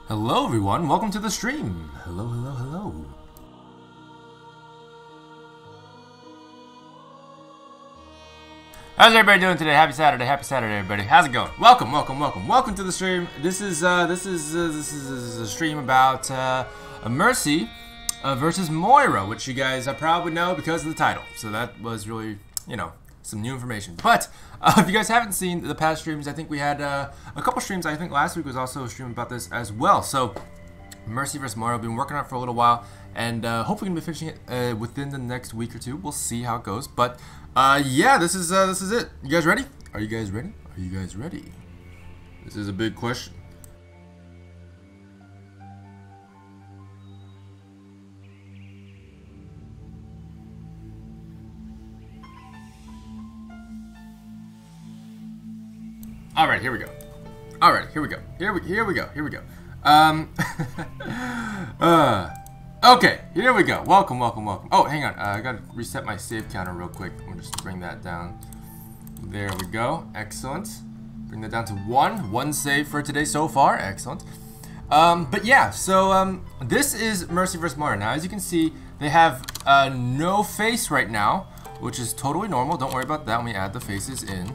Hello everyone, welcome to the stream. Hello, hello, hello. How's everybody doing today? Happy Saturday, everybody. How's it going? Welcome to the stream. This is a stream about Mercy versus Moira, which you guys probably know because of the title. So that was really, you know, some new information. But if you guys haven't seen the past streams, I think we had a couple streams. I think last week was also a stream about this as well. So Mercy vs. Moira, been working on it for a little while, and hopefully gonna be finishing it within the next week or two. We'll see how it goes. But yeah, this is it. You guys ready? Are you guys ready? Are you guys ready? This is a big question. All right, here we go. All right, here we go. Here we go. Okay, here we go. Welcome. Oh, hang on. I gotta reset my save counter real quick. I'm just bring that down. There we go. Excellent. Bring that down to one save for today so far. Excellent. But yeah, so this is Mercy vs. Moira. Now, as you can see, they have no face right now, which is totally normal. Don't worry about that when we add the faces in.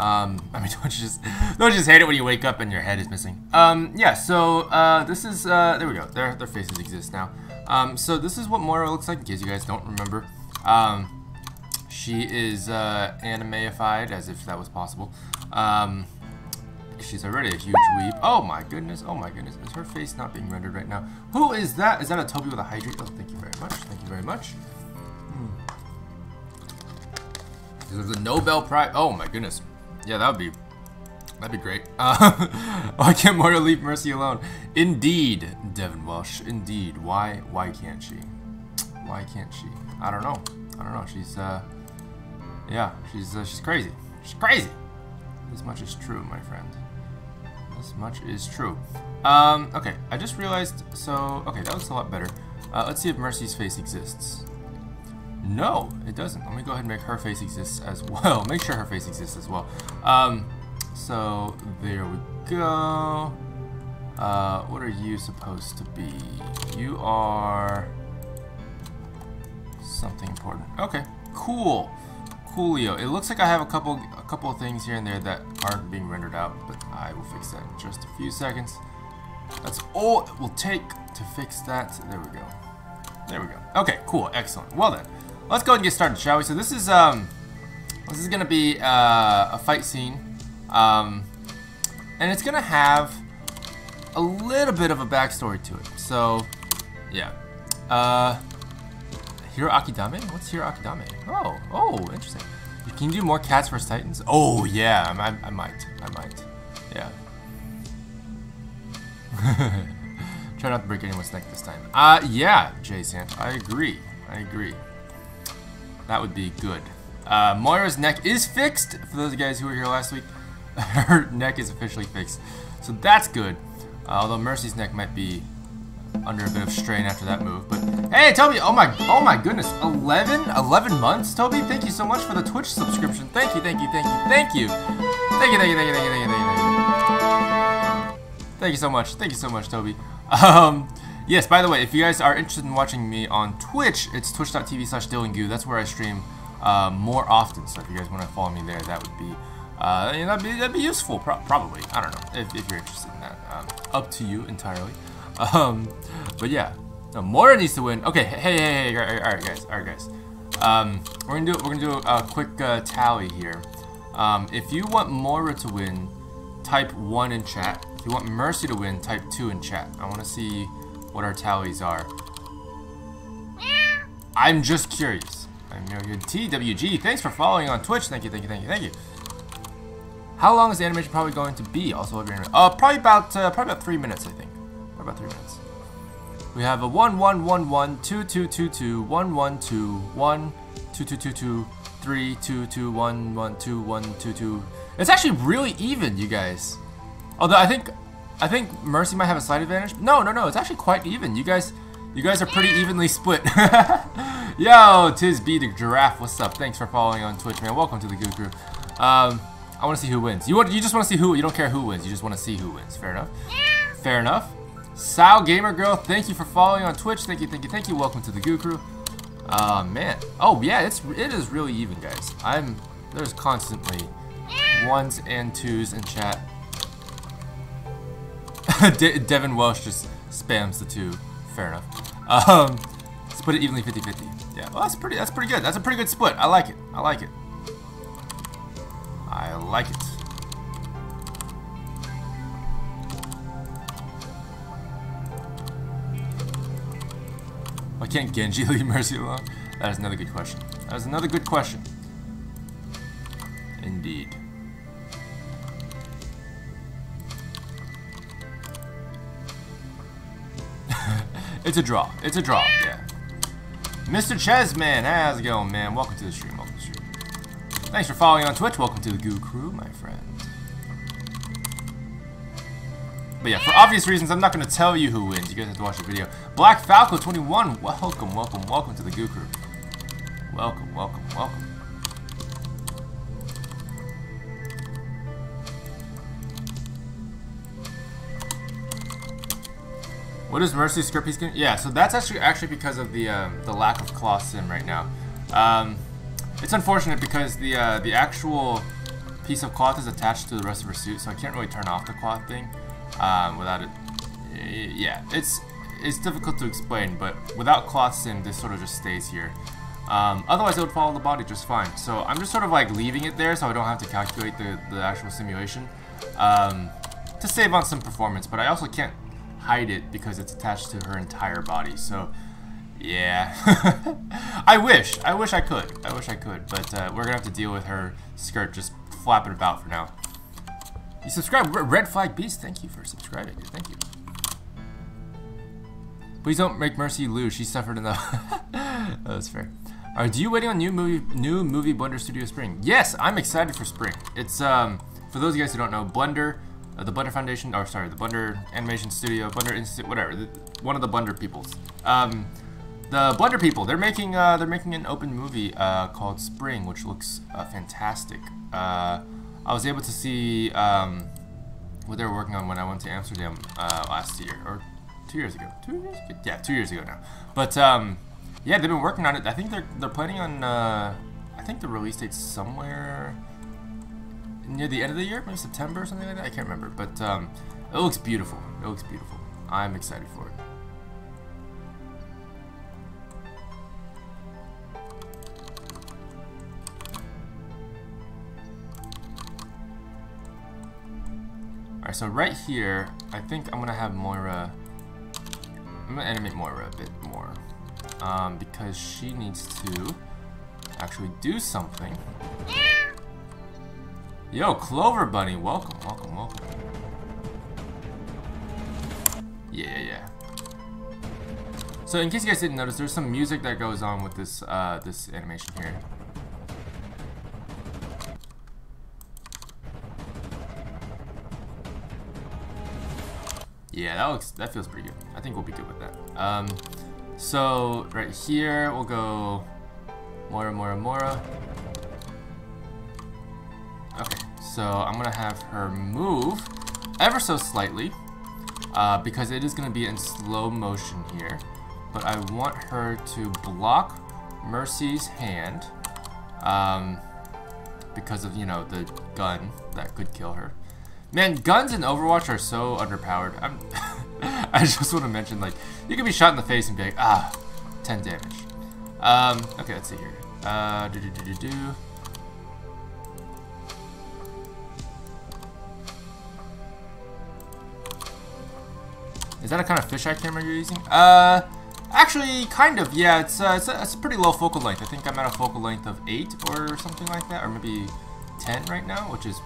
I mean, don't you just hate it when you wake up and your head is missing. Yeah, so, this is, there we go, their faces exist now. So this is what Moira looks like, in case you guys don't remember. She is, animeified, as if that was possible. She's already a huge weep. Oh my goodness, is her face not being rendered right now? Who is that? Is that a Toby with a hydrate? Oh, thank you very much. There's a Nobel Prize. Oh my goodness. Yeah, that'd be great. Why can't Moira leave Mercy alone? Indeed, Devin Welsh. Indeed. Why can't she? Why can't she? I don't know. She's yeah, she's crazy. She's crazy. This much is true, my friend. This much is true. Okay, I just realized. So, okay, that looks a lot better. Let's see if Mercy's face exists. No, it doesn't. Let me go ahead and make her face exist as well. Make sure her face exists as well. So there we go. What are you supposed to be? You are something important. Okay, cool. Coolio. It looks like I have a couple of things here and there that aren't being rendered out, but I will fix that in just a few seconds. That's all it will take to fix that. There we go. There we go. Okay, cool, excellent. Well then, let's go ahead and get started, shall we? So this is gonna be a fight scene, and it's gonna have a little bit of a backstory to it. So, yeah. Hiro Akidame? What's Hiro Akidame? Oh, interesting. Can you do more Cats vs Titans? Oh yeah, I might. Yeah. Try not to break anyone's neck this time. Yeah, Jay Sant. I agree. That would be good. Moira's neck is fixed. For those guys who were here last week, her neck is officially fixed. So that's good. Although Mercy's neck might be under a bit of strain after that move. But hey, Toby! Oh my goodness! 11 months, Toby. Thank you so much for the Twitch subscription. Thank you. Thank you so much, Toby. Yes, by the way, if you guys are interested in watching me on Twitch, it's twitch.tv/dillongoo. That's where I stream more often. So if you guys want to follow me there, that would be that'd be useful. Probably. I don't know if you're interested in that. Up to you entirely. But yeah, no, Moira needs to win. Okay, hey, all right, guys. We're gonna do a quick tally here. If you want Moira to win, type 1 in chat. If you want Mercy to win, type 2 in chat. I want to see what our tallies are. I'm just curious. I'm your TWG. Thanks for following on Twitch. Thank you. How long is the animation probably going to be? Also, probably about 3 minutes, I think. About 3 minutes. We have a 1 1 1 1 2 2 2 2 1 1 2 1 2 2 2 2 3 2 2 1 1 2 1 2 2. It's actually really even, you guys. Although I think Mercy might have a slight advantage. No. It's actually quite even. You guys are pretty evenly split. Yo, Tiz B the Giraffe. What's up? Thanks for following on Twitch, man. Welcome to the Goo Crew. I want to see who wins. You just want to see who. You don't care who wins. You just want to see who wins. Fair enough. Sal Gamer Girl, thank you for following on Twitch. Thank you, thank you, thank you. Welcome to the Goo Crew. Man. Oh yeah, it is really even, guys. There's constantly 1s and 2s in chat. Devin Welsh just spams the 2. Fair enough. Split it evenly 50-50. Yeah, well, that's pretty good. That's a pretty good split. I like it. I like it. I like it. Why can't Genji leave Mercy alone? That is another good question. That is another good question. Indeed. It's a draw. It's a draw, yeah. Mr. Chesman, how's it going, man? Welcome to the stream. Welcome to the stream. Thanks for following on Twitch. Welcome to the Goo Crew, my friend. But yeah, for obvious reasons, I'm not going to tell you who wins. You guys have to watch the video. Black Falco 21, welcome, welcome, welcome to the Goo Crew. Welcome, welcome, welcome. What is Mercy's script he's getting? Yeah, so that's actually because of the lack of cloth sim right now. It's unfortunate because the actual piece of cloth is attached to the rest of her suit, so I can't really turn off the cloth thing without it. Yeah, it's difficult to explain, but without cloth sim, this sort of just stays here. Otherwise, it would follow the body just fine. So I'm just sort of like leaving it there, so I don't have to calculate the actual simulation to save on some performance. But I also can't hide it because it's attached to her entire body. So yeah, I wish I could, but we're gonna have to deal with her skirt just flapping about for now. You subscribe, Red Flag Beast. Thank you for subscribing. Thank you. Please don't make Mercy lose. She suffered enough. Oh, that's fair. Alright, do you waiting on new movie Blender Studio Spring? Yes, I'm excited for spring. It's for those of you guys who don't know, Blender. The Blender Foundation, or sorry, the Blender Animation Studio, Blender Institute, whatever, one of the Blender peoples. The Blender people, they're making an open movie called Spring, which looks fantastic. I was able to see what they were working on when I went to Amsterdam last year, or 2 years ago. 2 years ago? Yeah, 2 years ago now. But yeah, they've been working on it. I think they're planning on I think the release date's somewhere near the end of the year, maybe September or something like that. I can't remember, but it looks beautiful. It looks beautiful. I'm excited for it. Alright, so right here, I think I'm gonna have Moira. I'm gonna animate Moira a bit more because she needs to actually do something. Yo, Clover Bunny, welcome, welcome, welcome. Yeah. So in case you guys didn't notice, there's some music that goes on with this this animation here. Yeah, that feels pretty good. I think we'll be good with that. So right here we'll go Moira. Okay, so I'm gonna have her move ever so slightly because it is gonna be in slow motion here. But I want her to block Mercy's hand because of, you know, the gun that could kill her. Man, guns in Overwatch are so underpowered. I just want to mention, like, you can be shot in the face and be like, ah, 10 damage. Okay, let's see here. Is that a kind of fisheye camera you're using? Actually, kind of, yeah. It's a pretty low focal length. I think I'm at a focal length of 8 or something like that, or maybe 10 right now, which is,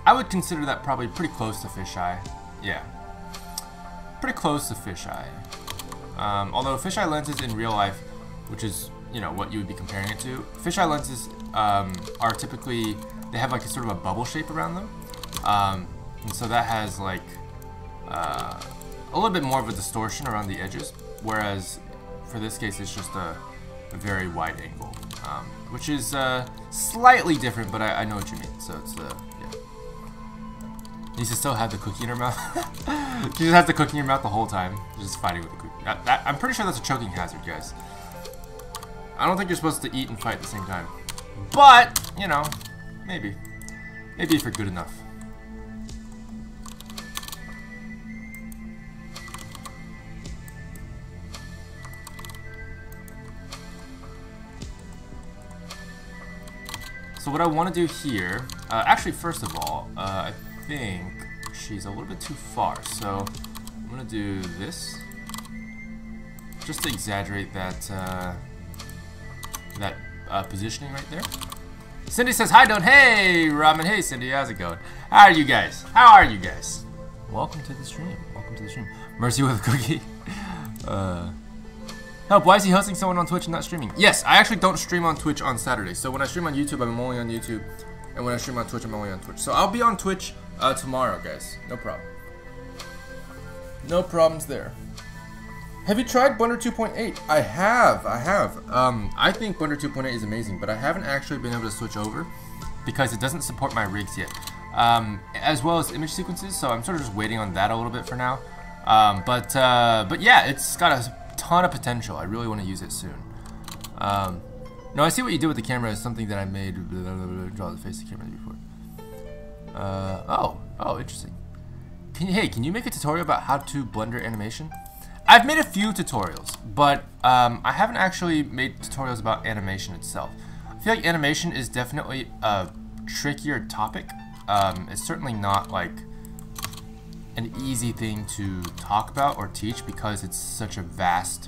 I would consider that probably pretty close to fisheye. Yeah, pretty close to fisheye. Although fisheye lenses in real life, which is, you know, what you would be comparing it to, fisheye lenses are typically, they have like a sort of a bubble shape around them, and so that has like a little bit more of a distortion around the edges, whereas for this case it's just a very wide angle, which is slightly different, but I know what you mean. So it's yeah. You should still have the cookie in her mouth. She just has the cookie in her mouth the whole time. Just fighting with the cookie. I'm pretty sure that's a choking hazard, guys. I don't think you're supposed to eat and fight at the same time. But, you know, maybe. Maybe if you're good enough. So what I want to do here, actually first of all, I think she's a little bit too far, so I'm going to do this, just to exaggerate that, positioning right there. Cindy says, hi, Don. Hey, Ramen. Hey, Cindy. How's it going? How are you guys? How are you guys? Welcome to the stream. Welcome to the stream. Mercy with a cookie. Help, why is he hosting someone on Twitch and not streaming? Yes, I actually don't stream on Twitch on Saturday. So when I stream on YouTube, I'm only on YouTube. And when I stream on Twitch, I'm only on Twitch. So I'll be on Twitch tomorrow, guys. No problem. No problems there. Have you tried Blender 2.8? I have. I think Blender 2.8 is amazing, but I haven't actually been able to switch over because it doesn't support my rigs yet, as well as image sequences. So I'm sort of just waiting on that a little bit for now. But yeah, it's got a ton of potential. I really want to use it soon. No, I see what you did with the camera is something that I made. Draw the face of the camera before. Oh, interesting. Can you make a tutorial about how to blender animation? I've made a few tutorials, but I haven't actually made tutorials about animation itself. I feel like animation is definitely a trickier topic. It's certainly not like an easy thing to talk about or teach because it's such a vast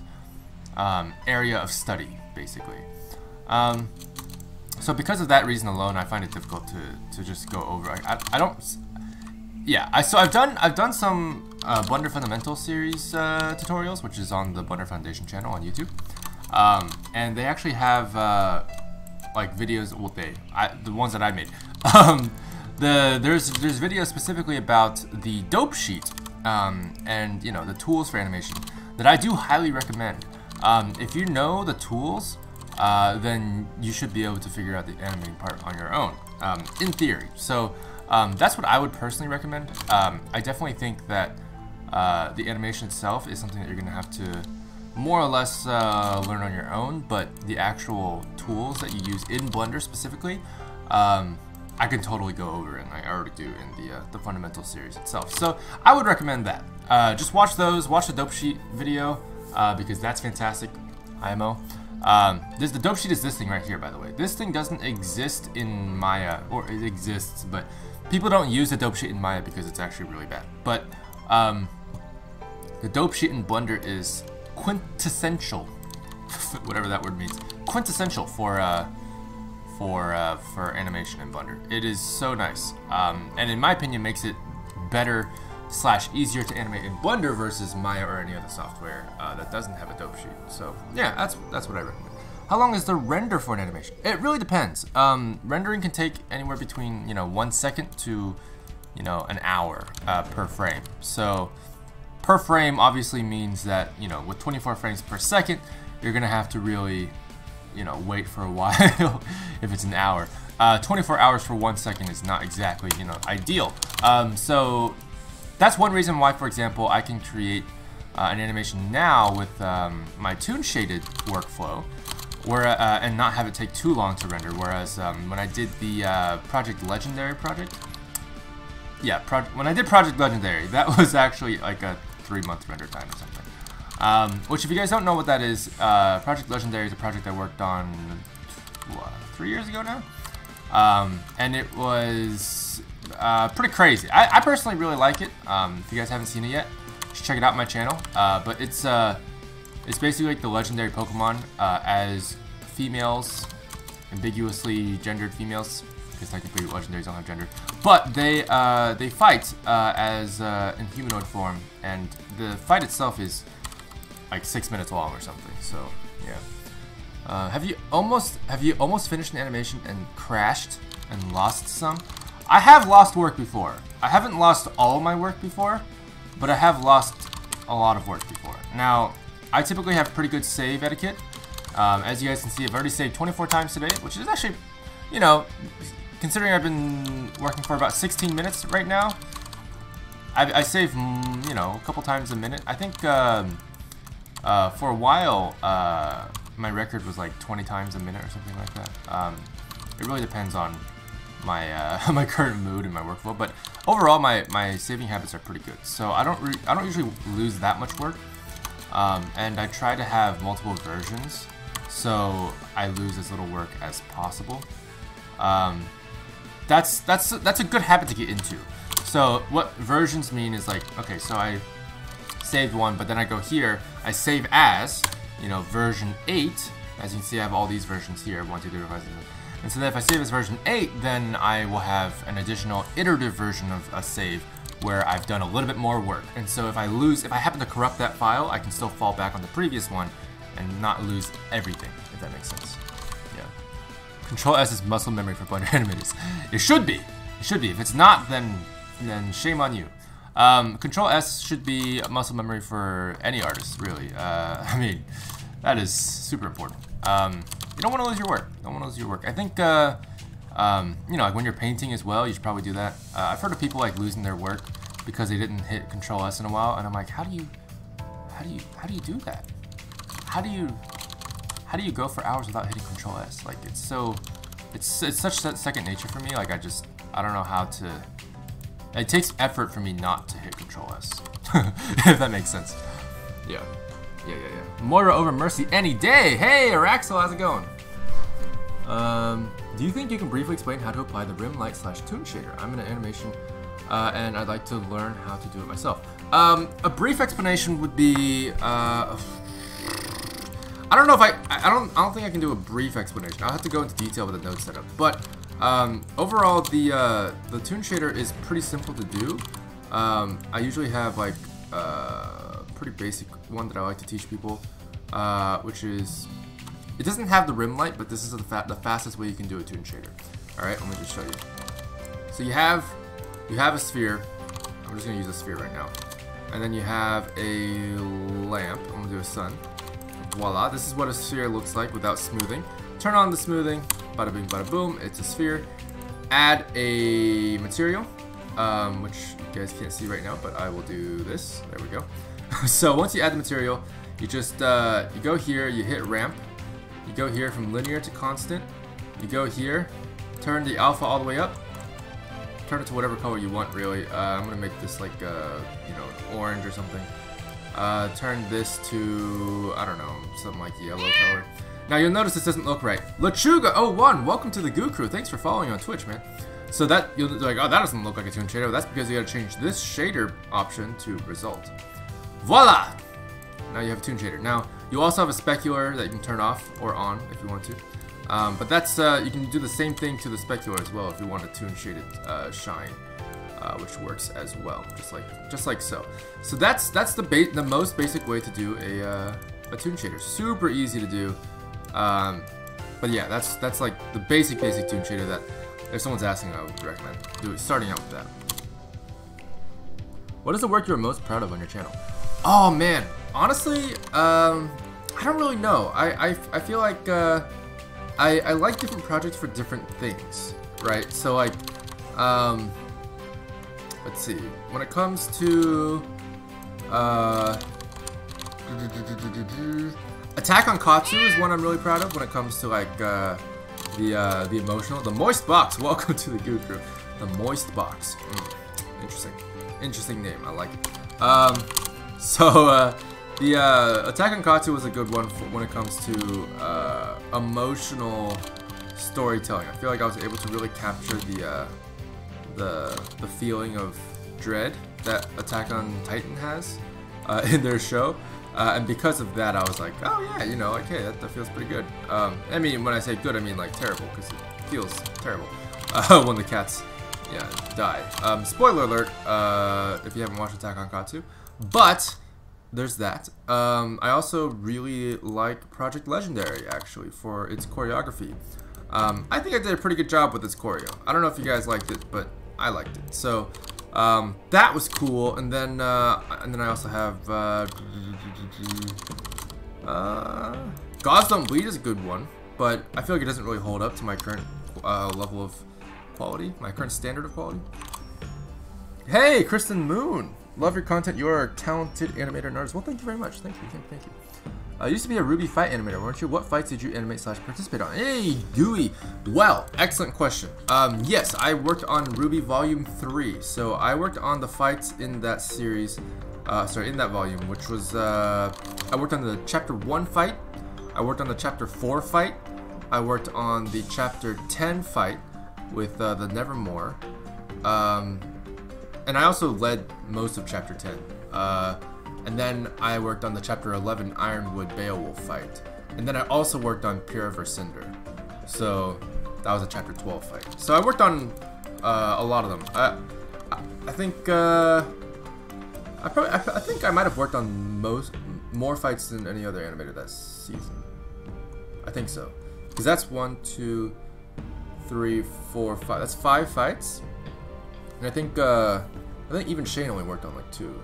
area of study, basically. So because of that reason alone, I find it difficult to just go over. I don't. Yeah, so I've done some Blender Fundamental series tutorials, which is on the Blender Foundation channel on YouTube, and they actually have like videos. Well, the ones that I made. There's videos specifically about the dope sheet and you know the tools for animation that I do highly recommend. If you know the tools, then you should be able to figure out the animating part on your own, in theory. So. That's what I would personally recommend. I definitely think that the animation itself is something that you're going to have to more or less learn on your own, but the actual tools that you use in Blender specifically, I can totally go over, and I already do in the Fundamental series itself. So I would recommend that. Just watch those, watch the dope sheet video, because that's fantastic, IMO. The dope sheet is this thing right here, by the way. This thing doesn't exist in Maya, or it exists, but people don't use the dope sheet in Maya because it's actually really bad. But the dope sheet in Blender is quintessential, whatever that word means, quintessential for animation in Blender. It is so nice, and in my opinion, makes it better / easier to animate in Blender versus Maya or any other software that doesn't have a dope sheet. So yeah, that's what I recommend. How long is the render for an animation? It really depends. Rendering can take anywhere between 1 second to an hour per frame. So per frame obviously means that with 24 frames per second, you're gonna have to really wait for a while if it's an hour. 24 hours for 1 second is not exactly ideal. So that's one reason why, for example, I can create an animation now with my toon shaded workflow, and not have it take too long to render. Whereas when I did the Project Legendary project, when I did Project Legendary, that was actually like a 3-month render time or something. Which, if you guys don't know what that is, Project Legendary is a project I worked on 3 years ago now, and it was pretty crazy. I personally really like it. If you guys haven't seen it yet, just check it out on my channel. But it's basically like the legendary Pokemon as females, ambiguously gendered females, because technically legendaries don't have gender. But they fight as in humanoid form, and the fight itself is like 6 minutes long or something. So yeah. Have you almost finished an animation and crashed and lost some? I have lost work before. I haven't lost all of my work before, but I have lost a lot of work before. Now, I typically have pretty good save etiquette. As you guys can see, I've already saved 24 times today, which is actually, considering I've been working for about 16 minutes right now, I save, you know, a couple times a minute. I think for a while, my record was like 20 times a minute or something like that. It really depends on my my current mood and my workflow, but overall, my saving habits are pretty good. So I don't usually lose that much work, and I try to have multiple versions, so I lose as little work as possible. That's a good habit to get into. So what versions mean is like, okay, so I saved one, but then I go here, I save as, you know, version 8. As you can see, I have all these versions here, 1, 2, 3, 4, 5, 6, 7. And so then if I save as version 8, then I will have an additional iterative version of a save where I've done a little bit more work. And so if I happen to corrupt that file, I can still fall back on the previous one and not lose everything, if that makes sense. Yeah. Control S is muscle memory for Blender animators. It should be. It should be. If it's not, then shame on you. Control S should be muscle memory for any artist, really. I mean, that is super important. You don't want to lose your work. Don't want to lose your work. I think, you know, like when you're painting as well, you should probably do that. I've heard of people like losing their work because they didn't hit Control S in a while, and I'm like, how do you do that? How do you go for hours without hitting Control S? Like it's such second nature for me. Like I don't know how to. It takes effort for me not to hit Control S, if that makes sense. Yeah. Moira over Mercy any day. Hey, Araxel, how's it going? Do you think you can briefly explain how to apply the rim light / toon shader? I'm in an animation, and I'd like to learn how to do it myself. A brief explanation would be, I don't know if I don't think I can do a brief explanation. I'll have to go into detail with the node setup, but overall, the toon shader is pretty simple to do. I usually have like pretty basic one that I like to teach people, which is, it doesn't have the rim light, but this is the fastest way you can do a toon shader. All right, let me just show you. So you have a sphere. I'm just gonna use a sphere right now, and then you have a lamp. I'm gonna do a sun. Voila! This is what a sphere looks like without smoothing. Turn on the smoothing. Bada bing, bada boom. It's a sphere. Add a material, which you guys can't see right now, but I will do this. There we go. So once you add the material, you just you go here, you hit ramp, you go here from linear to constant, you go here, turn the alpha all the way up, turn it to whatever color you want really. I'm gonna make this like you know, an orange or something. Turn this to, I don't know, something like yellow color. Now you'll notice this doesn't look right. Lachuga01, welcome to the Goo Crew. Thanks for following on Twitch, man. So that you'll be like, oh, that doesn't look like a toon shader. That's because you gotta change this shader option to result. Voila! Now you have a toon shader. Now you also have a specular that you can turn off or on if you want to. But that's you can do the same thing to the specular as well if you want a toon shaded shine, which works as well, just like so. So that's the most basic way to do a toon shader. Super easy to do. But yeah, that's like the basic toon shader that if someone's asking, I would recommend starting out with that. What is the work you're most proud of on your channel? Oh man, honestly, I don't really know. I feel like I like different projects for different things, right? So like, let's see. When it comes to Attack on Katsu is one I'm really proud of when it comes to like the emotional. The Moist Box, welcome to the Goo Crew. The Moist Box. Interesting name. I like it. So the Attack on Katsu was a good one when it comes to emotional storytelling. I feel like I was able to really capture the feeling of dread that Attack on Titan has in their show. And because of that, I was like, oh yeah, you know, okay, that feels pretty good. I mean, when I say good, I mean like terrible, because it feels terrible when the cats, yeah, die. Spoiler alert, if you haven't watched Attack on Katsu. But there's that. I also really like Project Legendary, actually, for its choreography. I think I did a pretty good job with its choreo. I don't know if you guys liked it, but I liked it. So that was cool. And then I also have Gods Don't Bleed is a good one, but I feel like it doesn't really hold up to my current level of quality, my current standard of quality. Hey, Kristen Moon. Love your content. You are a talented animator and artist. Well, thank you very much. Thank you. I used to be a Ruby fight animator, weren't you? What fights did you animate / participate on? Hey, Gooey. Well, excellent question. Yes, I worked on Ruby Volume 3. So I worked on the fights in that series, in that volume, which was, I worked on the Chapter 1 fight. I worked on the Chapter 4 fight. I worked on the Chapter 10 fight with the Nevermore. And I also led most of Chapter 10. And then I worked on the Chapter 11 Ironwood Beowulf fight. And then I also worked on Pyrrha vs. Cinder. So that was a Chapter 12 fight. So I worked on a lot of them. I think I think I might have worked on more fights than any other animator that season. I think so. Because that's 1, 2, 3, 4, 5. That's 5 fights. And I think even Shane only worked on like 2.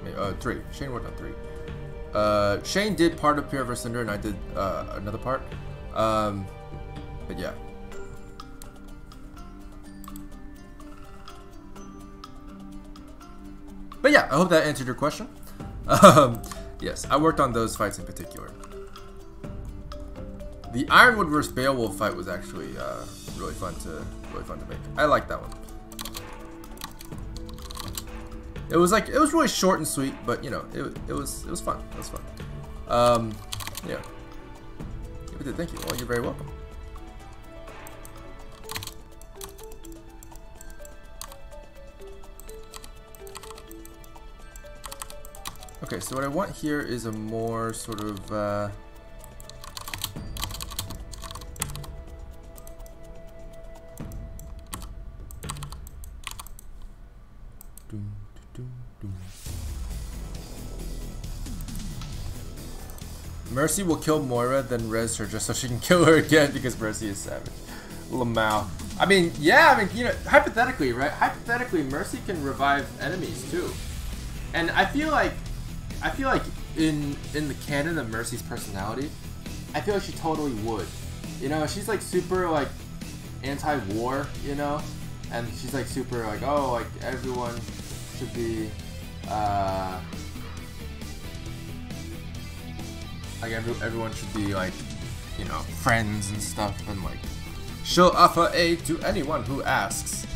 Maybe, 3. Shane worked on 3. Shane did part of Pyrrha vs. Cinder and I did another part. But yeah. But yeah, I hope that answered your question. Yes, I worked on those fights in particular. The Ironwood vs. Beowulf fight was actually really fun to make. I like that one. It was really short and sweet, but you know, it was fun. It was fun. Yeah. We did. Thank you. Well, you're very welcome. Okay, so what I want here is a more sort of Mercy will kill Moira, then res her just so she can kill her again because Mercy is savage. Lamau. I mean, yeah, I mean, you know, hypothetically, right? Hypothetically, Mercy can revive enemies too. And I feel like in the canon of Mercy's personality, I feel like she totally would. You know, she's like super like anti-war, you know? And she's like super like, oh, like everyone should be like everyone should be like, you know, friends and stuff, and like she'll offer aid to anyone who asks,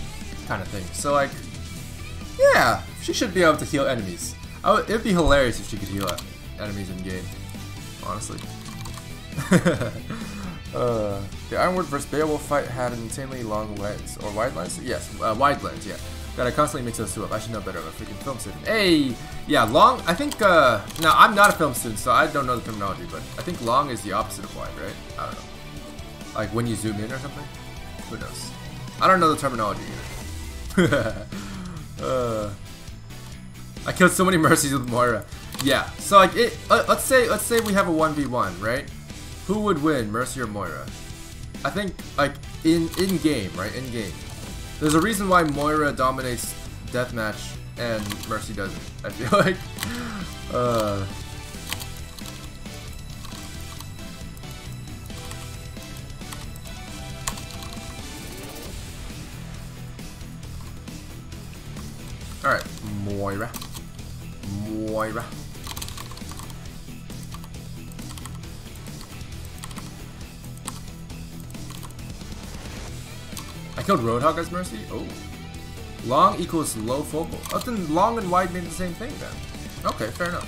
kind of thing. So like, yeah, she should be able to heal enemies. It'd be hilarious if she could heal enemies in game, honestly. The Ironwood vs. Beowulf fight had an insanely long lens, or wide lens? Yes, wide lens, yeah. That I constantly mix those two up. I should know better. I'm a freaking film student. Hey! Yeah, long, I think, now I'm not a film student, so I don't know the terminology, but I think long is the opposite of wide, right? I don't know. Like when you zoom in or something? Who knows? I don't know the terminology either. I killed so many Mercies with Moira. Yeah, so like, let's say we have a 1v1, right? Who would win, Mercy or Moira? I think, like, in game, right? In game. There's a reason why Moira dominates deathmatch and Mercy doesn't. I feel like. All right, Moira. I killed Roadhog as Mercy? Oh. Long equals low focal. Oh, then long and wide mean the same thing then. Okay, fair enough.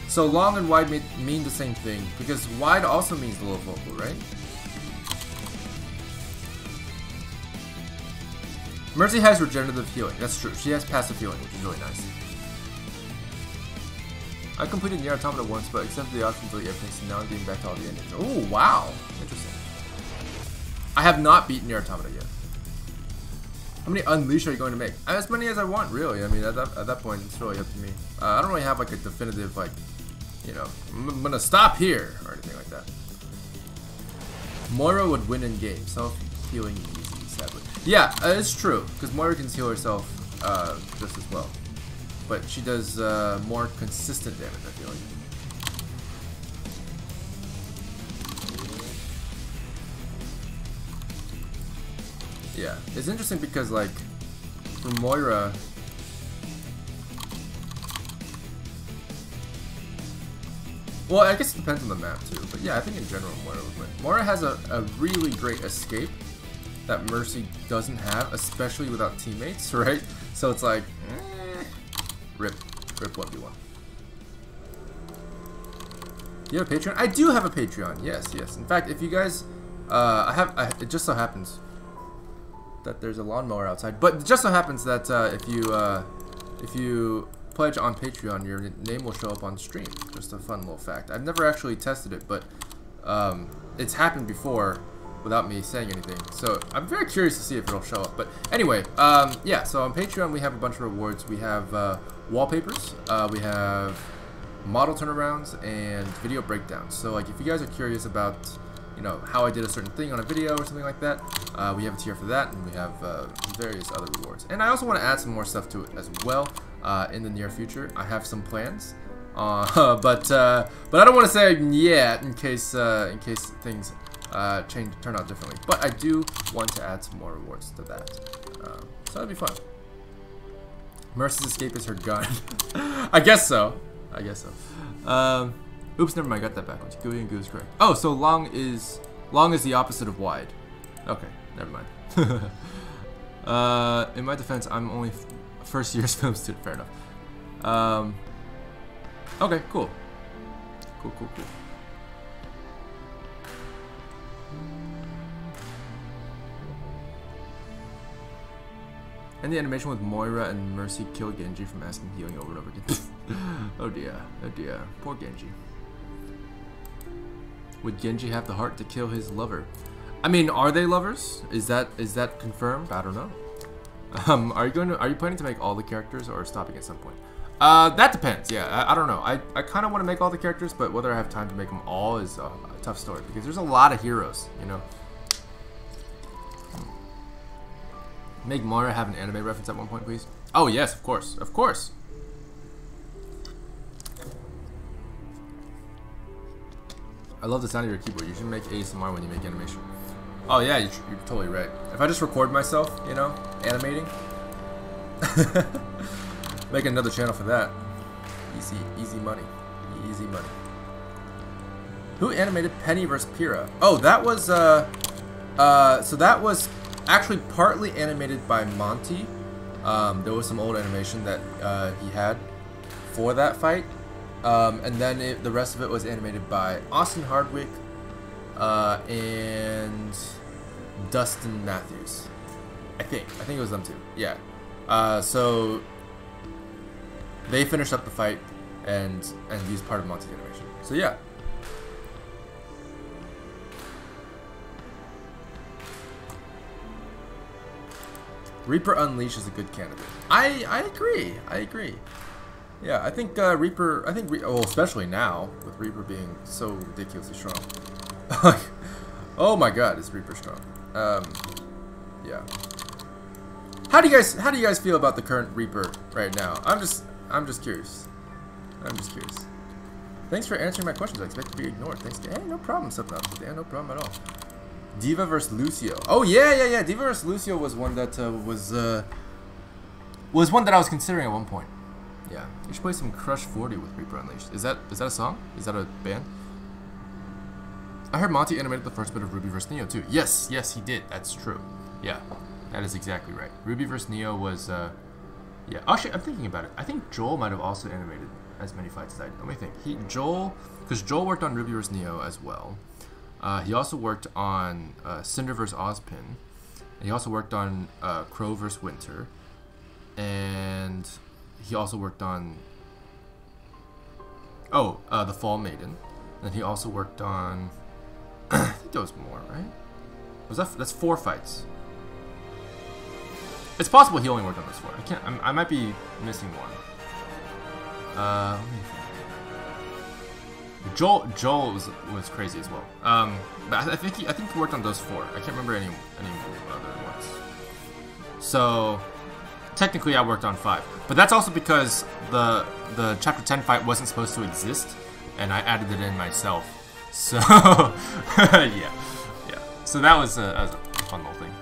So long and wide mean the same thing, because wide also means low focal, right? Mercy has regenerative healing. That's true. She has passive healing, which is really nice. I completed Nier Automata once, but accepted the option to delete everything, so now I'm getting back to all the endings. Oh, wow. Interesting. I have not beaten Nier Automata yet. How many Unleashed are you going to make? As many as I want, really. I mean, at that point, it's really up to me. I don't really have like a definitive, like, you know, I'm gonna stop here or anything like that. Moira would win in game. Self-healing easy, sadly. Yeah, it's true, because Moira can heal herself just as well. But she does more consistent damage, I feel like. Yeah, it's interesting because, like, for Moira, Well, I guess it depends on the map too, but yeah, I think in general Moira would win. Moira has a really great escape that Mercy doesn't have, especially without teammates, right? So it's like, rip 1v1. Do you have a Patreon? I do have a Patreon, yes. In fact, if you guys, it just so happens that there's a lawnmower outside, but it just so happens that if you pledge on Patreon, your name will show up on stream. Just a fun little fact. I've never actually tested it, but it's happened before without me saying anything. So I'm very curious to see if it'll show up. But anyway, yeah, so on Patreon we have a bunch of rewards. We have wallpapers, we have model turnarounds, and video breakdowns. So like if you guys are curious about, you know, how I did a certain thing on a video or something like that, we have a tier for that, and we have various other rewards. And I also want to add some more stuff to it as well in the near future. I have some plans, but I don't want to say yet in case things turn out differently. But I do want to add some more rewards to that, so that'd be fun. Mercy's escape is her gun. I guess so. Oops, never mind. I got that backwards. Gooey and goo is correct. Oh, so long is the opposite of wide. Okay, never mind. In my defense, I'm only first year's film student. Fair enough. Okay, cool. Cool. And the animation with Moira and Mercy kill Genji from asking healing over and over again. Oh dear. Poor Genji. Would Genji have the heart to kill his lover? I mean, are they lovers? Is that confirmed? I don't know. Are you planning to make all the characters or stopping at some point? That depends. Yeah, I don't know. I kind of want to make all the characters, but whether I have time to make them all is a tough story because there's a lot of heroes, you know. Make Moira have an anime reference at one point, please. Oh yes, of course. I love the sound of your keyboard. You should make ASMR when you make animation. Oh yeah, you're totally right. If I just record myself, you know, animating, make another channel for that. Easy money. Who animated Penny vs. Pyrrha? Oh, that was so that was actually partly animated by Monty. There was some old animation that he had for that fight. And then the rest of it was animated by Austin Hardwick and Dustin Matthews. I think it was them too. Yeah. So they finished up the fight and used part of Monty's animation. So yeah. Reaper Unleashed is a good candidate. I agree. Yeah, I think Reaper. Well, especially now with Reaper being so ridiculously strong. Oh my God, is Reaper strong? Yeah. How do you guys feel about the current Reaper right now? I'm just curious. Thanks for answering my questions. I expect to be ignored. Thanks. Hey, no problem, Subnautica. Yeah, no problem at all. Diva vs. Lucio. Oh yeah. Diva vs. Lucio was one that was one that I was considering at one point. Yeah, you should play some Crush 40 with Reaper Unleashed. Is that a song? Is that a band? I heard Monty animated the first bit of Ruby vs. Neo too. Yes, he did. That's true. Yeah, that is exactly right. Ruby vs. Neo was yeah. Actually, I'm thinking about it. I think Joel might have also animated as many fights as I did. Let me think. Because Joel worked on Ruby vs. Neo as well. He also worked on Cinder vs. Ozpin. And he also worked on Crow vs. Winter. And he also worked on The Fall Maiden. And he also worked on I think there was more, right? That's 4 fights. It's possible he only worked on those 4. I might be missing one. Let me think. Joel was crazy as well. But I think he worked on those 4. I can't remember any other ones. So technically I worked on 5. But that's also because the chapter 10 fight wasn't supposed to exist, and I added it in myself. So yeah. So that was a fun little thing.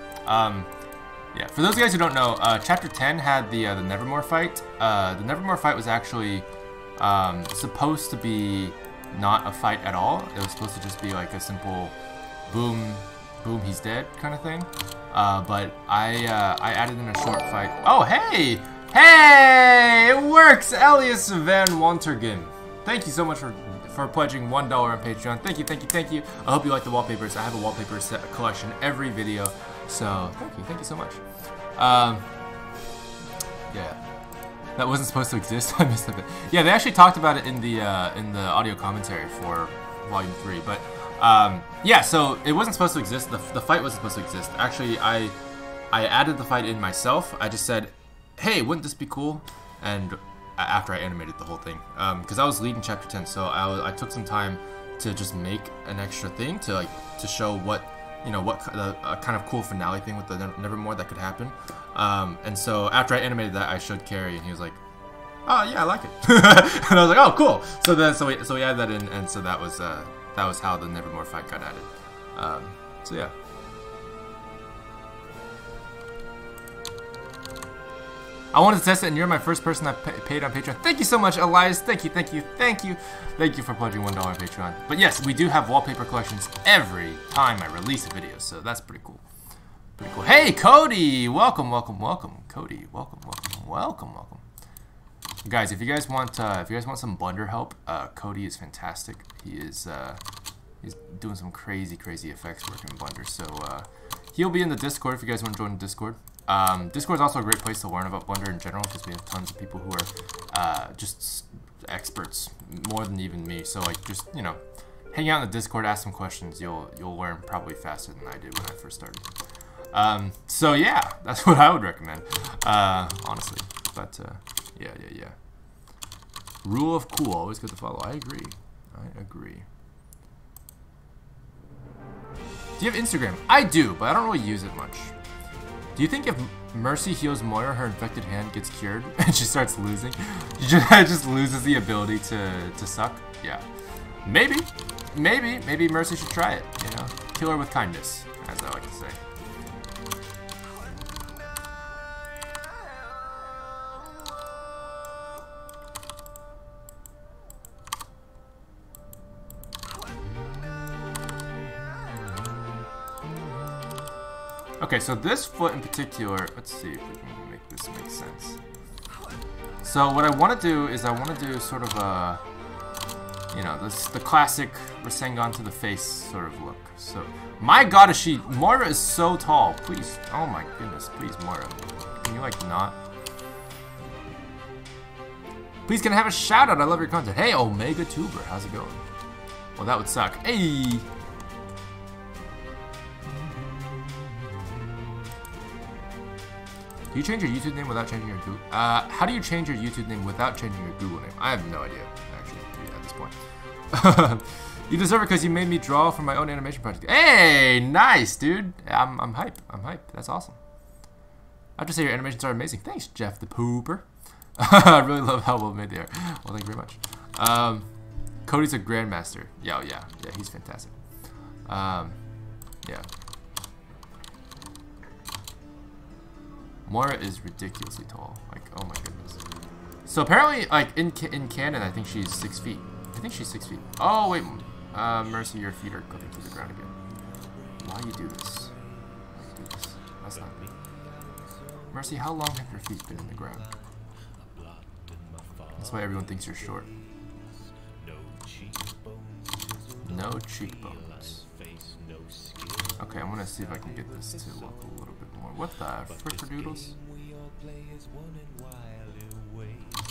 Yeah, for those of you guys who don't know, chapter 10 had the Nevermore fight. The Nevermore fight was actually supposed to be not a fight at all. It was supposed to just be like a simple boom, boom, he's dead kind of thing. But I added in a short fight. Oh, hey! Hey! It works! Elias Van Wantergen. Thank you so much for pledging $1 on Patreon. Thank you, thank you, thank you. I hope you like the wallpapers. I have a wallpaper set collection every video. So, thank you so much. Yeah. That wasn't supposed to exist. I missed that. Yeah, they actually talked about it in the audio commentary for Volume 3. But yeah, so it wasn't supposed to exist. The fight wasn't supposed to exist. Actually, I added the fight in myself. I just said, hey, wouldn't this be cool? And after I animated the whole thing, because I was leading Chapter 10, so I took some time to just make an extra thing to show what kind of cool finale thing with the Nevermore that could happen. And so after I animated that, I showed Carrie, and he was like, "Oh yeah, I like it." And I was like, "Oh cool." So we added that in, and so that was how the Nevermore fight got added. So yeah. I wanted to test it, and you're my first person that paid on Patreon. Thank you so much, Elias. Thank you for pledging $1 on Patreon. But yes, we do have wallpaper collections every time I release a video, so that's pretty cool. Pretty cool. Hey, Cody! Welcome. Cody, welcome. Guys, if you guys want some Blender help, Cody is fantastic. He's doing some crazy effects work in Blender. So he'll be in the Discord if you guys want to join the Discord. Discord is also a great place to learn about Blender in general because we have tons of people who are just experts, more than even me. So like, just hang out in the Discord, ask some questions. You'll learn probably faster than I did when I first started. So yeah, that's what I would recommend, honestly. But yeah. Rule of cool, always good to follow. I agree. Do you have Instagram? I do, but I don't really use it much. Do you think if Mercy heals Moira, her infected hand gets cured and she starts losing? She just loses the ability to suck? Yeah. Maybe Mercy should try it, Kill her with kindness, as I like to say. Okay, so this foot in particular, let's see if we can make this make sense. So what I want to do is I want to do sort of a, the classic Rasengan to the face sort of look. So, my god, Moira is so tall. Please, oh my goodness, please, Moira. Can you not? Please, can I have a shout out? I love your content. Hey, Omega Tuber, how's it going? Well, that would suck. Hey! Do you change your YouTube name without changing your Google? How do you change your YouTube name without changing your Google name? I have no idea, actually, at this point. You deserve it because you made me draw for my own animation project. Hey, nice, dude. I'm hype. That's awesome. I have to say your animations are amazing. Thanks, Jeff the Pooper. I really love how well made they are. Well, thank you very much. Cody's a grandmaster. Yeah, he's fantastic. Yeah. Moira is ridiculously tall. Like, oh my goodness. So apparently, like, in canon, I think she's 6 feet. I think she's 6 feet. Oh, wait. Mercy, your feet are clicking to the ground again. Why you do this? That's not me. Mercy, how long have your feet been in the ground? That's why everyone thinks you're short. No cheekbones. Okay, I'm gonna see if I can get this to look a little bit more. What the frickerdoodles?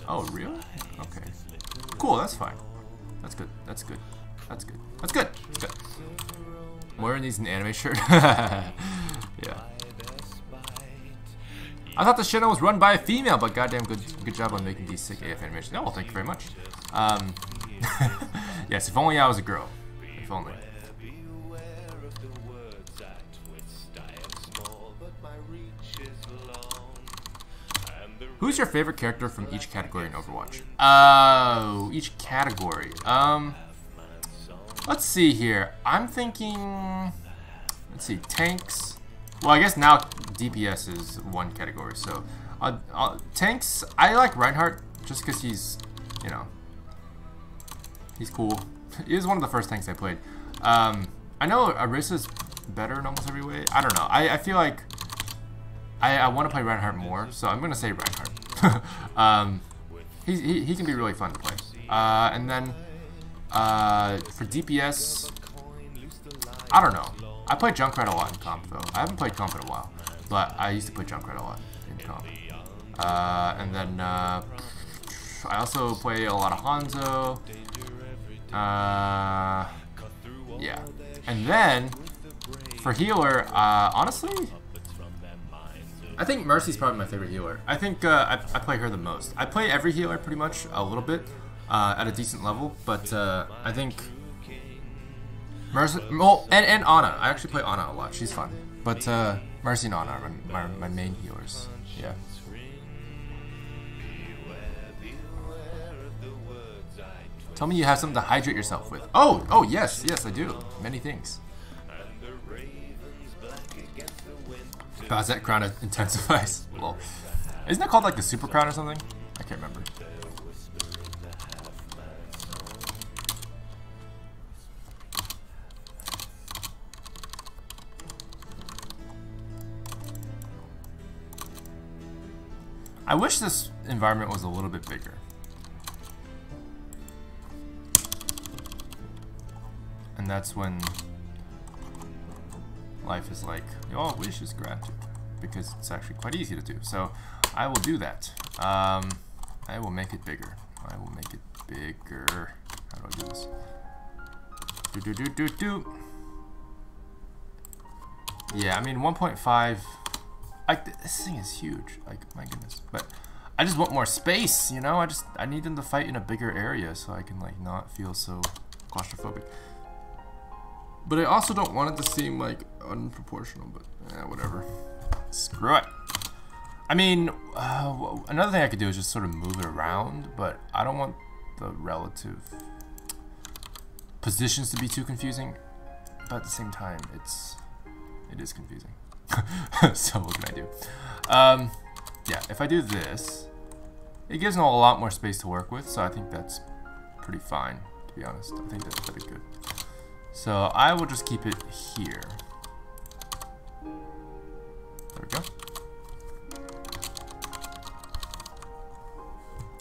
Oh, really? Okay. Cool, that's fine. That's good. Moira needs an anime shirt. Yeah. I thought the channel was run by a female, but goddamn good job on making these sick AF animations. Oh, well, thank you very much. Yes, if only I was a girl. If only. Who's your favorite character from each category in Overwatch? Oh, each category. Let's see here. I'm thinking, let's see, tanks. Well, I guess now DPS is one category, so tanks, I like Reinhardt just because he's, he's cool. He is one of the first tanks I played. I know Arisa's better in almost every way. I don't know. I feel like I want to play Reinhardt more, so I'm gonna say Reinhardt. He can be really fun to play. And then for DPS, I don't know. I play Junkrat a lot in comp though. I haven't played comp in a while, but I used to play Junkrat a lot in comp. And then I also play a lot of Hanzo. Yeah. And then for healer, honestly, I think Mercy's probably my favorite healer. I think I play her the most. I play every healer pretty much a little bit at a decent level, but I think Mercy, well, and Ana. I actually play Ana a lot. She's fun. But Mercy and Ana are my main healers. Yeah. Tell me you have something to hydrate yourself with. Oh, yes, I do. Many things. Bazette crown intensifies. Lol. Isn't that called like the super crown or something? I can't remember. I wish this environment was a little bit bigger. And that's when life is like, your wish is granted. Because it's actually quite easy to do. So I will do that. I will make it bigger. I will make it bigger. How do I do this? Yeah, I mean 1.5. Like this thing is huge. Like my goodness. But I just want more space, you know? I need them to fight in a bigger area so I can like not feel so claustrophobic. But I also don't want it to seem like unproportional, but whatever. Screw it. I mean, another thing I could do is just sort of move it around, but I don't want the relative positions to be too confusing. But at the same time, it is confusing. So what can I do? Yeah, if I do this, it gives them a lot more space to work with, so I think that's pretty fine, to be honest. I think that'd be good. So I will just keep it here. There we go.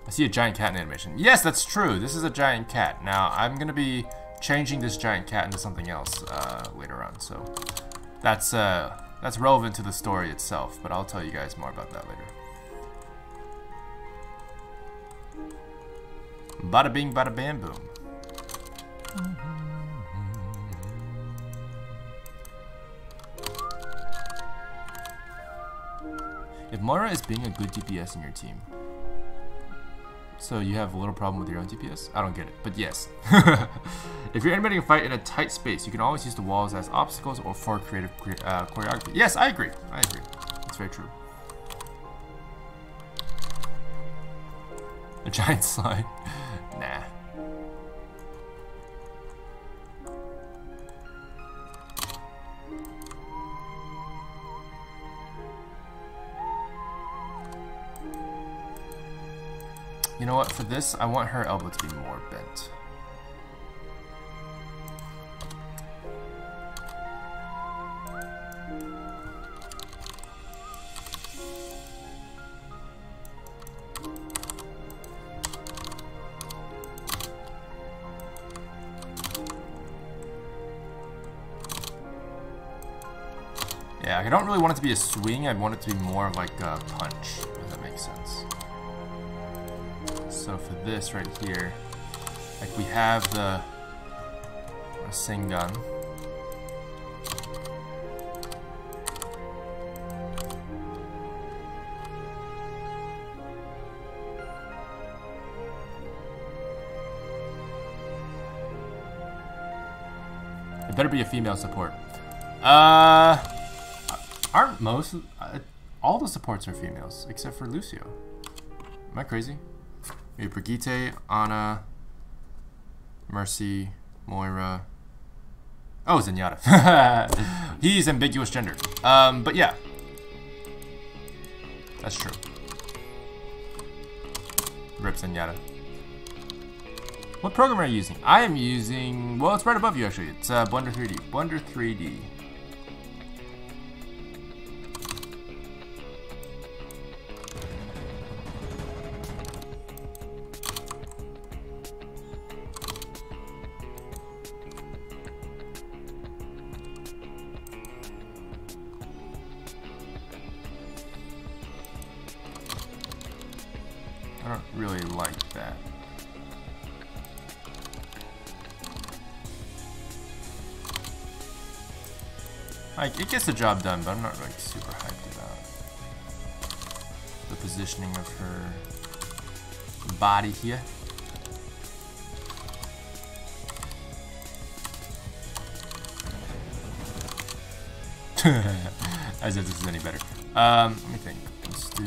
I see a giant cat in animation. Yes, that's true. This is a giant cat. Now I'm gonna be changing this giant cat into something else later on. So that's relevant to the story itself. But I'll tell you guys more about that later. Bada bing, bada bam, boom. If Moira is being a good DPS in your team, so you have a little problem with your own DPS? I don't get it, but yes. If you're animating a fight in a tight space, you can always use the walls as obstacles or for creative choreography. Yes, I agree. It's very true. A giant slide? Nah. You know what, for this, I want her elbow to be more bent. Yeah, I don't really want it to be a swing, I want it to be more of like a punch, if that makes sense. So for this right here, like we have the Sing gun. It better be a female support. Aren't most all the supports are females except for Lucio? Am I crazy? We have Brigitte, Ana, Mercy, Moira. Oh, Zenyatta. He's ambiguous gender. But yeah. That's true. Rip Zenyatta. What program are you using? I am using, well, it's right above you actually. It's Blender 3D. Blender 3D. I don't really like that. Like, it gets the job done, but I'm not like super hyped about the positioning of her body here. As if this is any better. Let me think. Let's do.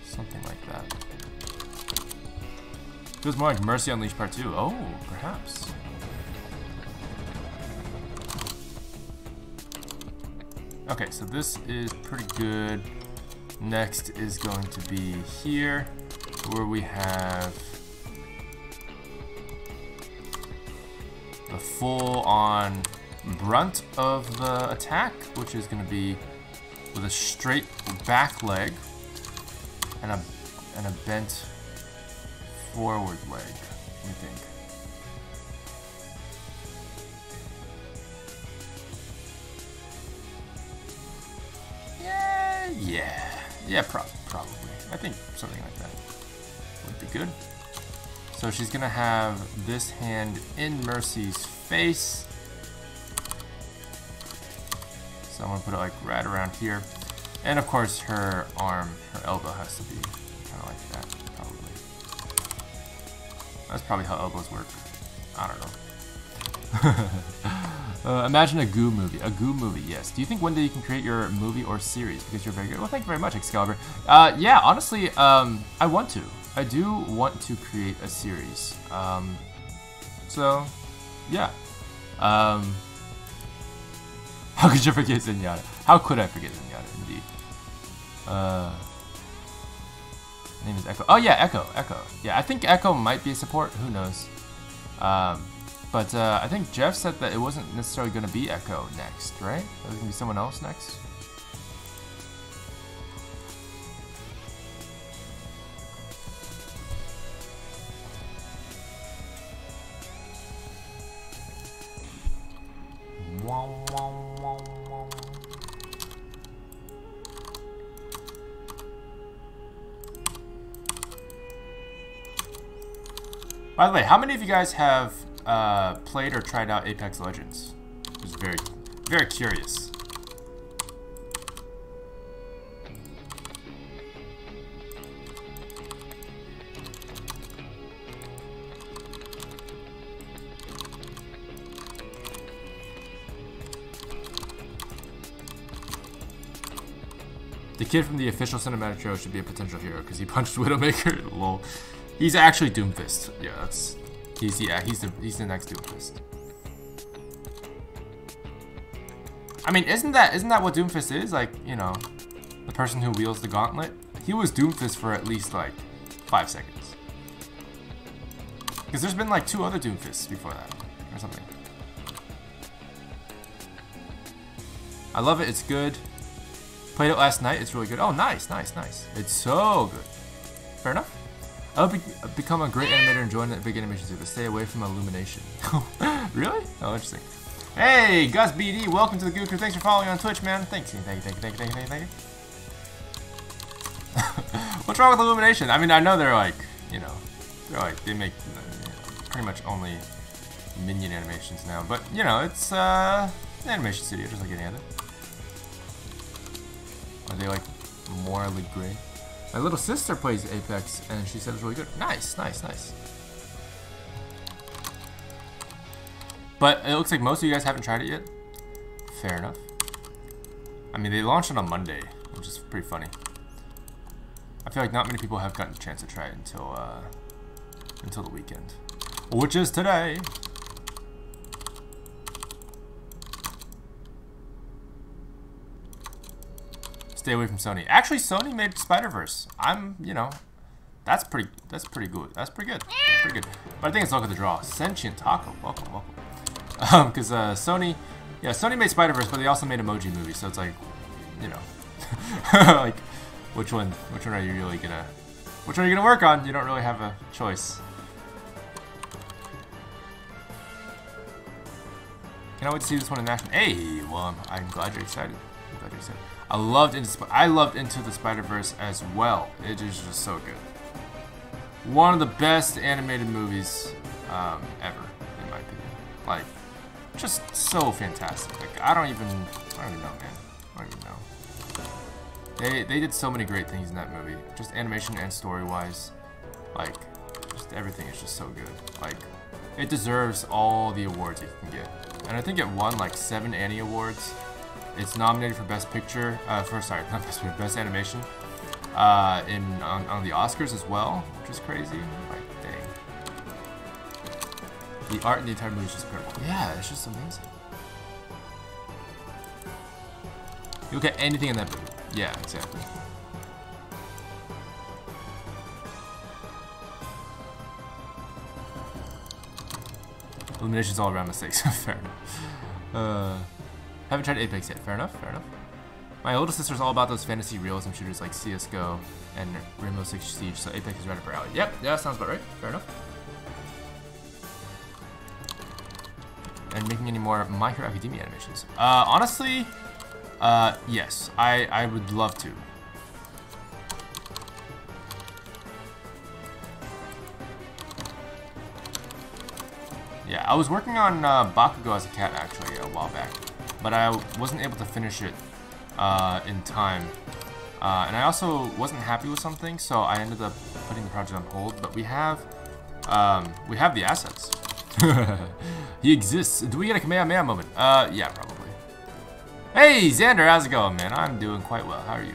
Something like that. Feels more like Mercy Unleashed Part 2. Oh, perhaps. Okay, so this is pretty good. Next is going to be here, where we have the full-on brunt of the attack, which is going to be with a straight back leg. And a bent forward leg, I think. Yeah, probably. I think something like that would be good. So she's gonna have this hand in Mercy's face. So I'm gonna put it like right around here. And of course her arm, her elbow has to be kind of like that, probably. That's probably how elbows work. I don't know. Imagine a Goo movie. A Goo movie, yes. Do you think one day you can create your movie or series? Because you're very good. Well, thank you very much, Excalibur. Yeah, honestly, I want to. I do want to create a series. So, yeah. How could you forget Zenyatta? How could I forget Zenyatta, indeed? Name is Echo. Oh yeah, Echo. Yeah, I think Echo might be a support. Who knows? But I think Jeff said that it wasn't necessarily going to be Echo next, right? It was going to be someone else next. By the way, how many of you guys have played or tried out Apex Legends? Just very, very curious. The kid from the official cinematic trailer should be a potential hero because he punched Widowmaker. Lol. He's actually Doomfist. Yeah, he's the next Doomfist. I mean, isn't that what Doomfist is? Like, you know, the person who wields the gauntlet. He was Doomfist for at least like 5 seconds. Because there's been like 2 other Doomfists before that, or something. I love it. It's good. Played it last night. It's really good. Oh, nice. It's so good. Fair enough. I'll become a great animator and join the big animation studio, but stay away from Illumination. Really? Oh, interesting. Hey, Gus BD, welcome to the Goo Crew. Thanks for following on Twitch, man. Thank you. What's wrong with Illumination? I mean, I know they're like, you know, they make pretty much only minion animations now, but you know, it's an animation studio just like any other. Are they like morally gray? My little sister plays Apex, and she said it's really good. Nice. But it looks like most of you guys haven't tried it yet. Fair enough. I mean, they launched it on Monday, which is pretty funny. I feel like not many people have gotten a chance to try it until the weekend, which is today. Stay away from Sony. Actually, Sony made Spider-Verse. You know, that's pretty good. That's pretty good. That's pretty good. But I think it's luck of the draw. Sentient Taco, welcome. Because Sony made Spider-Verse, but they also made Emoji Movie. So it's like, you know, like, which one are you really gonna work on? You don't really have a choice. Can't wait to see this one in action. Hey, well, I'm glad you're excited. I loved Into the Spider-Verse as well. It is just so good. One of the best animated movies ever, in my opinion. Like, just so fantastic. Like, I don't even know, man. I don't even know. They did so many great things in that movie. Just animation and story-wise. Like, just everything is just so good. Like, it deserves all the awards it can get. And I think it won like 7 Annie Awards. It's nominated for Best Picture, Best Animation, on the Oscars as well, which is crazy. Like, dang. The art in the entire movie is just incredible. Yeah, it's just amazing. You look at anything in that movie. Yeah, exactly. Eliminations all around mistakes. Fair enough. Haven't tried Apex yet. Fair enough. My older sister's all about those fantasy realism shooters like CSGO and Rainbow Six Siege, so Apex is right up her alley. Yep, yeah, sounds about right. Fair enough. And making any more My Hero Academia animations? Honestly, yes. I would love to. Yeah, I was working on Bakugo as a cat actually a while back, but I wasn't able to finish it in time. And I also wasn't happy with something, so I ended up putting the project on hold. But we have the assets. He exists. Do we get a Kamehameha moment? Yeah, probably. Hey, Xander, how's it going, man? I'm doing quite well. How are you?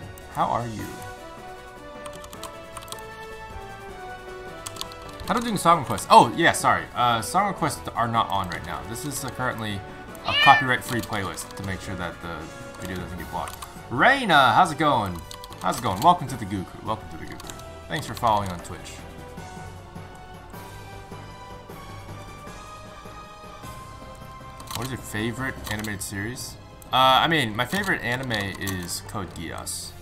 How do we do song requests? Oh, yeah, sorry. Song requests are not on right now. This is currently a copyright-free playlist to make sure that the video doesn't get blocked. Raina, how's it going? Welcome to the Goo Crew. Thanks for following on Twitch. What is your favorite animated series? I mean, my favorite anime is Code Geass.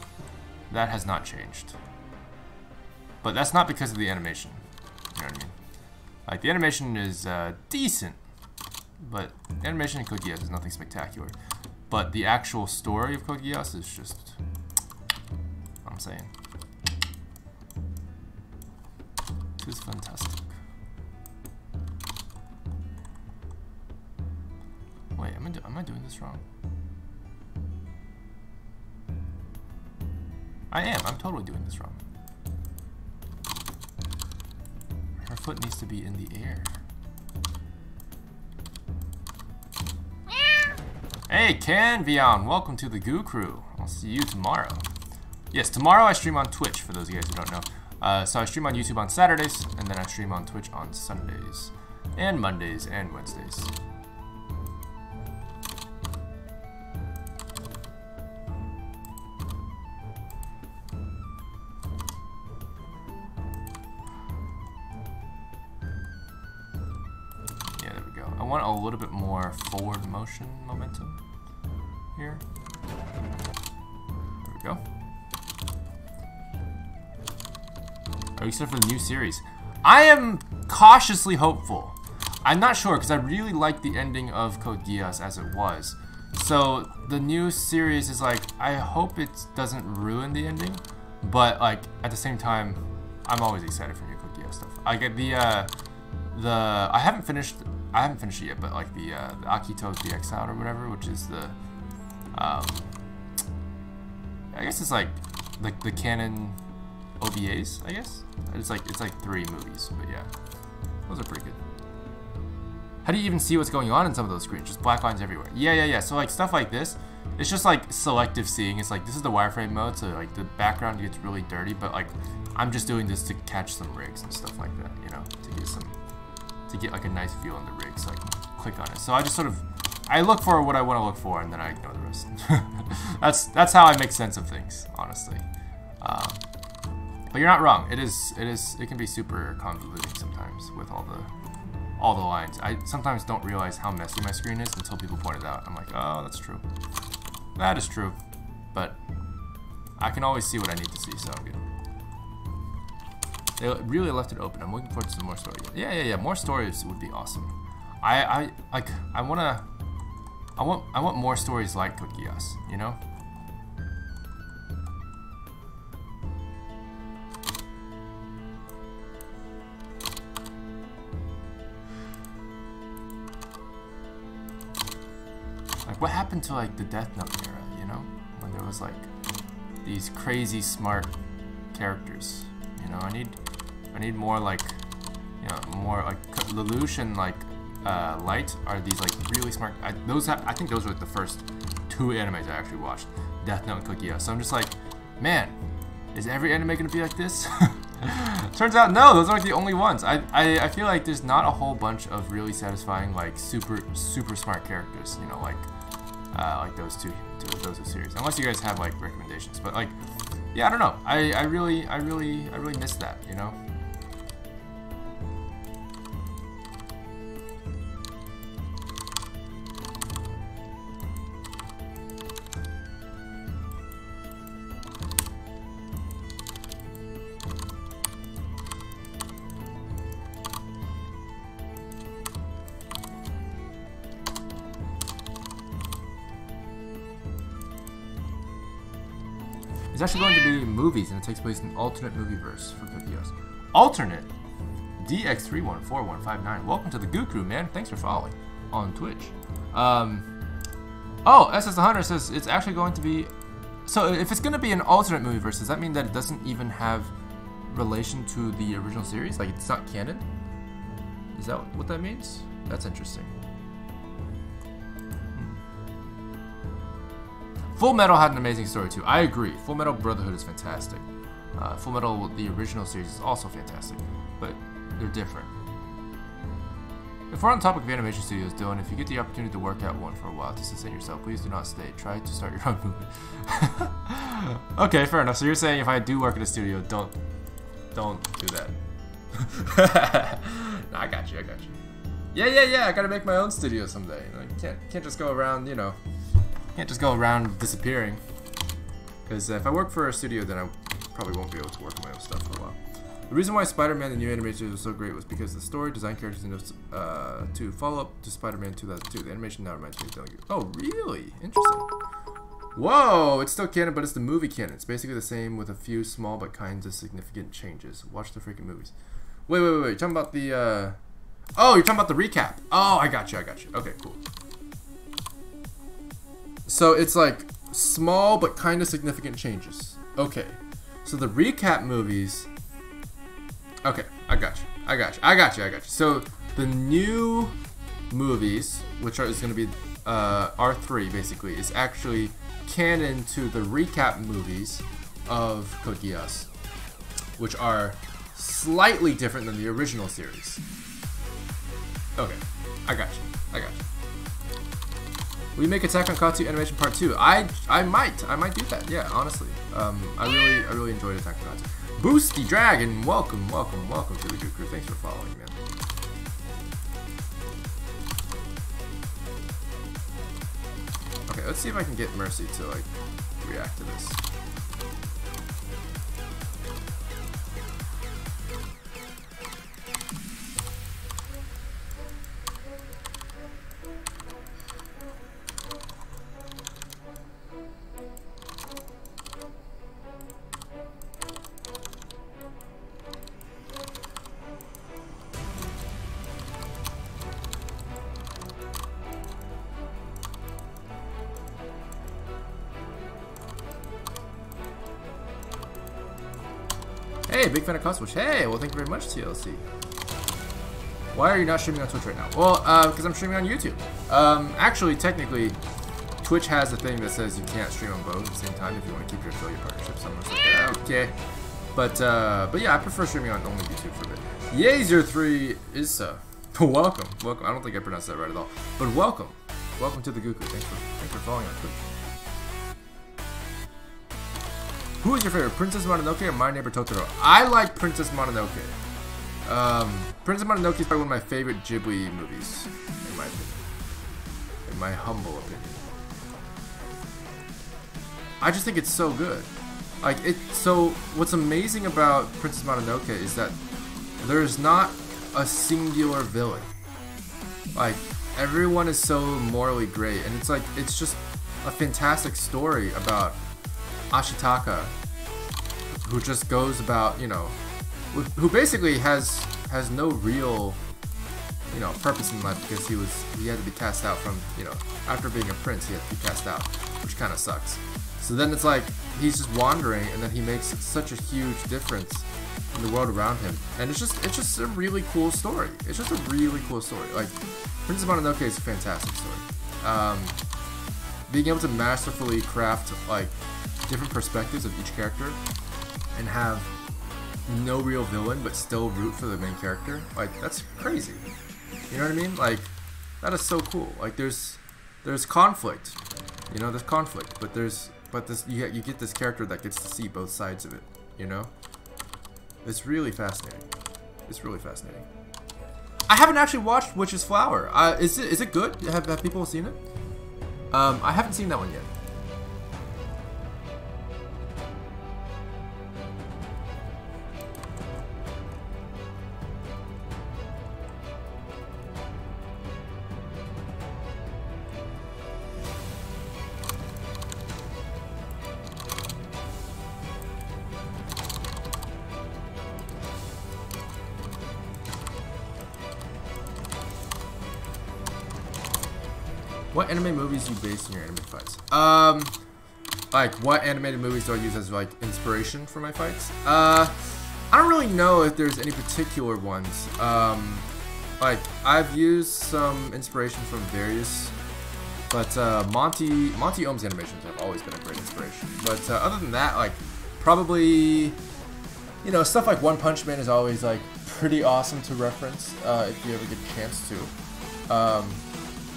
That has not changed. But that's not because of the animation. You know what I mean? Like, the animation is decent, but animation in Code Geass is nothing spectacular. But the actual story of Code Geass is just, what I'm saying. It is fantastic. Wait, am I doing this wrong? I am. I'm totally doing this wrong. Her foot needs to be in the air. Hey, Canvion, welcome to the Goo Crew. I'll see you tomorrow. Yes, tomorrow I stream on Twitch, for those of you guys who don't know. So I stream on YouTube on Saturdays, and then I stream on Twitch on Sundays, and Mondays, and Wednesdays. I want a little bit more forward motion momentum here. There we go. Are you excited for the new series? I am cautiously hopeful. I'm not sure because I really like the ending of Code Geass as it was. So the new series is like, I hope it doesn't ruin the ending, but like at the same time, I'm always excited for new Code Geass stuff. I get I haven't finished it yet, but like the Akito the Exiled or whatever, which is the I guess it's like the canon OVAs, I guess. It's like 3 movies, but yeah. Those are pretty good. How do you even see what's going on in some of those screens? Just black lines everywhere. Yeah. So like stuff like this, it's just like selective seeing. It's like this is the wireframe mode, so like the background gets really dirty, but like I'm just doing this to catch some rigs and stuff like that, you know, to get like a nice feel on the rig, so I can click on it. So I just sort of I look for what I want to look for, and then I ignore the rest. That's how I make sense of things, honestly. But you're not wrong. It can be super convoluting sometimes with all the lines. I sometimes don't realize how messy my screen is until people point it out. I'm like, oh, that's true. That is true. But I can always see what I need to see, so I'm good. They really left it open. I'm looking forward to some more stories. Yeah. More stories would be awesome. I want more stories like Code Geass, you know? Like, what happened to like the Death Note era, you know? When there was like these crazy smart characters. You know, I need more like, you know, more like Lelouch and like Light are these like really smart. I think those were like the first 2 animes I actually watched, Death Note and Code Geass. So I'm just like, man, is every anime gonna be like this? Turns out no, those aren't the only ones. I feel like there's not a whole bunch of really satisfying like super smart characters. You know, like those two series. Unless you guys have like recommendations, but like. Yeah, I don't know. I really miss that, you know? It's actually going to be movies, and it takes place in alternate movieverse for Code Geass. Alternate? DX314159. Welcome to the Goo Crew, man. Thanks for following on Twitch. Oh, SS the Hunter says it's actually going to be... So if it's going to be an alternate movieverse, does that mean that it doesn't even have relation to the original series? Like, it's not canon? Is that what that means? That's interesting. Full Metal had an amazing story too. I agree. Full Metal Brotherhood is fantastic. Full Metal, the original series, is also fantastic, but they're different. If we're on the topic of animation studios, Dylan, if you get the opportunity to work at one for a while to sustain yourself, please do not stay. Try to start your own movement. Okay, fair enough. So you're saying if I do work at a studio, don't do that. Nah, I got you. Yeah. I gotta make my own studio someday. I can't just go around, you know. Can't just go around disappearing, because if I work for a studio, then I probably won't be able to work on my own stuff for a while. The reason why Spider-Man, the new animation, was so great was because the story, design characters, and to follow up to Spider-Man 2002. The animation now reminds me of dillongoo. Oh, really? Interesting. Whoa, it's still canon, but it's the movie canon. It's basically the same with a few small but kinds of significant changes. Watch the freaking movies. Wait. You're talking about the, oh, you're talking about the recap. Oh, I got you. Okay, cool. So it's like small but kind of significant changes. Okay. So the recap movies. Okay, I got you. So the new movies, which is going to be R3 basically, is actually canon to the recap movies of Code Geass, which are slightly different than the original series. Okay, I got you. Will you make Attack on Katsu animation part 2? I might do that. Yeah, honestly. I really enjoyed Attack on Katsu. Boosty Dragon, welcome to the Goo Crew. Thanks for following, man. Okay, let's see if I can get Mercy to like react to this. Hey, big fan of Katsuwatch. Hey, well, thank you very much, TLC. Why are you not streaming on Twitch right now? Well, because I'm streaming on YouTube. Actually, technically, Twitch has a thing that says you can't stream on both at the same time if you want to keep your affiliate partnerships. I'm just like, okay. But yeah, I prefer streaming on only YouTube for a bit. Yay03 is welcome. I don't think I pronounced that right at all, but welcome. welcome to the Goku. Thanks for following on Twitch. Who is your favorite, Princess Mononoke or My Neighbor Totoro? I like Princess Mononoke. Princess Mononoke is probably one of my favorite Ghibli movies, in my opinion. In my humble opinion. I just think it's so good. Like, so what's amazing about Princess Mononoke is that there's not a singular villain. Like, everyone is so morally great, and it's like, it's just a fantastic story about Ashitaka, who just goes about, you know, who basically has no real, you know, purpose in life, because he had to be cast out from, you know, after being a prince, he had to be cast out, which kind of sucks. So then it's like he's just wandering, and then he makes such a huge difference in the world around him, and it's just a really cool story. It's just a really cool story. Like, Princess Mononoke is a fantastic story. Being able to masterfully craft like different perspectives of each character and have no real villain but still root for the main character, like, that's crazy. You know what I mean? Like, that is so cool. Like, there's conflict, you know, there's conflict, but this you get this character that gets to see both sides of it, you know? It's really fascinating. It's really fascinating. I haven't actually watched Witch's Flower. Is it good? Have people seen it? I haven't seen that one yet. What anime movies do you base in your anime fights? Like, what animated movies do I use as, like, inspiration for my fights? I don't really know if there's any particular ones. Like, I've used some inspiration from various, but Monty Ohm's animations have always been a great inspiration. But other than that, like, probably, you know, stuff like One Punch Man is always, like, pretty awesome to reference if you ever get a chance to.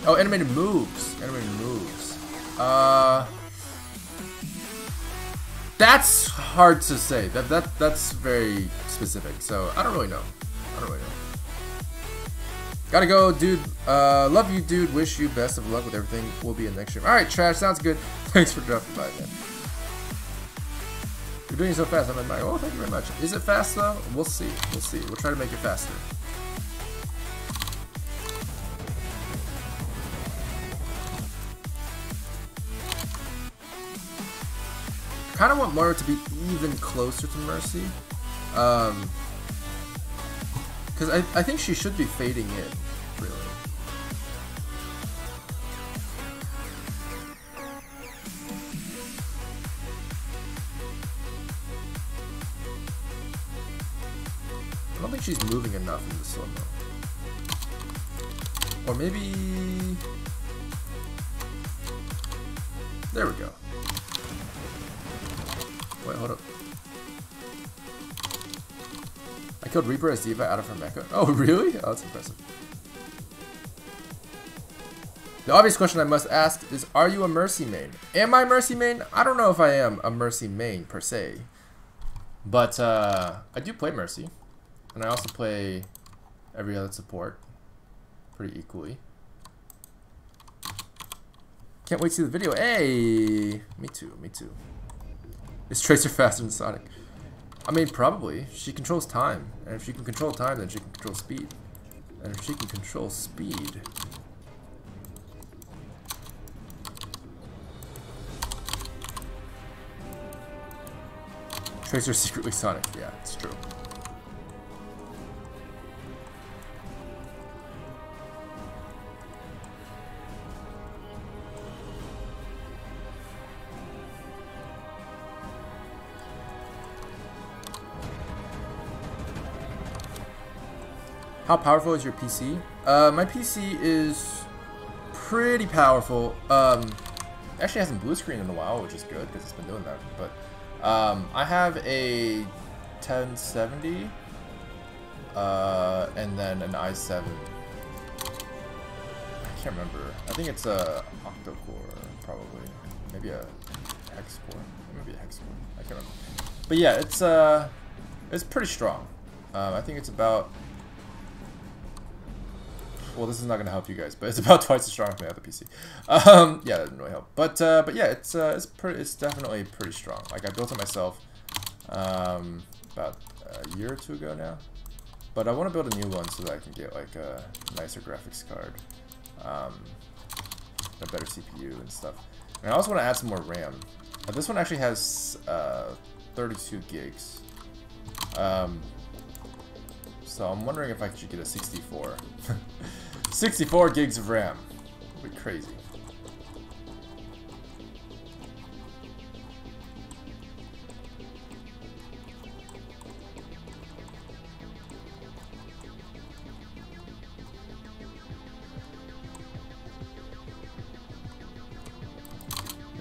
Oh, animated moves. Animated moves. That's hard to say. That's very specific. So I don't really know. Gotta go, dude. Love you, dude. Wish you best of luck with everything. We'll be in next year. All right, Trash. Sounds good. Thanks for dropping by, man. You're doing it so fast. I'm admiring. Oh, thank you very much. Is it fast though? We'll see. We'll see. We'll try to make it faster. I kind of want Moira to be even closer to Mercy, because I think she should be fading in, really. I don't think she's moving enough in the slow-mo. Or maybe... There we go. Wait, hold up. I killed Reaper as Diva out of her mecha. Oh, really? Oh, that's impressive. The obvious question I must ask is, are you a Mercy main? Am I Mercy main? I don't know if I am a Mercy main, per se. But, I do play Mercy. And I also play every other support pretty equally. Can't wait to see the video. Hey! Me too, me too. Is Tracer faster than Sonic? I mean, probably. She controls time. And if she can control time, then she can control speed. And if she can control speed... Tracer's secretly Sonic. Yeah, it's true. How powerful is your PC? My PC is pretty powerful. Actually hasn't blue screened in a while, which is good because it's been doing that. But I have a 1070 and then an i7. I can't remember. I think it's a octa-core, probably. Maybe a hex core. Maybe a hex core. I can't remember. But yeah, it's pretty strong. I think it's about. Well, this is not gonna help you guys, but it's about twice as strong as my other PC. Yeah, that didn't really help. But yeah, it's definitely pretty strong. Like I built it myself about a year or two ago now. But I want to build a new one so that I can get like a nicer graphics card, a better CPU and stuff. And I also want to add some more RAM. This one actually has 32 gigs. So I'm wondering if I should get a 64. 64 gigs of RAM. That'd be crazy.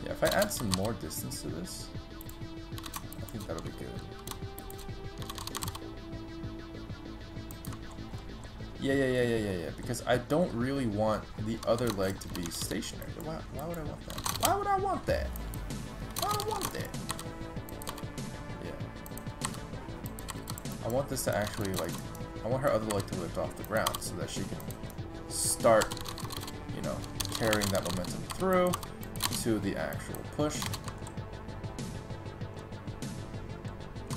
Yeah, if I add some more distance to this, I think that'll be good. Yeah, because I don't really want the other leg to be stationary. Why would I want that? Why would I want that? Why would I want that? Yeah. I want this to actually, like, I want her other leg to lift off the ground so that she can start, you know, carrying that momentum through to the actual push.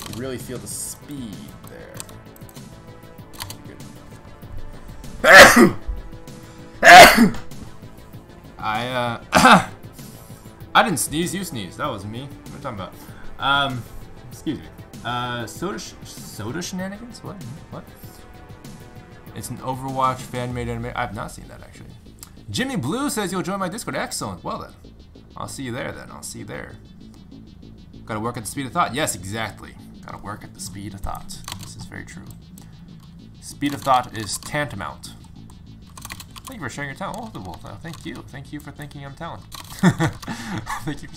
You really feel the speed there. I didn't sneeze, you sneezed. That was me. What are you talking about? Excuse me. Soda shenanigans? What? It's an Overwatch fan-made anime. I've not seen that, actually. Jimmy Blue says you'll join my Discord. Excellent. Well then. I'll see you there then. I'll see you there. Gotta work at the speed of thought. Yes, exactly. Gotta work at the speed of thought. This is very true. Speed of thought is tantamount. Thank you for sharing your talent. Oh, well, thank you. Thank you for thinking I'm talented. Thank you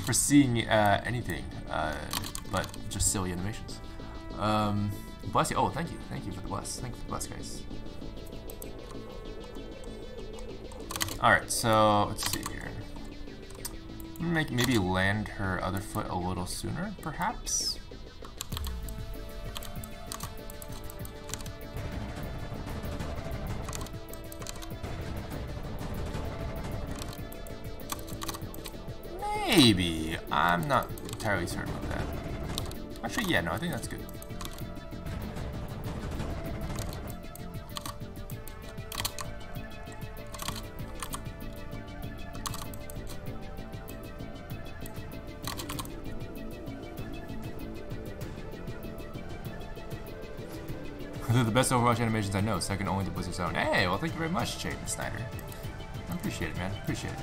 for seeing anything but just silly animations. Bless you. Oh, thank you. Thank you for the bless. Thank you for the bless, guys. Alright, so let's see here. Maybe land her other foot a little sooner, perhaps? Maybe. I'm not entirely certain of that. Actually, yeah, no, I think that's good. They're the best Overwatch animations I know, second only to Blizzard's own. Hey, well, thank you very much, Jaden Snyder. I appreciate it, man. Appreciate it.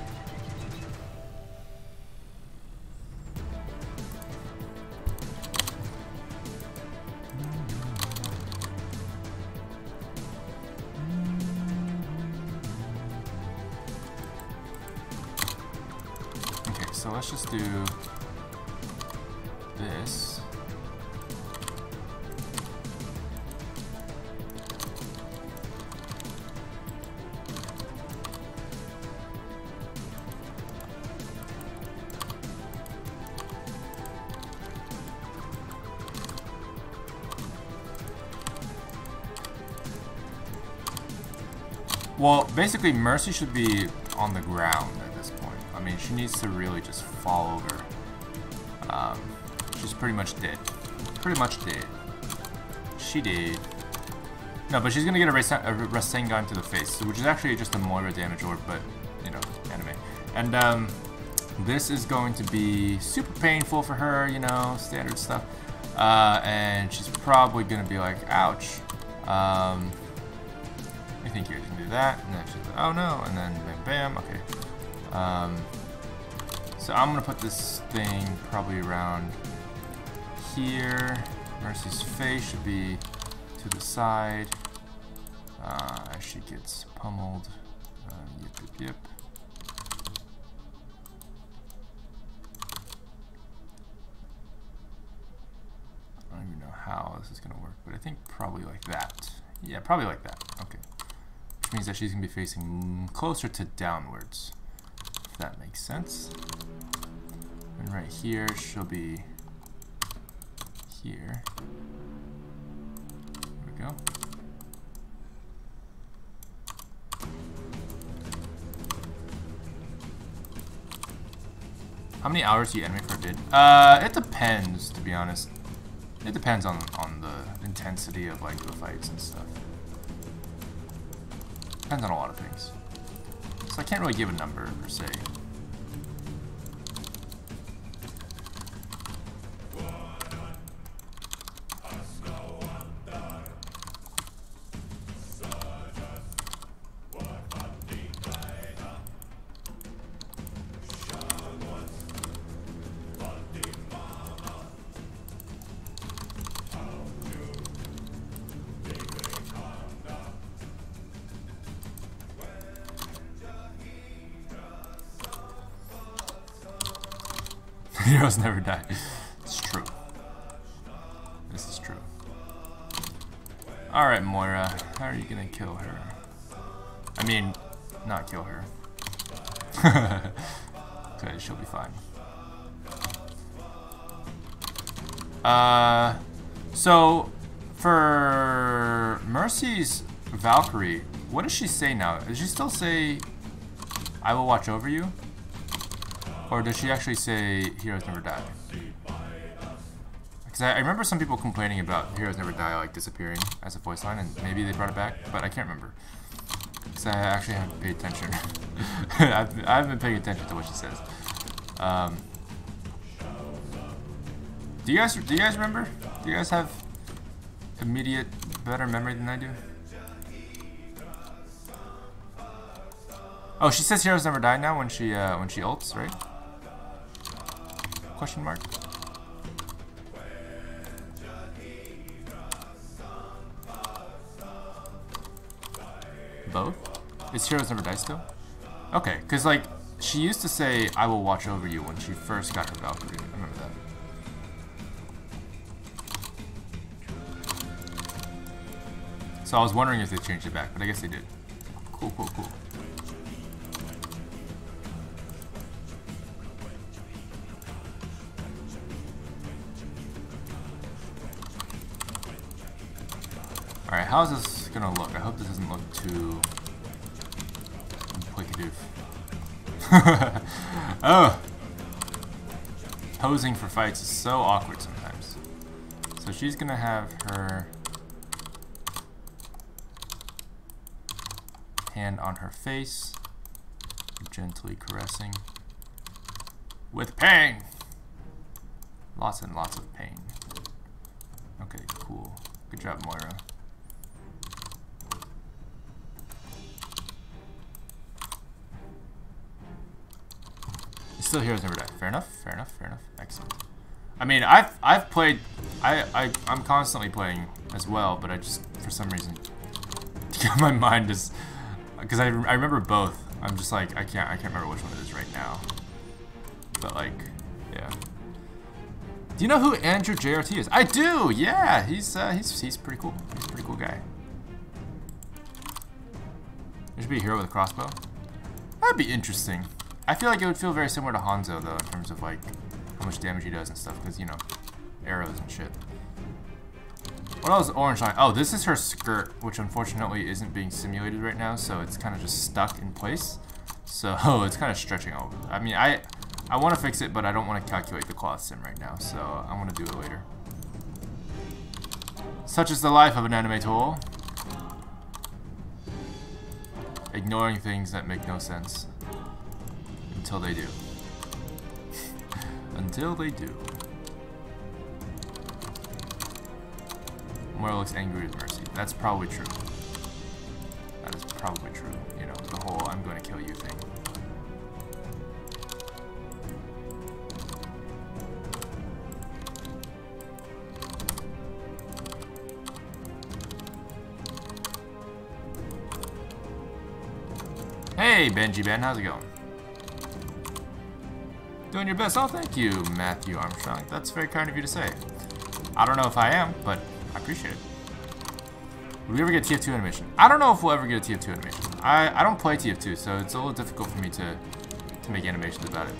Okay, so let's just do this. Well, basically, Mercy should be on the ground at this point. I mean, she needs to really just fall over. She's pretty much dead. Pretty much dead. She did. No, but she's gonna get a Rasengan to the face, which is actually just a Moira damage orb, but, you know, anime. And, this is going to be super painful for her, you know, standard stuff. And she's probably gonna be like, ouch. I think you can do that, and then she's like, oh no, and then bam, bam, okay. So I'm gonna put this thing probably around here. Mercy's face should be to the side as she gets pummeled. Yep. I don't even know how this is gonna work, but I think probably like that. Yeah, probably like that. Okay. means that she's going to be facing closer to downwards, if that makes sense. And right here, she'll be here. There we go. How many hours do you animate for a vid? It depends, to be honest. It depends on the intensity of like the fights and stuff. Depends on a lot of things. So I can't really give a number per se. Heroes never die. It's true. This is true. Alright, Moira. How are you gonna kill her? I mean, not kill her. Okay, she'll be fine. So, for Mercy's Valkyrie, what does she say now? Does she still say, I will watch over you? Or does she actually say heroes never die? Because I remember some people complaining about heroes never die like disappearing as a voice line, and maybe they brought it back, but I can't remember. Because I actually haven't paid attention. I've been paying attention to what she says. Do you guys remember? Do you guys have immediate better memory than I do? Oh, she says heroes never die now when she ults, right? Question mark. Both? Is heroes never die still? Okay, because like she used to say I will watch over you when she first got her Valkyrie. I remember that. So I was wondering if they changed it back, but I guess they did. Cool, cool, cool. Alright, how's this gonna look? I hope this doesn't look too quick-a-doof. Oh! Posing for fights is so awkward sometimes. So she's gonna have her hand on her face, gently caressing. With pain! Lots and lots of pain. Okay, cool. Good job, Moira. Still heroes never die. Fair enough, fair enough, fair enough. Excellent. I mean, I've played, I'm constantly playing as well, but I just, for some reason, my mind is, because I remember both. I'm just like, I can't remember which one it is right now. But like, yeah. Do you know who Andrew JRT is? I do, yeah. He's pretty cool. He's a pretty cool guy. There should be a hero with a crossbow. That'd be interesting. I feel like it would feel very similar to Hanzo, though, in terms of, like, how much damage he does and stuff, because, you know, arrows and shit. What else is orange line? Oh, this is her skirt, which unfortunately isn't being simulated right now, so it's kind of just stuck in place. So, it's kind of stretching over. I mean, I want to fix it, but I don't want to calculate the cloth sim right now, so I'm going to do it later. Such is the life of an animator. Ignoring things that make no sense. Until they do. Until they do. Moira looks angry with Mercy. That's probably true. That is probably true. You know, the whole I'm going to kill you thing. Hey, Benji Ben, how's it going? Doing your best. Oh, thank you, Matthew Armstrong. That's very kind of you to say. I don't know if I am, but I appreciate it. Will we ever get TF2 animation? I don't know if we'll ever get a TF2 animation. I don't play TF2, so it's a little difficult for me to make animations about it.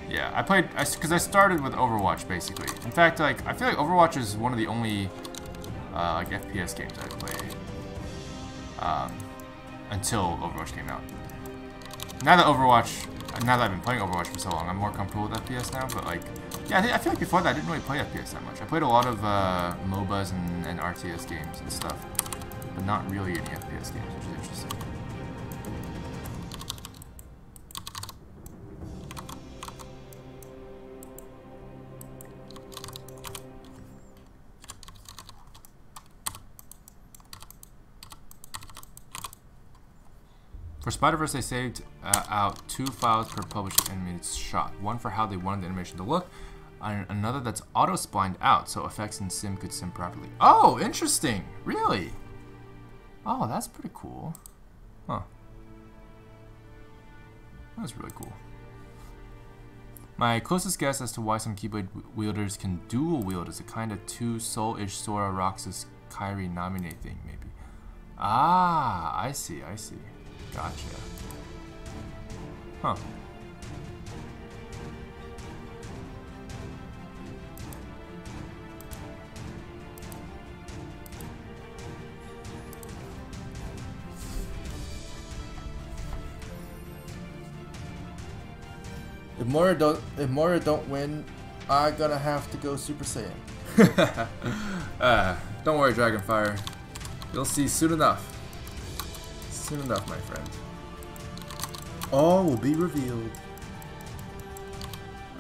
Yeah, because I started with Overwatch, basically. In fact, like, I feel like Overwatch is one of the only, like, FPS games I play, until Overwatch came out. Now that I've been playing Overwatch for so long, I'm more comfortable with FPS now, but, like, yeah, I feel like before that I didn't really play FPS that much. I played a lot of, MOBAs and RTS games and stuff, but not really any FPS games, which is interesting. For Spider-Verse, they saved out 2 files per published animated shot. One for how they wanted the animation to look, and another that's auto-splined out, so effects and sim could sim properly. Oh, interesting! Really? Oh, that's pretty cool. Huh. That's really cool. My closest guess as to why some Keyblade wielders can dual wield is a kind of 2 Soul-ish Sora Roxas Kairi Namine thing, maybe. Ah, I see, I see. Gotcha. Huh. If Moira don't win, I'm gonna have to go Super Saiyan. Don't worry, Dragonfire. You'll see soon enough. Soon enough, my friend. All will be revealed.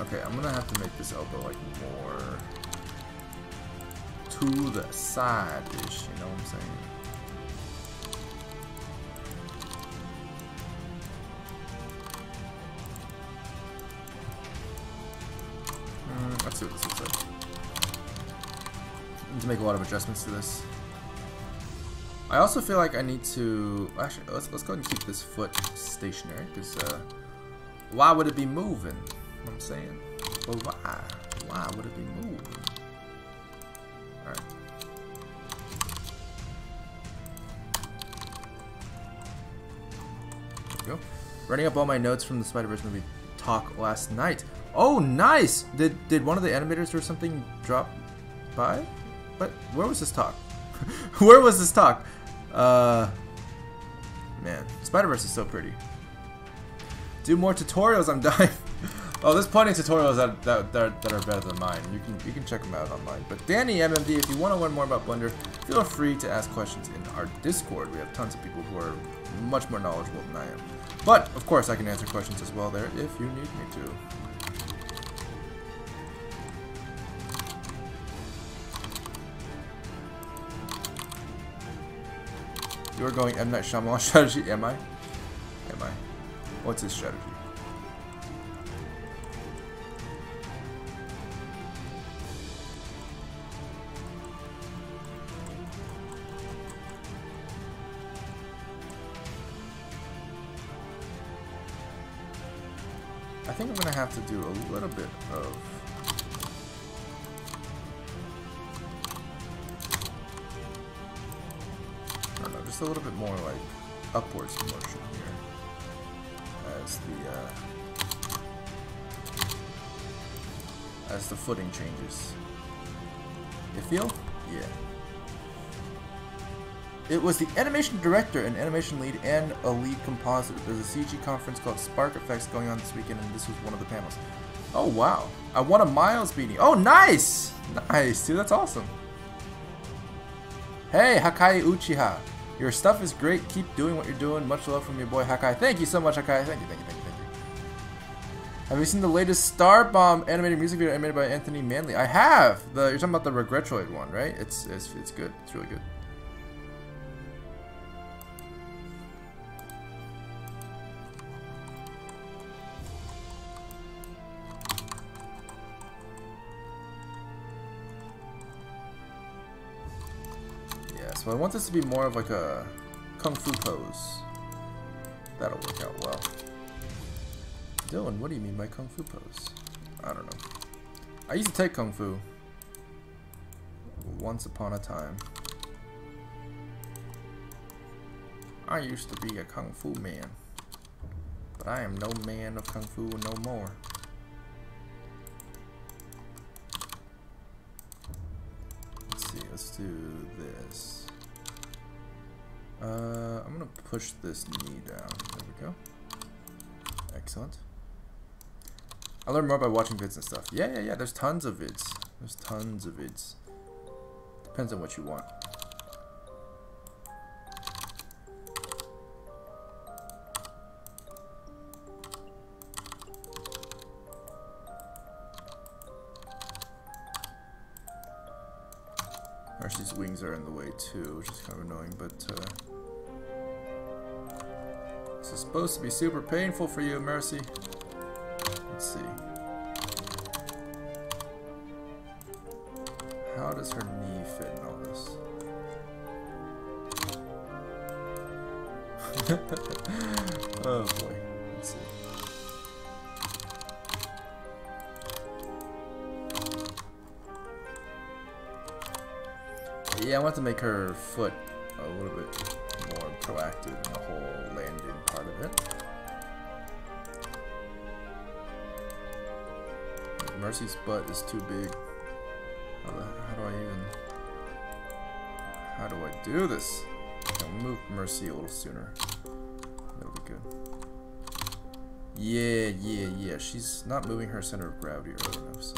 Okay, I'm gonna have to make this elbow like more to the side-ish, you know what I'm saying? Let's see what this looks like. I need to make a lot of adjustments to this. I also feel like I need to actually let's go ahead and keep this foot stationary because why would it be moving? You know what I'm saying? But why? Why would it be moving? All right. There we go. Running up all my notes from the Spider-Verse movie talk last night. Oh, nice! Did one of the animators or something drop by? But where was this talk? Where was this talk? Man, Spider-Verse is so pretty. Do more tutorials, I'm dying. Oh, there's plenty of tutorials that are better than mine. You can check them out online. But Danny MMD, if you want to learn more about Blender, feel free to ask questions in our Discord. We have tons of people who are much more knowledgeable than I am. But of course, I can answer questions as well there if you need me to. You are going M. Night Shyamalan strategy, am I? Am I? What's his strategy? I think I'm gonna have to do a little bit of just a little bit more like upwards motion here as the footing changes. You feel? Yeah. It was the animation director and animation lead and a lead compositor. There's a CG conference called Spark Effects going on this weekend, and this was one of the panels. Oh wow! I won a Miles beanie. Oh nice, nice, dude. That's awesome. Hey, Hakai Uchiha. Your stuff is great. Keep doing what you're doing. Much love from your boy Hakai. Thank you so much, Hakai. Thank you, thank you, thank you, thank you. Have you seen the latest Star Bomb animated music video animated by Anthony Manley? I have. You're talking about the Regretroid one, right? It's good. It's really good. So I want this to be more of like a kung fu pose. That'll work out well. Dylan, what do you mean by kung fu pose? I don't know. I used to take kung fu once upon a time. I used to be a kung fu man, but I am no man of kung fu no more. Let's see, let's do this. I'm gonna push this knee down. There we go. Excellent. I learn more by watching vids and stuff. Yeah. There's tons of vids. There's tons of vids. Depends on what you want. Mercy's wings are in the way too, which is kind of annoying, but this is supposed to be super painful for you, Mercy. Let's see. How does her knee fit in all this? Oh boy. Let's see. Yeah, I want to make her foot a little bit more proactive in the whole landing part of it. Mercy's butt is too big. How do I do this? I'll move Mercy a little sooner. That'll be good. Yeah. She's not moving her center of gravity early enough, so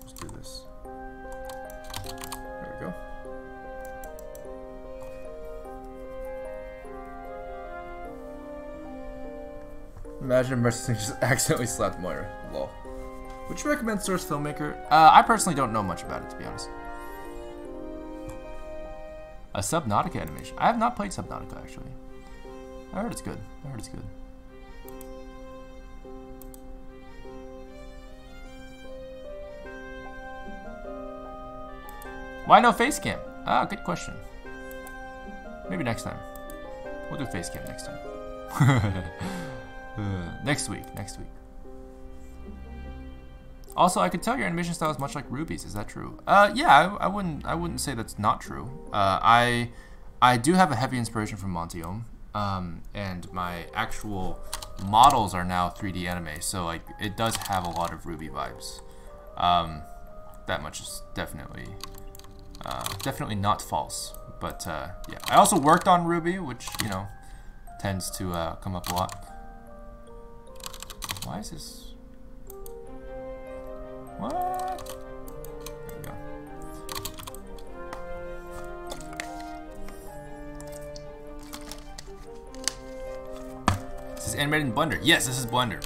let's do this. There we go. Imagine if Mercy just accidentally slapped Moira. Lol. Would you recommend Source Filmmaker? I personally don't know much about it, to be honest. A Subnautica animation. I have not played Subnautica, actually. I heard it's good. Why no face cam? Ah, good question. Maybe next time. We'll do face cam next time. Next week. Also, I could tell your animation style is much like Ruby's. Is that true? Yeah, I wouldn't say that's not true. I do have a heavy inspiration from Montiome, and my actual models are now 3D anime, so like it does have a lot of Ruby vibes. That much is definitely not false. But yeah, I also worked on Ruby, which tends to come up a lot. Why is this? What? There we go. This is animated in Blender. Yes, this is Blender.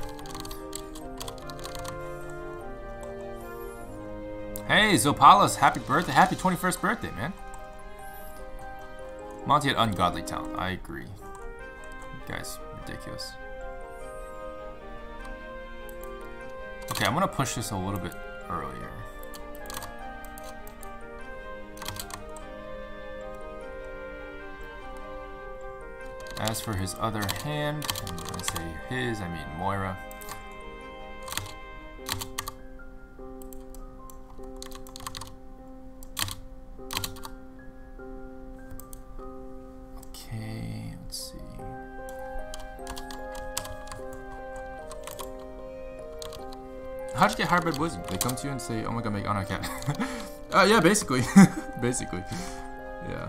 Hey, Zopalas, happy birthday. Happy 21st birthday, man. Monty had ungodly talent. I agree. Guys, ridiculous. Okay, I'm gonna push this a little bit earlier. As for his other hand, and when I say his, I mean Moira. Okay, let's see. How'd you get hired by Blizzard? They come to you and say, "Oh my god, make Honor Cat." Yeah, basically, basically, yeah.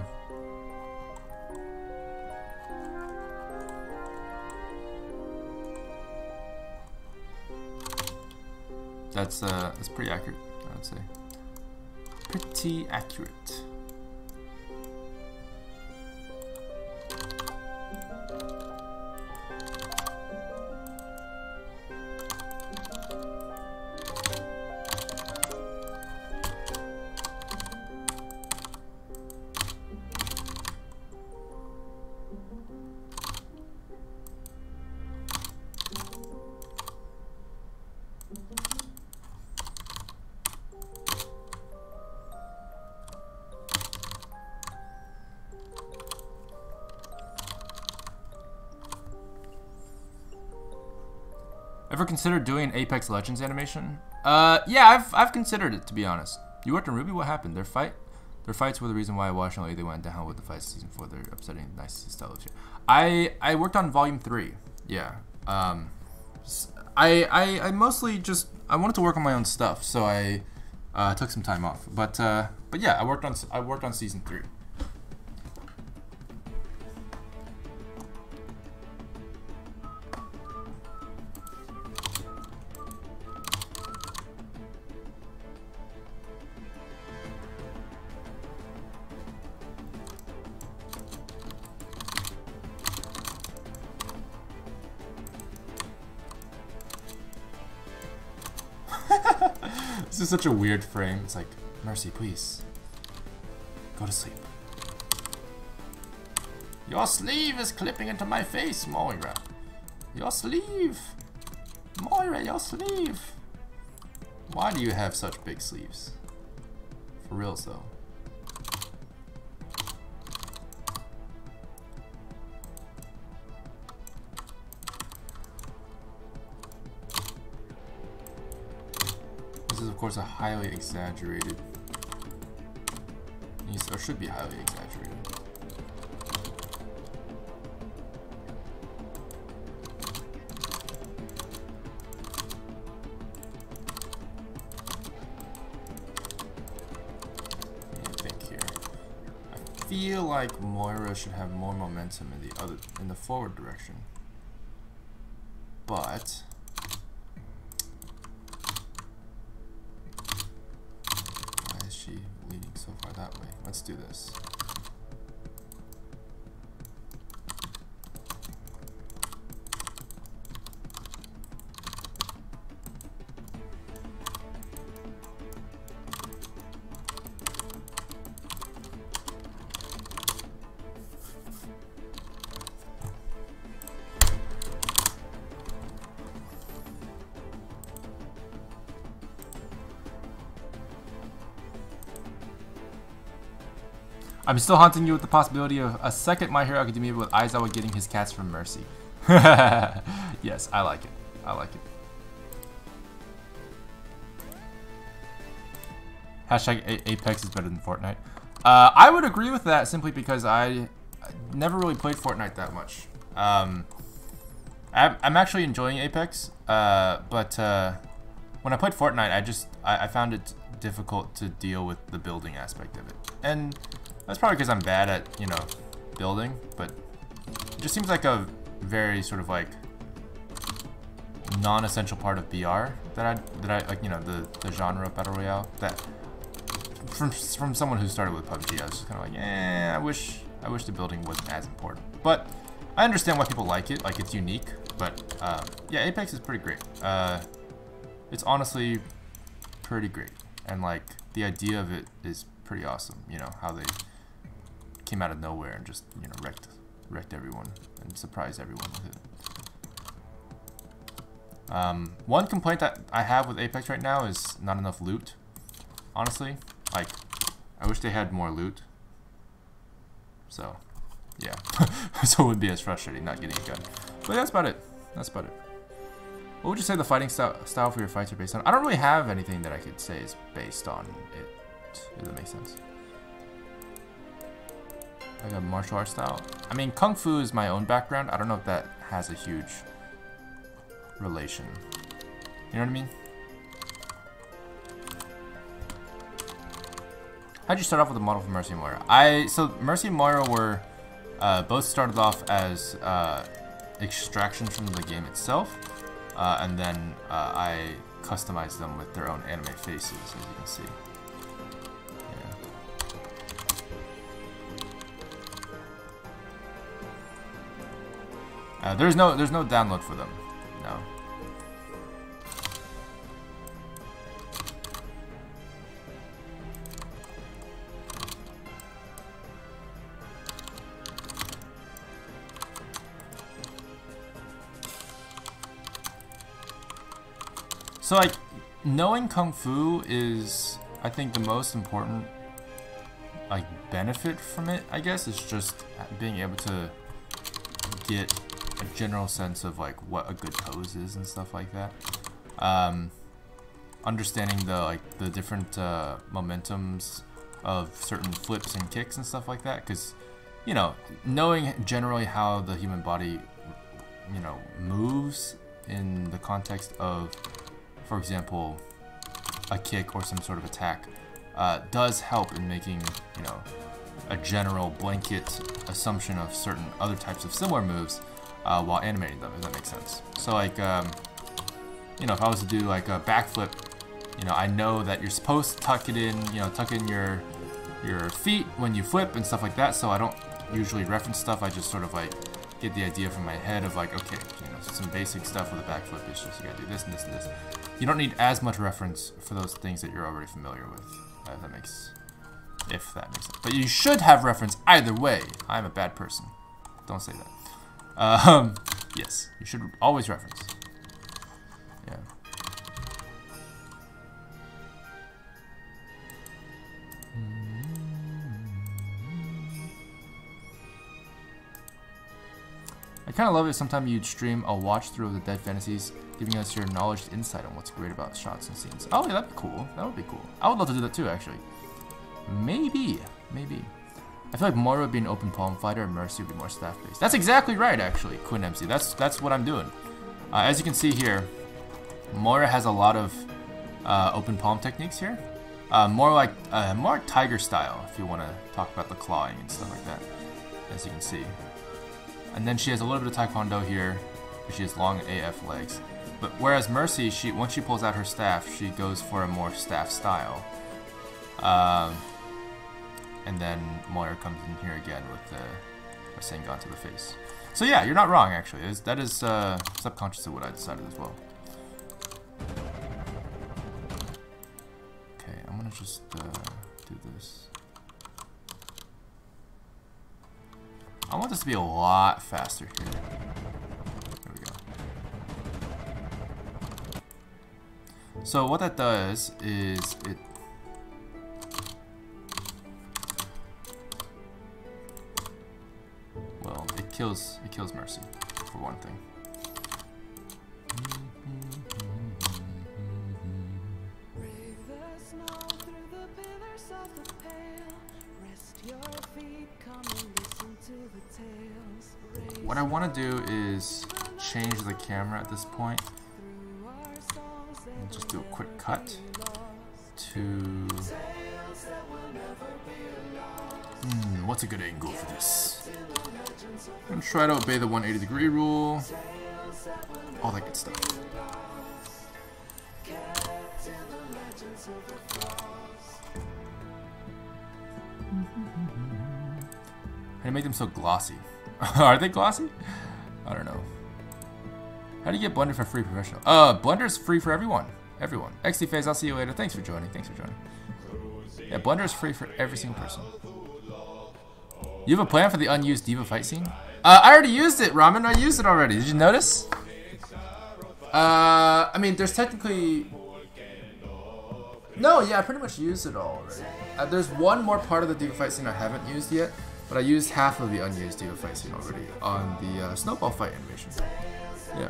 That's pretty accurate, I would say. Pretty accurate. Ever considered doing an Apex Legends animation? Yeah, I've considered it, to be honest. You worked on Ruby? What happened? Their fight Their fights were the reason why Washington they went down with the fight season 4. They're upsetting the nice style of shit. I worked on volume 3. Yeah. I mostly just I wanted to work on my own stuff, so I took some time off. But yeah, I worked on season 3. This is such a weird frame. It's like, Mercy, please. Go to sleep. Your sleeve is clipping into my face, Moira. Your sleeve. Moira, your sleeve. Why do you have such big sleeves? For reals, though. This is, of course, a highly exaggerated, or should be highly exaggerated. Let me think here. I feel like Moira should have more momentum in the forward direction, but. Leading so far that way. Let's do this. I'm still haunting you with the possibility of a second My Hero Academia with Aizawa getting his cats from Mercy. Yes, I like it. I like it. Hashtag Apex is better than Fortnite. I would agree with that simply because I never really played Fortnite that much. I'm actually enjoying Apex, but when I played Fortnite, I found it difficult to deal with the building aspect of it. And that's probably because I'm bad at, you know, building, but it just seems like a very sort of like non-essential part of BR that I like, you know, the genre of Battle Royale, that from someone who started with PUBG, I was just kind of like, I wish the building wasn't as important. But I understand why people like it, like it's unique, but yeah, Apex is pretty great. It's honestly pretty great, and like the idea of it is pretty awesome, you know, how they came out of nowhere and just, you know, wrecked everyone and surprised everyone with it. One complaint that I have with Apex right now is not enough loot. Honestly, like, I wish they had more loot. So, yeah. So it would be as frustrating not getting a gun. But that's about it. That's about it. What would you say the fighting style for your fights are based on? I don't really have anything that I could say is based on it. Does that make sense? Like a martial arts style? I mean, Kung Fu is my own background. I don't know if that has a huge relation. You know what I mean? How'd you start off with the model for Mercy and Moira? So Mercy and Moira were both started off as extractions from the game itself, and then I customized them with their own anime faces, as you can see. There's no download for them. No. So like, knowing Kung Fu is, I think, the most important like benefit from it, I guess, is just being able to get a general sense of like what a good pose is and stuff like that. Understanding the different momentums of certain flips and kicks and stuff like that, because, you know, knowing generally how the human body, you know, moves in the context of, for example, a kick or some sort of attack, does help in making, you know, a general blanket assumption of certain other types of similar moves while animating them, if that makes sense. So like, you know, if I was to do like a backflip, you know, I know that you're supposed to tuck it in, you know, tuck in your feet when you flip and stuff like that, so I don't usually reference stuff. I just sort of like get the idea from my head of like, okay, you know, some basic stuff with a backflip is just you gotta do this and this and this. You don't need as much reference for those things that you're already familiar with, if that makes sense. But you should have reference either way. I'm a bad person. Don't say that. Yes, you should always reference. Yeah. I kind of love it sometimes you'd stream a watch through of the Dead Fantasies, giving us your knowledge and insight on what's great about shots and scenes. Oh yeah, that'd be cool. That would be cool. I would love to do that too, actually. Maybe. I feel like Moira would be an open palm fighter and Mercy would be more staff-based. That's exactly right, actually, Quinn MC. That's what I'm doing. As you can see here, Moira has a lot of open palm techniques here. More like tiger style, if you want to talk about the clawing and stuff like that, as you can see. And then she has a little bit of taekwondo here, but she has long AF legs. But whereas Mercy, once she pulls out her staff, she goes for a more staff style. And then Moira comes in here again with a Sengon to the face. So yeah, you're not wrong actually. That is subconsciously what I decided as well. Okay, I'm gonna just do this. I want this to be a lot faster here. There we go. So what that does is it kills Mercy, for one thing. What I want to do is change the camera at this point and just do a quick cut to what's a good angle for this? I'm gonna try to obey the 180-degree rule, all that good stuff. How do you make them so glossy? Are they glossy? I don't know. How do you get Blender for free professional? Blender's free for everyone. Everyone. XD Phase, I'll see you later. Thanks for joining. Yeah, Blender is free for every single person. You have a plan for the unused Diva fight scene? I already used it, Ramen. I used it already. Did you notice? I mean, there's technically... No, yeah, I pretty much used it all already. There's one more part of the Diva fight scene I haven't used yet, but I used half of the unused Diva fight scene already on the Snowball fight animation. Yeah.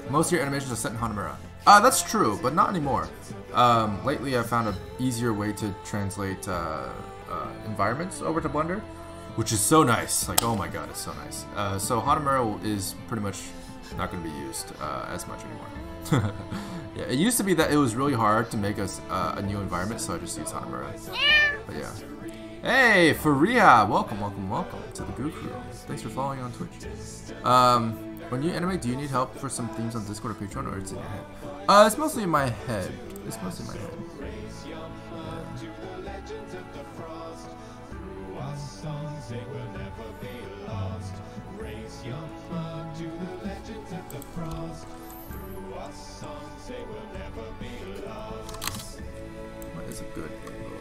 Most of your animations are set in Hanamura. That's true, but not anymore. Lately, I found an easier way to translate environments over to Blender, which is so nice. Like, oh my god, it's so nice. So Hanamura is pretty much not going to be used as much anymore. Yeah, it used to be that it was really hard to make us a new environment, so I just used Hanamura. But yeah. Hey, Faria! Welcome to the Goo Crew. Thanks for following on Twitch. When you animate, do you need help for some themes on Discord or Patreon, or it's in your head? It's mostly in my head. It's mostly in my head. What is a good angle?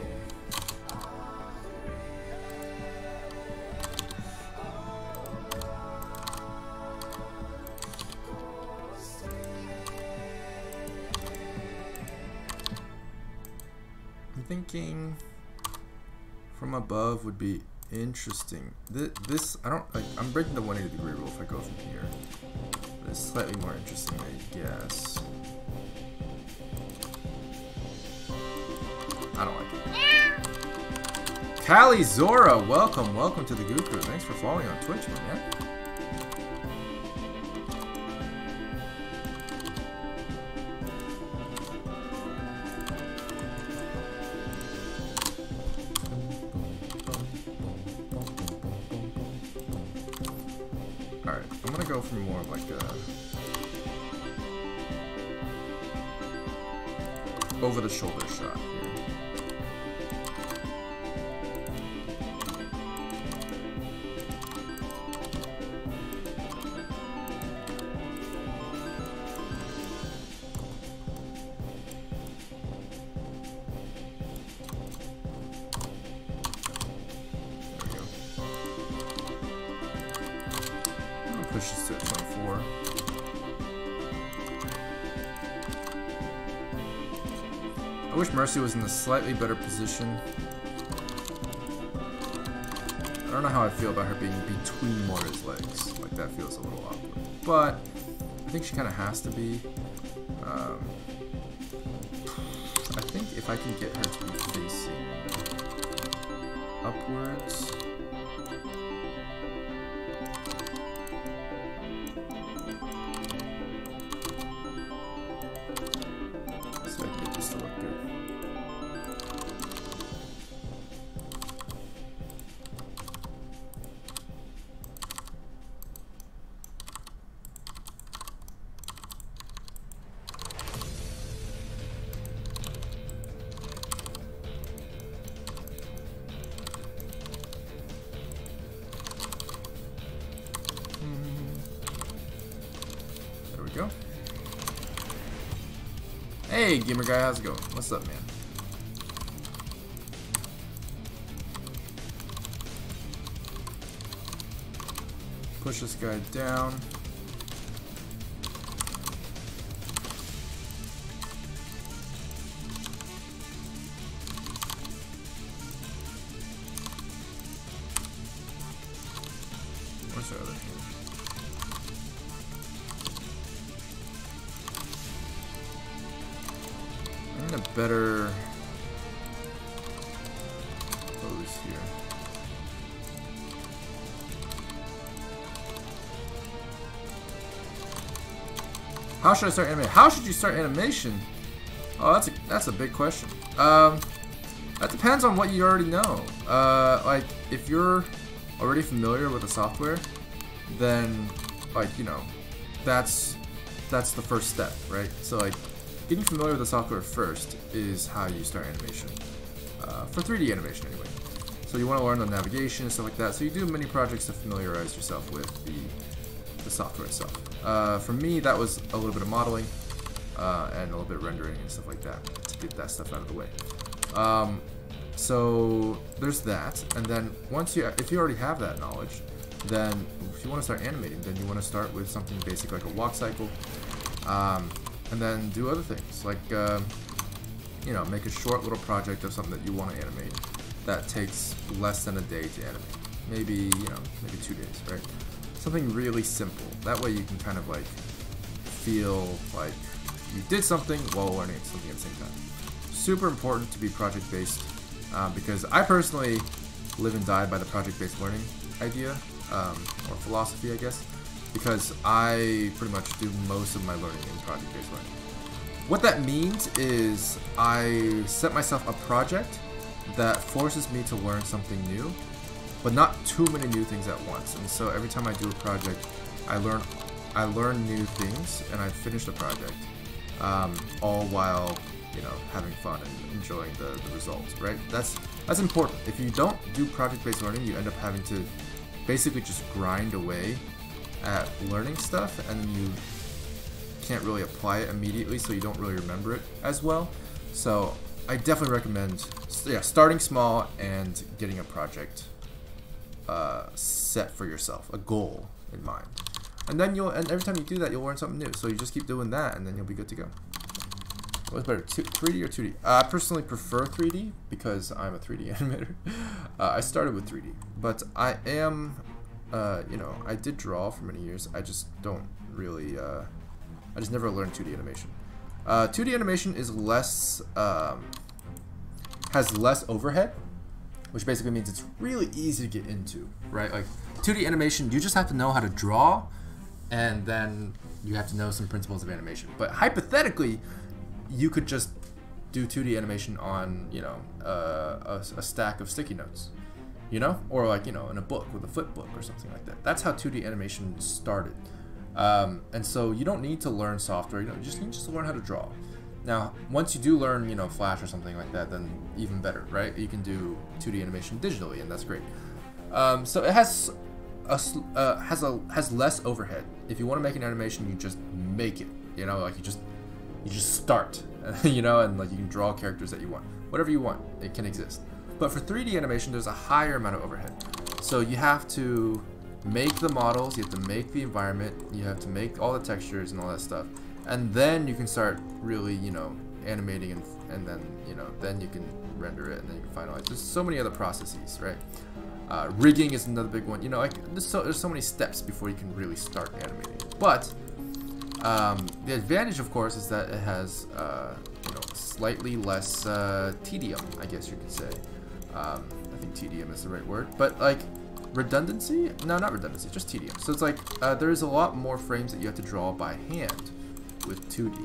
I'm thinking from above would be interesting. This I don't like. I'm breaking the 180-degree rule if I go from here. It's slightly more interesting, I guess. I don't like it. Callie Zora, welcome to the Goo Crew. Thanks for following on Twitch, man. Alright, I'm gonna go for more of like a over the shoulder shot here. Push this to 24. I wish Mercy was in a slightly better position. I don't know how I feel about her being between Moira's legs. Like, that feels a little awkward. But I think she kind of has to be. I think if I can get her to be facing upwards. Go. Hey, gamer guy, how's it going? What's up, man? Push this guy down. Where's the other hand? I'm in a better pose here. How should I start animation? How should you start animation? Oh, that's a big question. That depends on what you already know. Like if you're already familiar with the software, then like, you know, that's the first step, right? So like getting familiar with the software first is how you start animation. For 3D animation anyway. So you want to learn the navigation and stuff like that. So you do many projects to familiarize yourself with the software itself. For me, that was a little bit of modeling and a little bit of rendering and stuff like that to get that stuff out of the way. So there's that, and then if you already have that knowledge, then if you want to start animating, then you want to start with something basic like a walk cycle, and then do other things like you know, make a short little project of something that you want to animate that takes less than a day to animate. Maybe, you know, maybe 2 days, right? Something really simple. That way you can kind of like feel like you did something while learning something at the same time. Super important to be project-based because I personally live and die by the project-based learning idea or philosophy, I guess, because I pretty much do most of my learning in project-based learning. What that means is I set myself a project that forces me to learn something new, but not too many new things at once. And so every time I do a project, I learn new things and I finish the project, all while, you know, having fun and enjoying the results, right? That's important. If you don't do project-based learning, you end up having to basically just grind away at learning stuff, and you can't really apply it immediately, so you don't really remember it as well. So I definitely recommend, yeah, starting small and getting a project set for yourself, a goal in mind, and then every time you do that, you'll learn something new. So you just keep doing that, and then you'll be good to go. What's better, 3D or 2D? I personally prefer 3D because I'm a 3D animator. I started with 3D, but I am, you know, I did draw for many years. I just don't really, I just never learned 2D animation. 2D animation is less, has less overhead, which basically means it's really easy to get into, right? Like 2D animation, you just have to know how to draw, and then you have to know some principles of animation. But hypothetically, you could just do 2D animation on, you know, a stack of sticky notes, you know, or like, you know, in a book with a flip book or something like that. That's how 2D animation started. And so you don't need to learn software, you know, you just need to learn how to draw. Now, once you do learn, you know, Flash or something like that, then even better, right? You can do 2D animation digitally, and that's great. So it has less overhead. If you want to make an animation, you just make it. You know, like you just start, you know, and like you can draw characters that you want, whatever you want, it can exist. But for 3D animation, there's a higher amount of overhead. So you have to make the models, you have to make the environment, you have to make all the textures and all that stuff. And then you can start really, you know, animating, and then, you know, then you can render it, and then you can finalize. There's so many other processes, right? Rigging is another big one. You know, like there's so many steps before you can really start animating. But the advantage, of course, is that it has, you know, slightly less tedium, I guess you could say. I think tedium is the right word, but like redundancy? No, not redundancy, just tedium. So it's like there's a lot more frames that you have to draw by hand with 2D,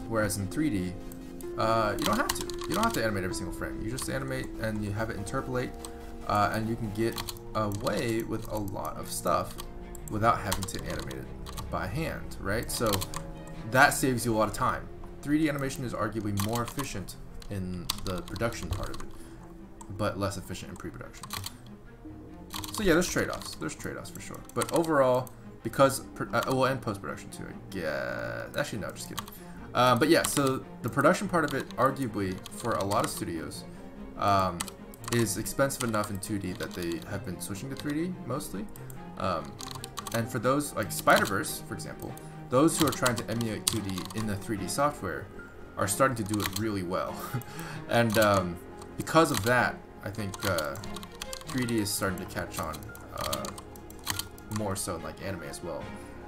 whereas in 3D, you don't have to. You don't have to animate every single frame. You just animate and you have it interpolate, and you can get away with a lot of stuff without having to animate it by hand, right? So that saves you a lot of time. 3D animation is arguably more efficient in the production part of it, but less efficient in pre-production. So yeah, there's trade-offs. There's trade-offs for sure. But overall, because well, and post-production too, I guess. Actually, no, just kidding. But yeah, so the production part of it, arguably, for a lot of studios, is expensive enough in 2D that they have been switching to 3D mostly. And for those, like Spider-Verse, for example, those who are trying to emulate 2D in the 3D software are starting to do it really well. And because of that, I think 3D is starting to catch on more so in like anime as well.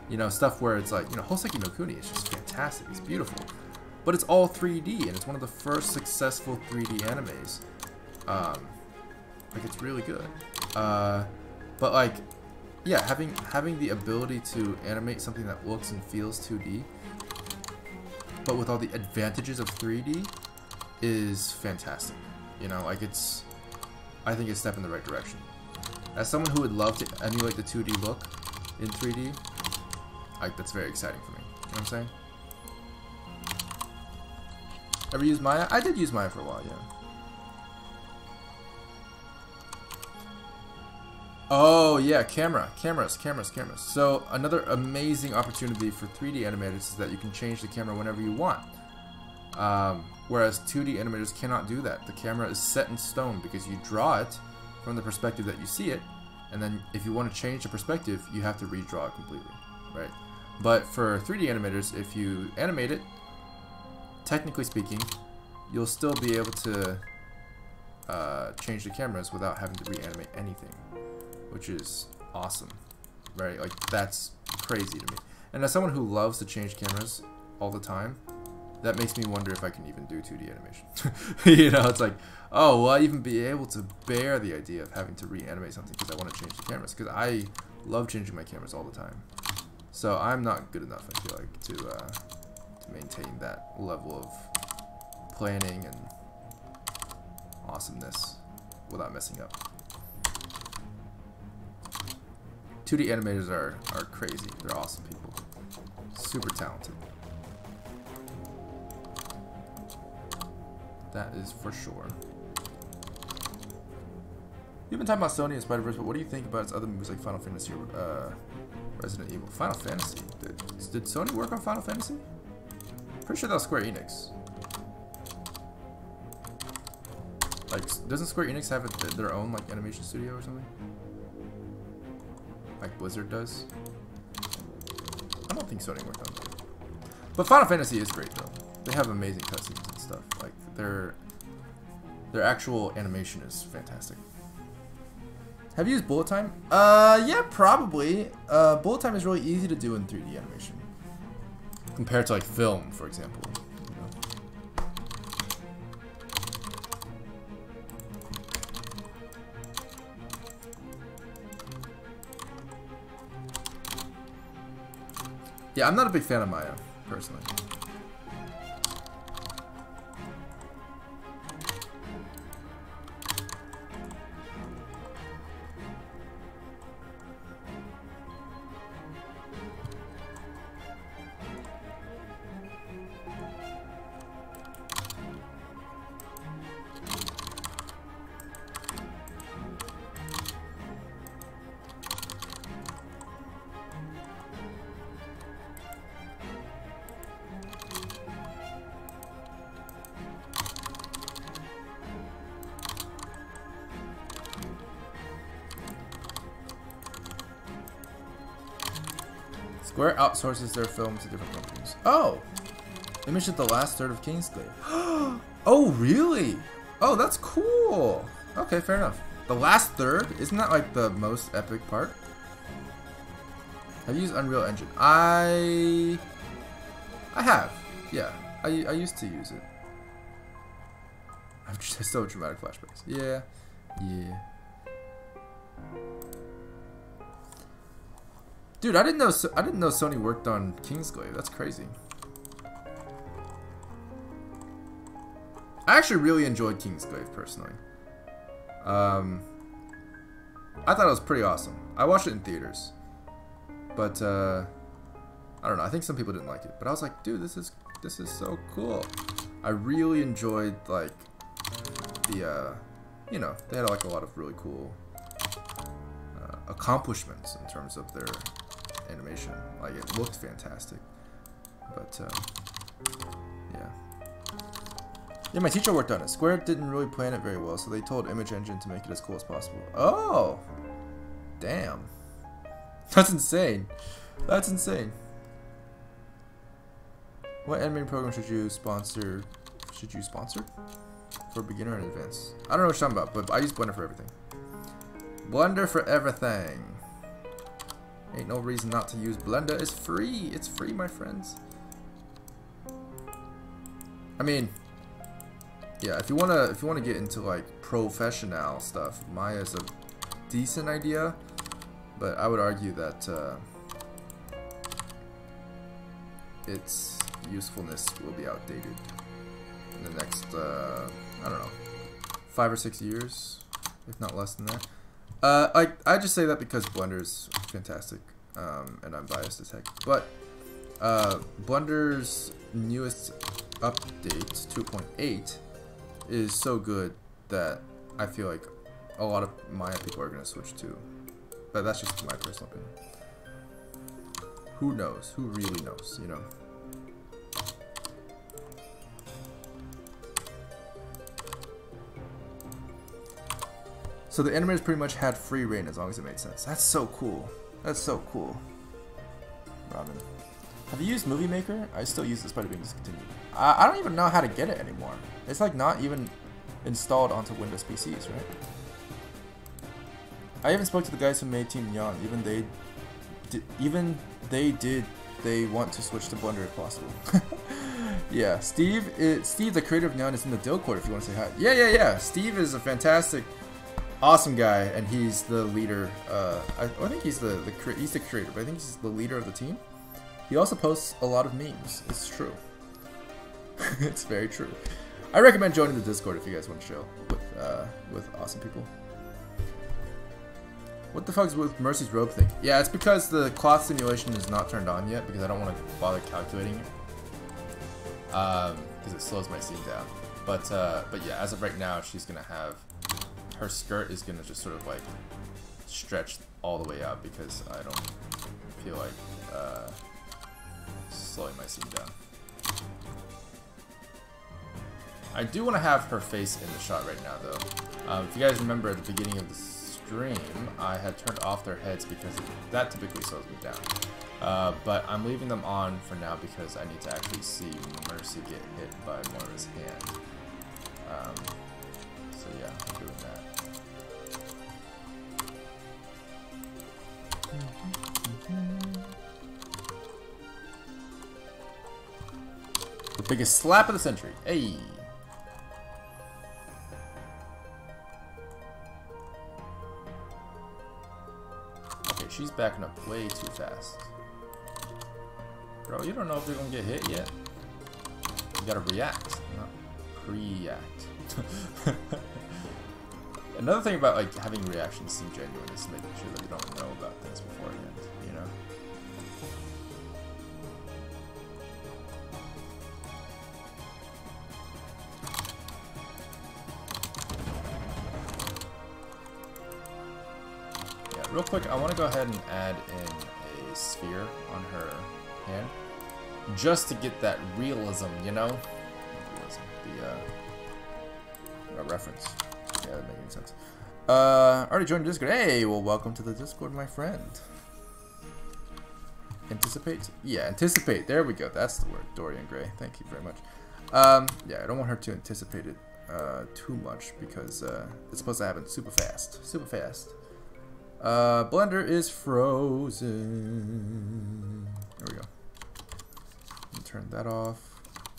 You know, stuff where it's like, you know, Hoseki no Kuni is just fantastic. It's beautiful. But it's all 3D, and it's one of the first successful 3D animes. Like, it's really good. But like, yeah, having the ability to animate something that looks and feels 2D, but with all the advantages of 3D, is fantastic. You know, like I think it's a step in the right direction. As someone who would love to emulate the 2D look in 3D, like, that's very exciting for me. You know what I'm saying? Ever used Maya? I did use Maya for a while, yeah. Oh yeah, cameras. So another amazing opportunity for 3D animators is that you can change the camera whenever you want. Whereas 2D animators cannot do that. The camera is set in stone because you draw it from the perspective that you see it, and then if you want to change the perspective, you have to redraw it completely, right? But for 3D animators, if you animate it, technically speaking, you'll still be able to change the cameras without having to reanimate anything, which is awesome, right? Like, that's crazy to me. And as someone who loves to change cameras all the time, that makes me wonder if I can even do 2D animation. You know, it's like, oh, will I even be able to bear the idea of having to reanimate something because I want to change the cameras? Because I love changing my cameras all the time. So I'm not good enough, I feel like, to maintain that level of planning and awesomeness without messing up. 2D animators are crazy. They're awesome people. Super talented. That is for sure. You've been talking about Sony and Spider-Verse, but what do you think about its other movies like Final Fantasy or Resident Evil? Final Fantasy? Did Sony work on Final Fantasy? Pretty sure that was Square Enix. Like, doesn't Square Enix have their own like animation studio or something? Like Blizzard does? I don't think Sony worked on that. But Final Fantasy is great though. They have amazing cutscenes and stuff. Like their actual animation is fantastic. Have you used bullet time? Yeah, probably. Bullet time is really easy to do in 3D animation compared to like film, for example. You know? Yeah, I'm not a big fan of Maya, personally. Square outsources their films to different companies. Oh! Image at the last third of Kingsglaive. Oh, really? Oh, that's cool! Okay, fair enough. The last third? Isn't that like the most epic part? I've used Unreal Engine. I have. Yeah. I used to use it. I'm still dramatic flashbacks. Yeah. Yeah. Dude, I didn't know Sony worked on Kingsglaive. That's crazy. I actually really enjoyed Kingsglaive personally. I thought it was pretty awesome. I watched it in theaters, but I don't know. I think some people didn't like it, but I was like, dude, this is so cool. I really enjoyed like the you know, they had like a lot of really cool accomplishments in terms of their animation. Like, it looked fantastic, but yeah. Yeah, my teacher worked on it. Square didn't really plan it very well, so they told Image Engine to make it as cool as possible. Oh, damn, that's insane. That's insane. What animating program should you sponsor? For beginner and advanced? I don't know what you're talking about, but I use Blender for everything. Blender for everything. Ain't no reason not to use Blender. It's free. It's free, my friends. I mean, yeah, if you wanna get into like professional stuff, Maya's a decent idea, but I would argue that its usefulness will be outdated in the next I don't know, 5 or 6 years, if not less than that. I just say that because Blender's fantastic, and I'm biased as heck. But Blender's newest update, 2.8, is so good that I feel like a lot of Maya people are gonna switch to. But that's just my personal opinion. Who knows? Who really knows? You know. So the animators pretty much had free reign as long as it made sense. That's so cool. That's so cool. Robin. Have you used Movie Maker? I still use this, but it's being discontinued. I don't even know how to get it anymore. It's like not even installed onto Windows PCs, right? I even spoke to the guys who made Team Neon. They want to switch to Blender if possible. Yeah, Steve, the creator of Neon, is in the Discord if you want to say hi. Yeah. Steve is a fantastic, awesome guy, and he's the leader. I think he's he's the creator, but I think he's the leader of the team. He also posts a lot of memes. It's true. It's very true. I recommend joining the Discord if you guys want to chill with awesome people. What the fuck is with Mercy's robe thing? Yeah, it's because the cloth simulation is not turned on yet, because I don't want to bother calculating it. Because it slows my scene down. But yeah, as of right now, she's gonna have, her skirt is gonna just sort of like stretch all the way out, because I don't feel like slowing my scene down. I do want to have her face in the shot right now, though. If you guys remember at the beginning of the stream, I had turned off their heads because that typically slows me down. But I'm leaving them on for now because I need to actually see Mercy get hit by Moira's hand. So yeah, I'm doing that. The biggest slap of the century. Hey! Okay, she's backing up way too fast. Bro, you don't know if they're gonna get hit yet. You gotta react, not react. Another thing about like having reactions seem genuine is making sure that they don't know about things beforehand, you know? Yeah, real quick, I want to go ahead and add in a sphere on her hand. Just to get that realism, you know? Realism. The reference. Yeah, that makes sense. Already joined the Discord. Hey, well, welcome to the Discord, my friend. Anticipate? Yeah, anticipate. There we go. That's the word. Dorian Gray. Thank you very much. Yeah, I don't want her to anticipate it too much because it's supposed to happen super fast. Super fast. Blender is frozen. There we go. Turn that off.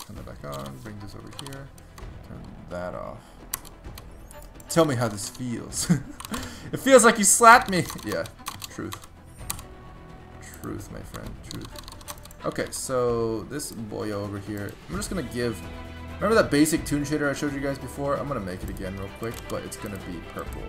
Turn that back on. Bring this over here. Turn that off. Tell me how this feels. It feels like you slapped me. Yeah, truth. Truth, my friend. Truth. Okay, so this boy over here, I'm just gonna give. Remember that basic toon shader I showed you guys before? I'm gonna make it again real quick, but it's gonna be purple.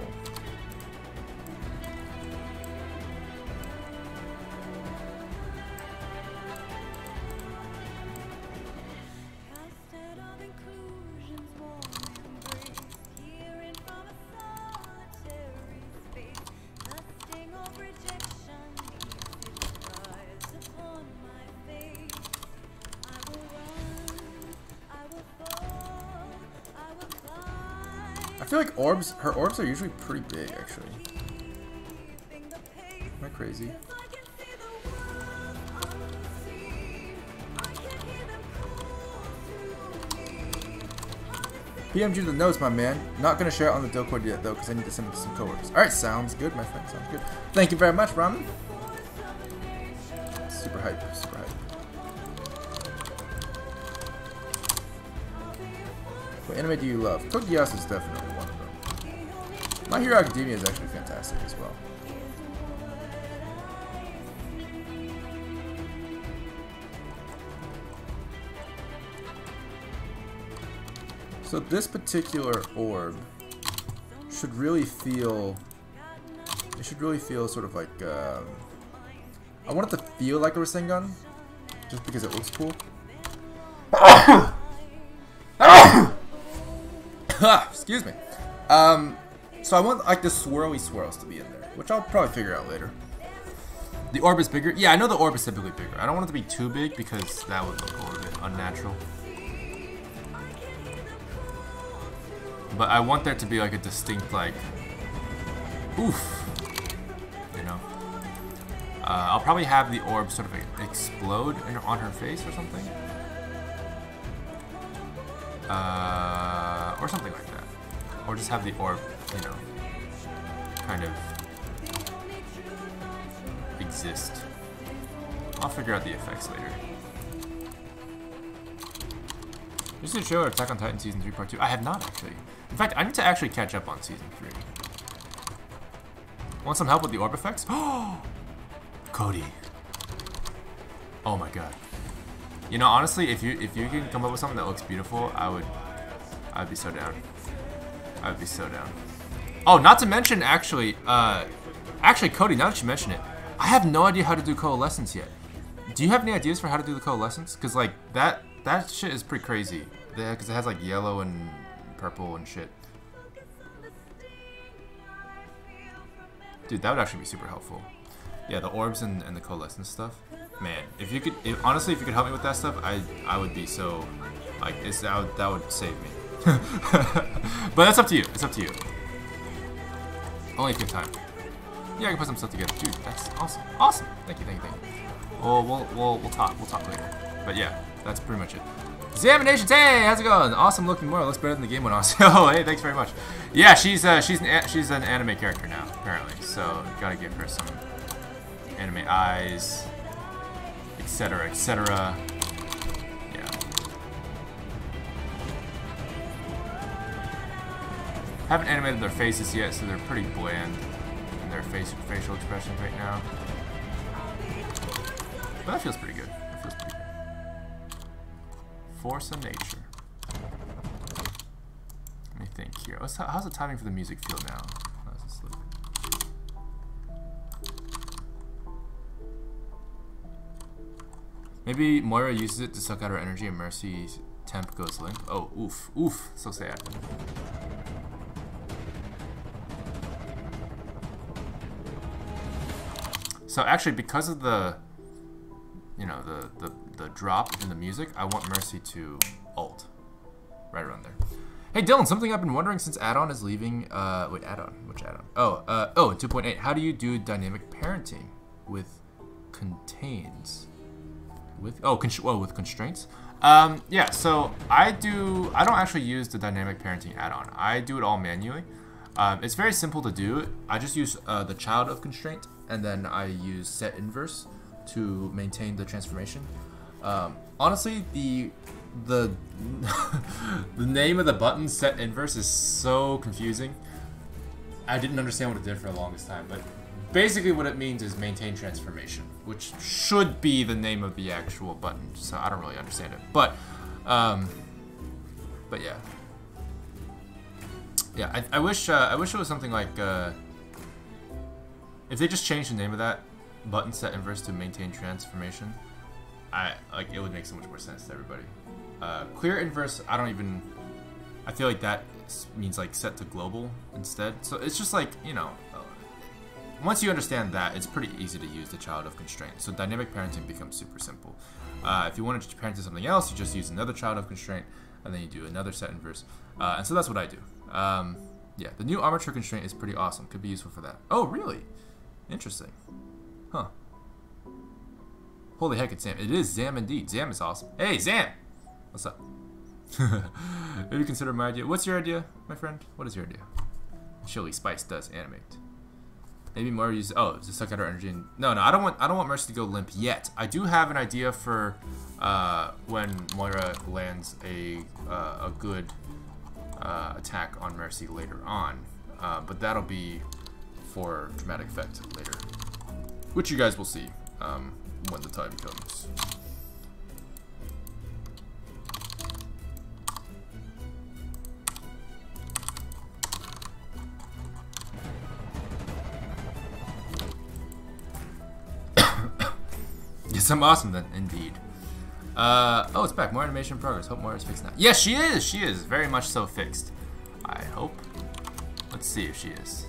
I feel like orbs, her orbs are usually pretty big, actually. Am I crazy? PMG the notes, my man. Not gonna share it on the Discord yet, though, because I need to send it to some coworkers. Alright, sounds good, my friend. Sounds good. Thank you very much, Ramen. Super hype. Super hype. What anime do you love? Code Geass is definitely one of them. My Hero Academia is actually fantastic as well. So this particular orb should really feel. It should really feel sort of like. I want it to feel like a Rasengan, just because it looks cool. Excuse me. So I want like the swirly swirls to be in there, which I'll probably figure out later. The orb is bigger. Yeah, I know the orb is typically bigger. I don't want it to be too big because that would look a little bit unnatural. But I want there to be like a distinct like, oof, you know. I'll probably have the orb sort of explode on her face or something. Or something like that. Or just have the orb, you know, kind of exist. I'll figure out the effects later. This is a show Attack on Titan Season 3 Part 2. I have not, actually. In fact, I need to actually catch up on Season 3. Want some help with the orb effects? Oh! Cody. Oh my god. You know, honestly, if you can come up with something that looks beautiful, I'd be so down. I would be so down. Oh, not to mention, actually, Cody, now that you mention it, I have no idea how to do coalescence yet. Do you have any ideas for how to do the coalescence? Because, like, that shit is pretty crazy. Because it has, like, yellow and purple and shit. Dude, that would actually be super helpful. Yeah, the orbs and the coalescence stuff. Man, if you could, honestly, if you could help me with that stuff, I would be so, like, that would save me. But that's up to you. It's up to you. Only if you have time. Yeah, I can put some stuff together. Dude, that's awesome. Awesome. Thank you. Well, we'll talk later. But yeah, that's pretty much it. Examinations. Hey, how's it going? Awesome looking Moira. Looks better than the game went on. Oh, hey, thanks very much. Yeah, she's an anime character now, apparently. So gotta give her some anime eyes, etc., etc. Yeah. Haven't animated their faces yet, so they're pretty bland in their facial expressions right now. But that feels pretty good. That feels pretty good. Force of nature. Let me think here. How's the timing for the music feel now? How's this look? Maybe Moira uses it to suck out her energy and Mercy's temp goes limp. Oh, oof. Oof. So sad. So actually, because of the, you know, the drop in the music, I want Mercy to ult. Right around there. Hey Dylan, something I've been wondering since add-on is leaving, wait, add-on? Which add-on? Oh, 2.8. How do you do dynamic parenting with contains? With with constraints. Yeah, so I don't actually use the dynamic parenting add-on. I do it all manually. It's very simple to do. I just use the child of constraint, and then I use set inverse to maintain the transformation. Honestly, the the name of the button set inverse is so confusing. I didn't understand what it did for the longest time, but basically what it means is maintain transformation, which should be the name of the actual button. So I don't really understand it, but yeah, I wish it was something like if they just changed the name of that button set inverse to maintain transformation, it would make so much more sense to everybody. Clear inverse, I feel like that means like set to global instead. So it's just like, you know, once you understand that, it's pretty easy to use the child of constraint. So dynamic parenting becomes super simple. If you wanted to parent to something else, you just use another child of constraint, and then you do another set inverse. And so that's what I do. Yeah, the new armature constraint is pretty awesome. Could be useful for that. Oh, really? Interesting. Huh. Holy heck, it's Zam. It is Zam indeed. Zam is awesome. Hey, Zam! What's up? Maybe consider my idea. What's your idea, my friend? What is your idea? Chili spice does animate. Maybe Moira uses to suck out her energy. And, no, I don't want Mercy to go limp yet. I do have an idea for when Moira lands a good attack on Mercy later on, but that'll be for dramatic effect later, which you guys will see when the time comes. Yes, I'm awesome then, indeed. Oh, it's back. More animation in progress. Hope Moira's fixed now. Yes, she is. She is very much so fixed. I hope. Let's see if she is.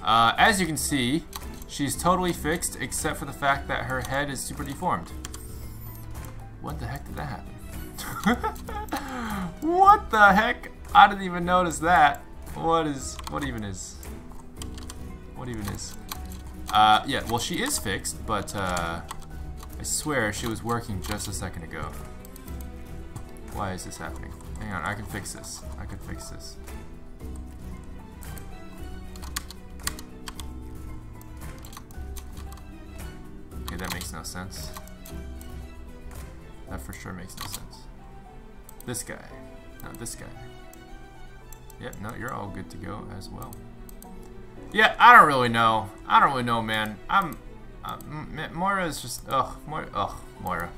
As you can see, she's totally fixed, except for the fact that her head is super deformed. What the heck did that happen? What the heck? I didn't even notice that. What even is? Yeah, well, she is fixed, but I swear she was working just a second ago. Why is this happening? Hang on, I can fix this. I can fix this. Okay, that makes no sense. That for sure makes no sense. This guy. No, this guy. Yep, no, you're all good to go as well. Yeah, I don't really know. I don't really know, man. Moira is just, Moira.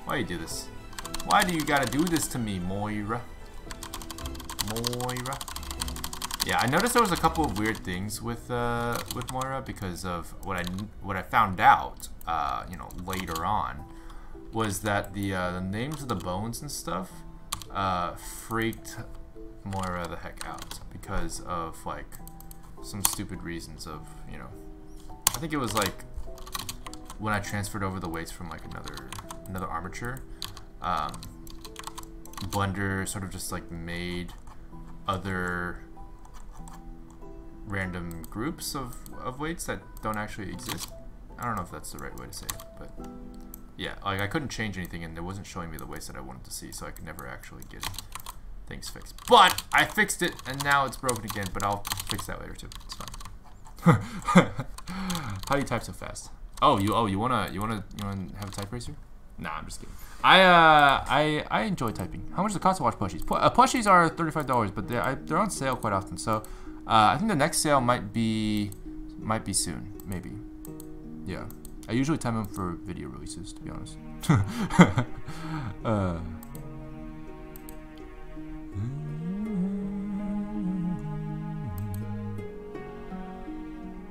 Why you do this? Why do you gotta do this to me, Moira? Moira. Yeah, I noticed there was a couple of weird things with Moira because of what I found out, you know, later on, was that the names of the bones and stuff freaked Moira the heck out because of like some stupid reasons of, you know, I think it was like when I transferred over the weights from like another armature, Blender sort of just like made other random groups of weights that don't actually exist. I don't know if that's the right way to say it, but yeah, like I couldn't change anything and it wasn't showing me the weights that I wanted to see, so I could never actually get things fixed. But I fixed it and now it's broken again, but I'll fix that later too. It's fine. How do you type so fast? Oh, you wanna have a type racer? Nah, I'm just kidding. I enjoy typing. How much is the Katsuwatch Plushies? Plushies are $35, but they're on sale quite often. So I think the next sale might be soon, maybe. Yeah, I usually time them for video releases, to be honest.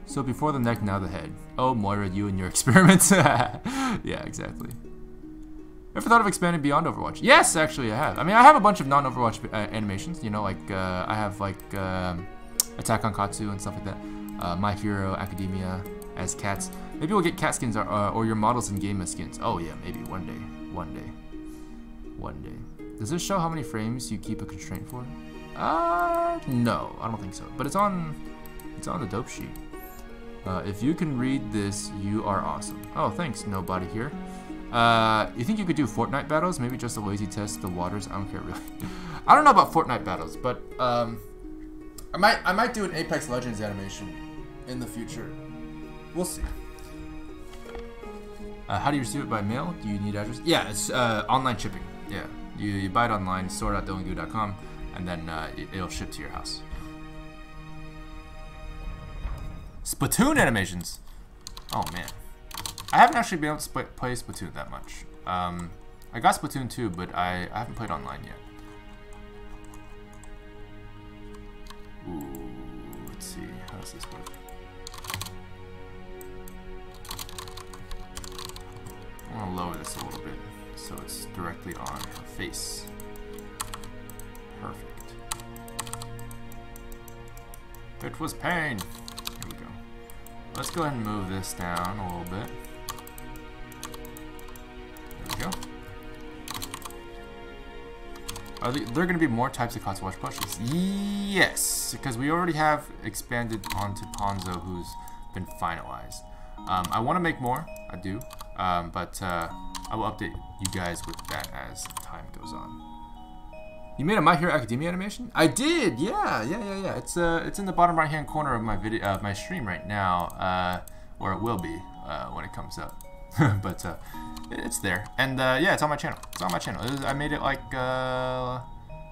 So before the neck, now the head. Oh, Moira, you and your experiments. Yeah, exactly. Ever thought of expanding beyond Overwatch? Yes, actually, I have. I mean, I have a bunch of non-Overwatch animations. You know, like I have like Attack on Katsu and stuff like that. My Hero Academia as cats. Maybe we'll get cat skins or your models in game as skins. Oh yeah, maybe one day. One day. One day. Does this show how many frames you keep a constraint for? No, I don't think so. But it's on the dope sheet. If you can read this, you are awesome. Oh, thanks, nobody here. You think you could do Fortnite battles? Maybe just a lazy test the waters? I don't care really. I don't know about Fortnite battles, but I might do an Apex Legends animation in the future. We'll see. How do you receive it by mail? Do you need address? Yeah, it's online shipping. Yeah, you buy it online, store it at dillongoo.com, and then it'll ship to your house. Splatoon animations. Oh man, I haven't actually been able to play Splatoon that much. I got Splatoon 2, but I haven't played online yet. Ooh, let's see, how does this work? I'm gonna lower this a little bit so it's directly on her face. Perfect. It was pain. Here we go. Let's go ahead and move this down a little bit. There we go. Are there going to be more types of Katsuwatch Plushies? Yes, because we already have expanded onto Ponzo, who's been finalized. I want to make more, I do, but I will update you guys with that as time goes on. You made a My Hero Academia animation? I did, yeah. It's in the bottom right-hand corner of my video, my stream right now, or it will be when it comes up. But it's there, and yeah, it's on my channel. It's on my channel. I made it like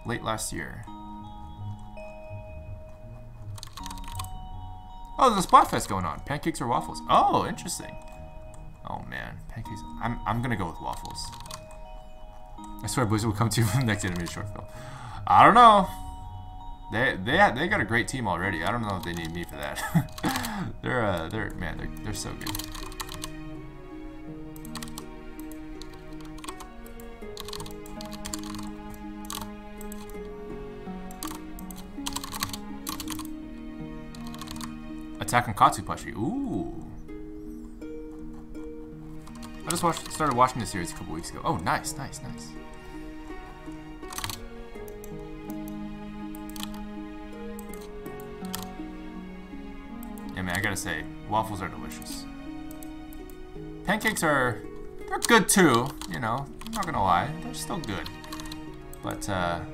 late last year. Oh, there's a Splatfest going on. Pancakes or waffles? Oh, interesting. Oh man, pancakes. I'm gonna go with waffles. I swear Blizzard will come to you for the next animated short film. I don't know. They got a great team already. I don't know if they need me for that. they're so good. Attack on Katsu plushie. Ooh. I just started watching this series a couple weeks ago. Oh, nice. Yeah, man, I gotta say, waffles are delicious. Pancakes they're good too, you know, I'm not gonna lie, they're still good. But, I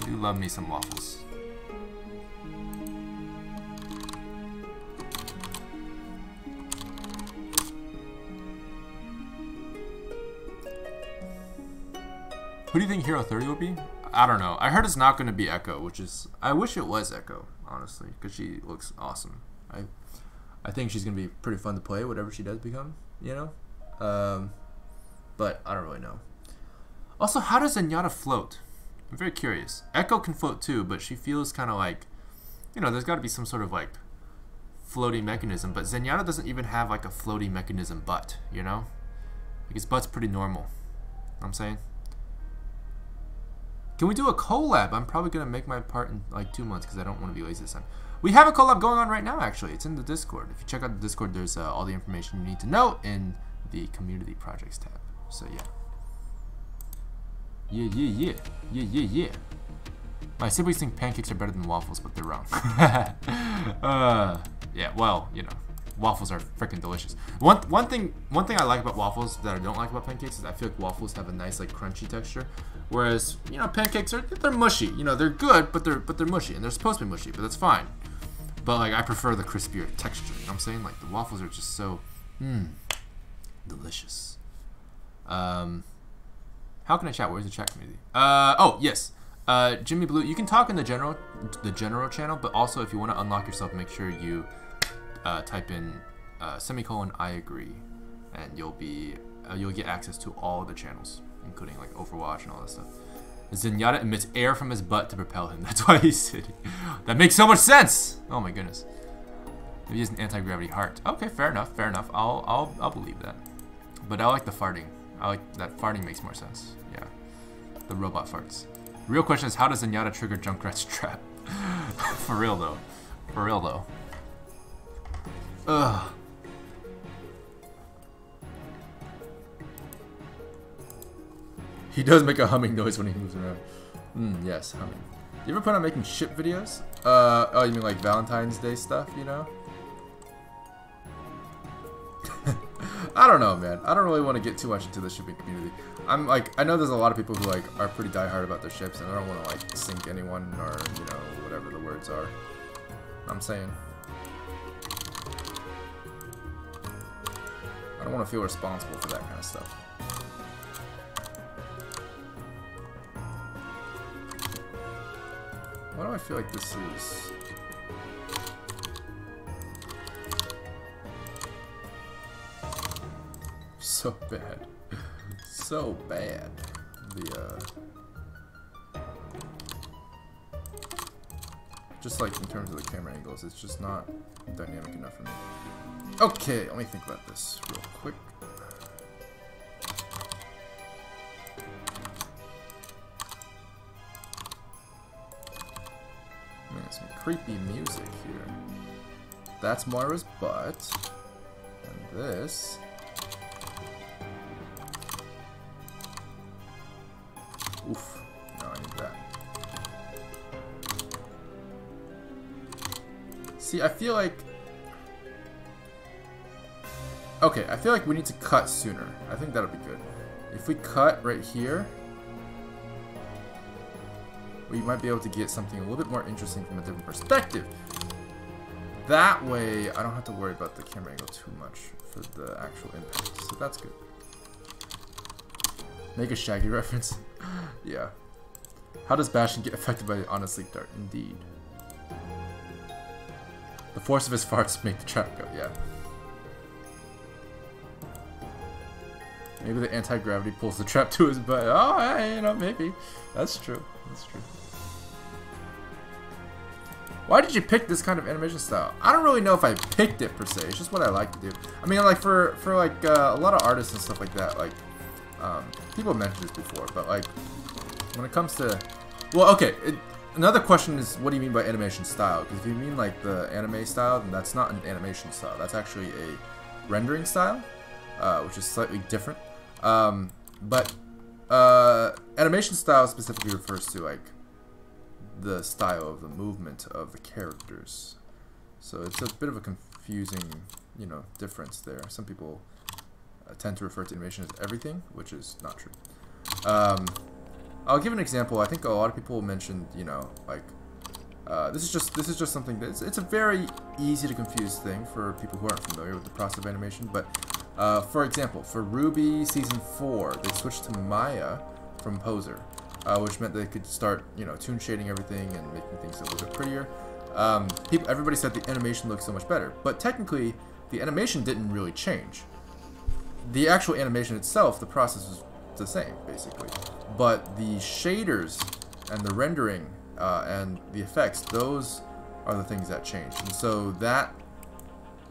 do love me some waffles. Who do you think Hero 30 will be? I don't know. I heard it's not going to be Echo, which is... I wish it was Echo, honestly, because she looks awesome. I think she's going to be pretty fun to play, whatever she does become, you know? But I don't really know. Also, how does Zenyatta float? I'm very curious. Echo can float too, but she feels kind of like... You know, there's got to be some sort of, like, floating mechanism, but Zenyatta doesn't even have, like, a floating mechanism butt, you know? Like, his butt's pretty normal. You know what I'm saying? Can we do a collab? I'm probably going to make my part in like 2 months because I don't want to be lazy this time. We have a collab going on right now, actually. It's in the Discord. If you check out the Discord, there's all the information you need to know in the Community Projects tab. So, yeah. Yeah. My siblings think pancakes are better than waffles, but they're wrong. Yeah, well, you know, waffles are freaking delicious. One thing I like about waffles that I don't like about pancakes is I feel like waffles have a nice like crunchy texture, whereas you know pancakes they're mushy. You know they're good, but they're mushy, and they're supposed to be mushy, but that's fine. But like I prefer the crispier texture. You know what I'm saying? Like the waffles are just so delicious. How can I chat? Where's the chat community? Oh yes. Jimmy Blue, you can talk in the general channel, but also if you want to unlock yourself, make sure you type in semicolon I agree and you'll get access to all the channels, including like Overwatch and all that stuff. Zenyatta emits air from his butt to propel him. That's why he's sitting. That makes so much sense. Oh my goodness. Maybe he has an anti-gravity heart. Okay, fair enough. Fair enough. I'll believe that. But I like the farting. I like that farting makes more sense. Yeah. The robot farts. The real question is, how does Zenyatta trigger Junkrat's trap? For real though. For real though. Ugh. He does make a humming noise when he moves around. Yes, humming. You ever plan on making ship videos? Oh, you mean like Valentine's Day stuff, you know? I don't know, man. I don't really want to get too much into the shipping community. I'm like, I know there's a lot of people who like are pretty diehard about their ships, and I don't want to like sink anyone or, you know, whatever the words are. I'm saying. I don't want to feel responsible for that kind of stuff. Why do I feel like this is... so bad. So bad. Just like in terms of the camera angles, it's just not dynamic enough for me. Okay, let me think about this real quick. Man, some creepy music here. That's Moira's butt. And this... oof. No, I need that. See, I feel like... okay, I feel like we need to cut sooner. I think that'll be good. If we cut right here, we might be able to get something a little bit more interesting from a different perspective. That way, I don't have to worry about the camera angle too much for the actual impact. So that's good. Make a Shaggy reference. Yeah. How does Bastion get affected by the honest sleep dart? Indeed. The force of his farts make the trap go. Yeah. Maybe the anti-gravity pulls the trap to his butt. Oh, yeah, you know, maybe. That's true. That's true. Why did you pick this kind of animation style? I don't really know if I picked it per se. It's just what I like to do. I mean, like for like a lot of artists and stuff like that. Like, people have mentioned this before, but like when it comes to, well, okay. Another question is, what do you mean by animation style? Because if you mean like the anime style, then that's not an animation style. That's actually a rendering style, which is slightly different. But animation style specifically refers to like the style of the movement of the characters. So it's a bit of a confusing, you know, difference there. Some people tend to refer to animation as everything, which is not true. I'll give an example. I think a lot of people mentioned, you know, like this is just something that it's a very easy to confuse thing for people who aren't familiar with the process of animation. But for example, for Ruby Season 4, they switched to Maya from Poser, which meant they could start, you know, tune shading everything and making things a little bit prettier. Everybody said the animation looks so much better, but technically the animation didn't really change. The actual animation itself, the process was the same, basically. But the shaders and the rendering and the effects, those are the things that change. And so that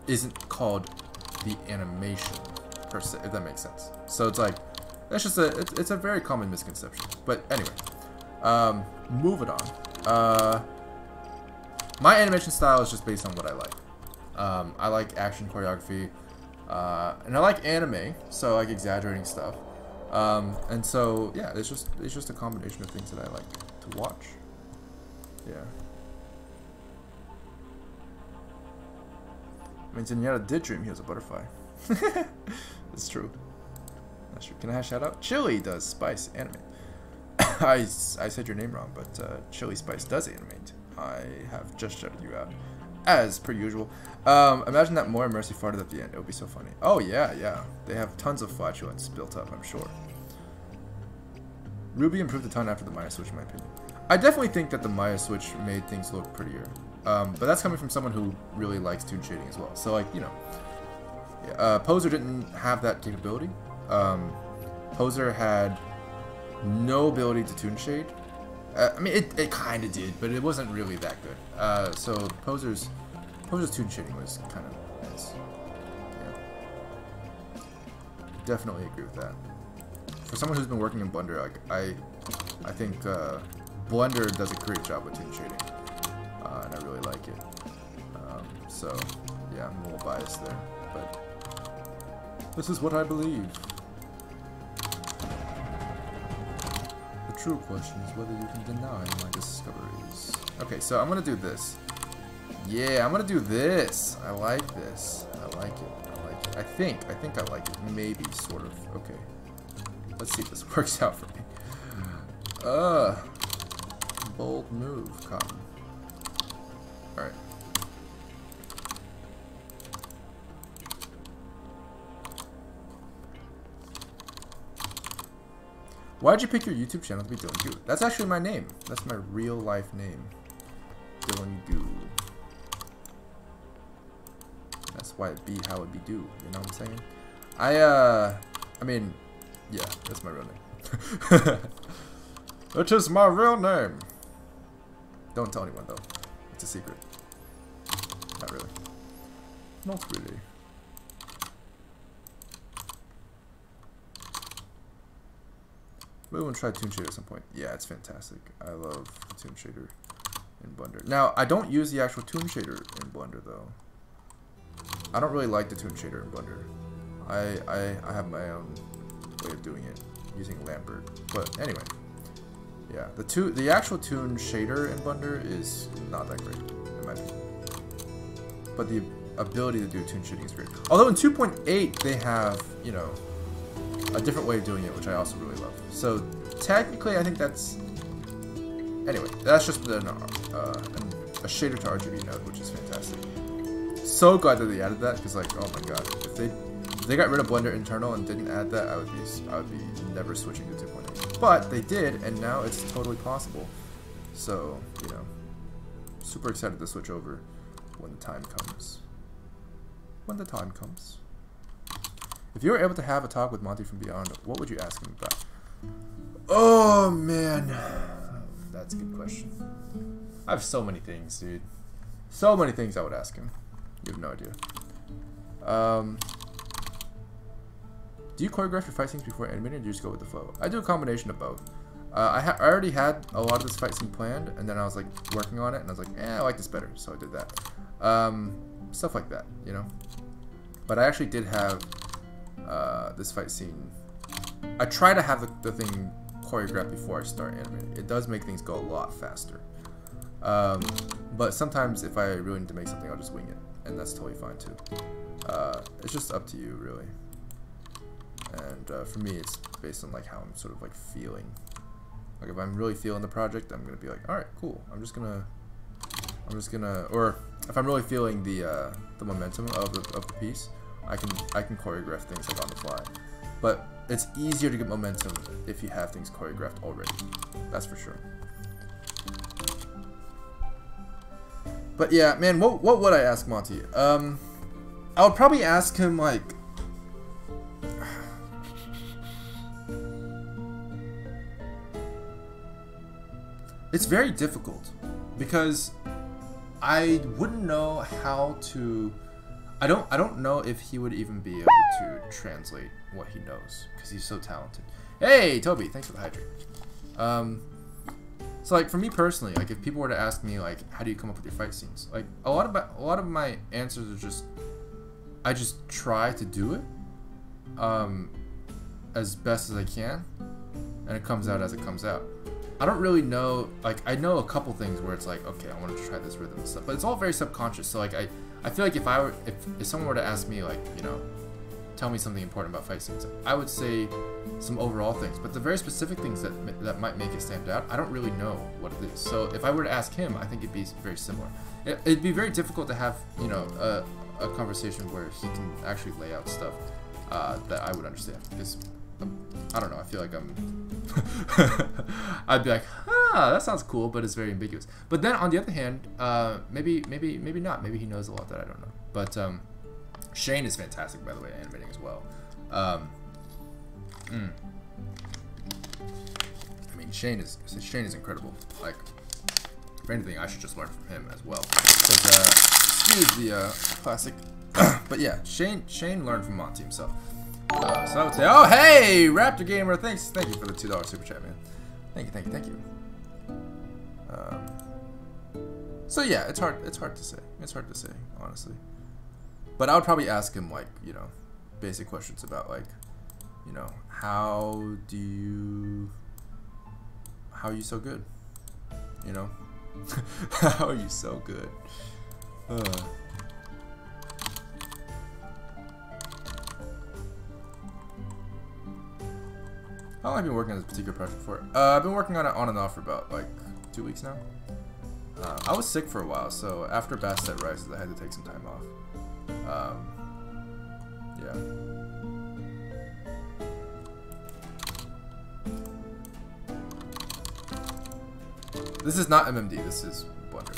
isn't called the animation, per se, if that makes sense. So it's like, that's just it's a very common misconception. But anyway, moving on. My animation style is just based on what I like. I like action choreography. And I like anime, so I like exaggerating stuff. And so yeah, it's just a combination of things that I like to watch. Yeah. I mean, Zenyatta did dream he was a butterfly. It's true. That's true. Can I have a shout out? Chili does Spice animate. I said your name wrong, but Chili Spice does animate. I have just shouted you out, as per usual. Imagine that Moira Mercy farted at the end. It would be so funny. Oh yeah, yeah. They have tons of flatulence built up, I'm sure. Ruby improved a ton after the Maya switch, in my opinion. I definitely think that the Maya switch made things look prettier. But that's coming from someone who really likes tune shading as well. So like, you know, Poser didn't have that capability. Poser had no ability to tune shade. I mean, it kind of did, but it wasn't really that good. So Poser's tune shading was kind of nice. Yeah. Definitely agree with that. For someone who's been working in Blender, like I think Blender does a great job with tune shading, and I really like it. So yeah, I'm a little biased there, but this is what I believe. The true question is whether you can deny my discoveries. Okay, so I'm gonna do this. Yeah, I'm gonna do this. I like this. I like it. I like it. I think I like it. Maybe, sort of. Okay. Let's see if this works out for me. Bold move, Cotton. Alright. Why'd you pick your YouTube channel to be dillongoo? That's actually my name. That's my real life name. Dillongoo. That's why it be how it be do. You know what I'm saying? I mean, yeah, that's my real name. Which is my real name. Don't tell anyone though. It's a secret. Not really. Not really. Maybe we'll try Toon Shader at some point. Yeah, it's fantastic. I love the Toon Shader in Blender. Now, I don't use the actual Toon Shader in Blender though. I don't really like the Toon Shader in Blender. I have my own way of doing it using Lambert. But anyway, yeah, the actual Toon Shader in Blender is not that great in my opinion. But the ability to do Toon Shading is great. Although in 2.8 they have, you know, a different way of doing it, which I also really love. So technically, I think that's anyway. That's just a shader to RGB node, which is fantastic. So glad that they added that because, like, oh my god, if they got rid of Blender internal and didn't add that, I would be never switching to 2.8. But they did, and now it's totally possible. So you know, super excited to switch over when the time comes. When the time comes. If you were able to have a talk with Monty from Beyond, what would you ask him about? Oh, man. That's a good question. I have so many things, dude. So many things I would ask him. You have no idea. Do you choreograph your fight scenes before animating, or do you just go with the flow? I do a combination of both. I already had a lot of this fight scene planned, and then I was like working on it, and I was like, I like this better, so I did that. Stuff like that, you know? But I actually did have this fight scene. I try to have the thing choreographed before I start animating. It does make things go a lot faster. But sometimes if I really need to make something, I'll just wing it, and that's totally fine too. It's just up to you, really. And for me, it's based on like how I'm sort of like feeling. Like if I'm really feeling the project, I'm gonna be like, all right, cool. I'm just gonna, or if I'm really feeling the momentum of the piece, I can choreograph things like on the fly. But it's easier to get momentum if you have things choreographed already. That's for sure. But yeah, man, what would I ask Monty? I would probably ask him like, it's very difficult because I wouldn't know how to. I don't know if he would even be able to translate what he knows because he's so talented. Hey, Toby, thanks for the hydrate. So like for me personally, like if people were to ask me like, how do you come up with your fight scenes? Like a lot of my answers are just, I just try to do it as best as I can, and it comes out as it comes out. I don't really know, like I know a couple things where it's like, okay, I want to try this rhythm and stuff, but it's all very subconscious. So like I feel like if someone were to ask me like, you know, tell me something important about fight scenes, I would say some overall things, but the very specific things that might make it stand out, I don't really know what it is. So if I were to ask him, I think it'd be very similar. It'd be very difficult to have, you know, a conversation where he can actually lay out stuff that I would understand, because I don't know, I feel like I'd be like, that sounds cool, but it's very ambiguous. But then on the other hand, maybe not. Maybe he knows a lot that I don't know. But Shane is fantastic, by the way, animating as well. I mean, Shane is incredible. Like, if anything, I should just learn from him as well. Because excuse the classic, but yeah, Shane learned from Monty himself. So I would say, oh hey, Raptor Gamer, thank you for the $2 super chat, man. Thank you. So yeah, it's hard to say. It's hard to say, honestly. But I would probably ask him, like, you know, basic questions about, like, you know, how are you so good? You know, how are you so good? How long have you been working on this particular project for? I've been working on it on and off for about like 2 weeks now. I was sick for a while, so after Bastet Rises, I had to take some time off. Yeah. This is not MMD, this is Blender.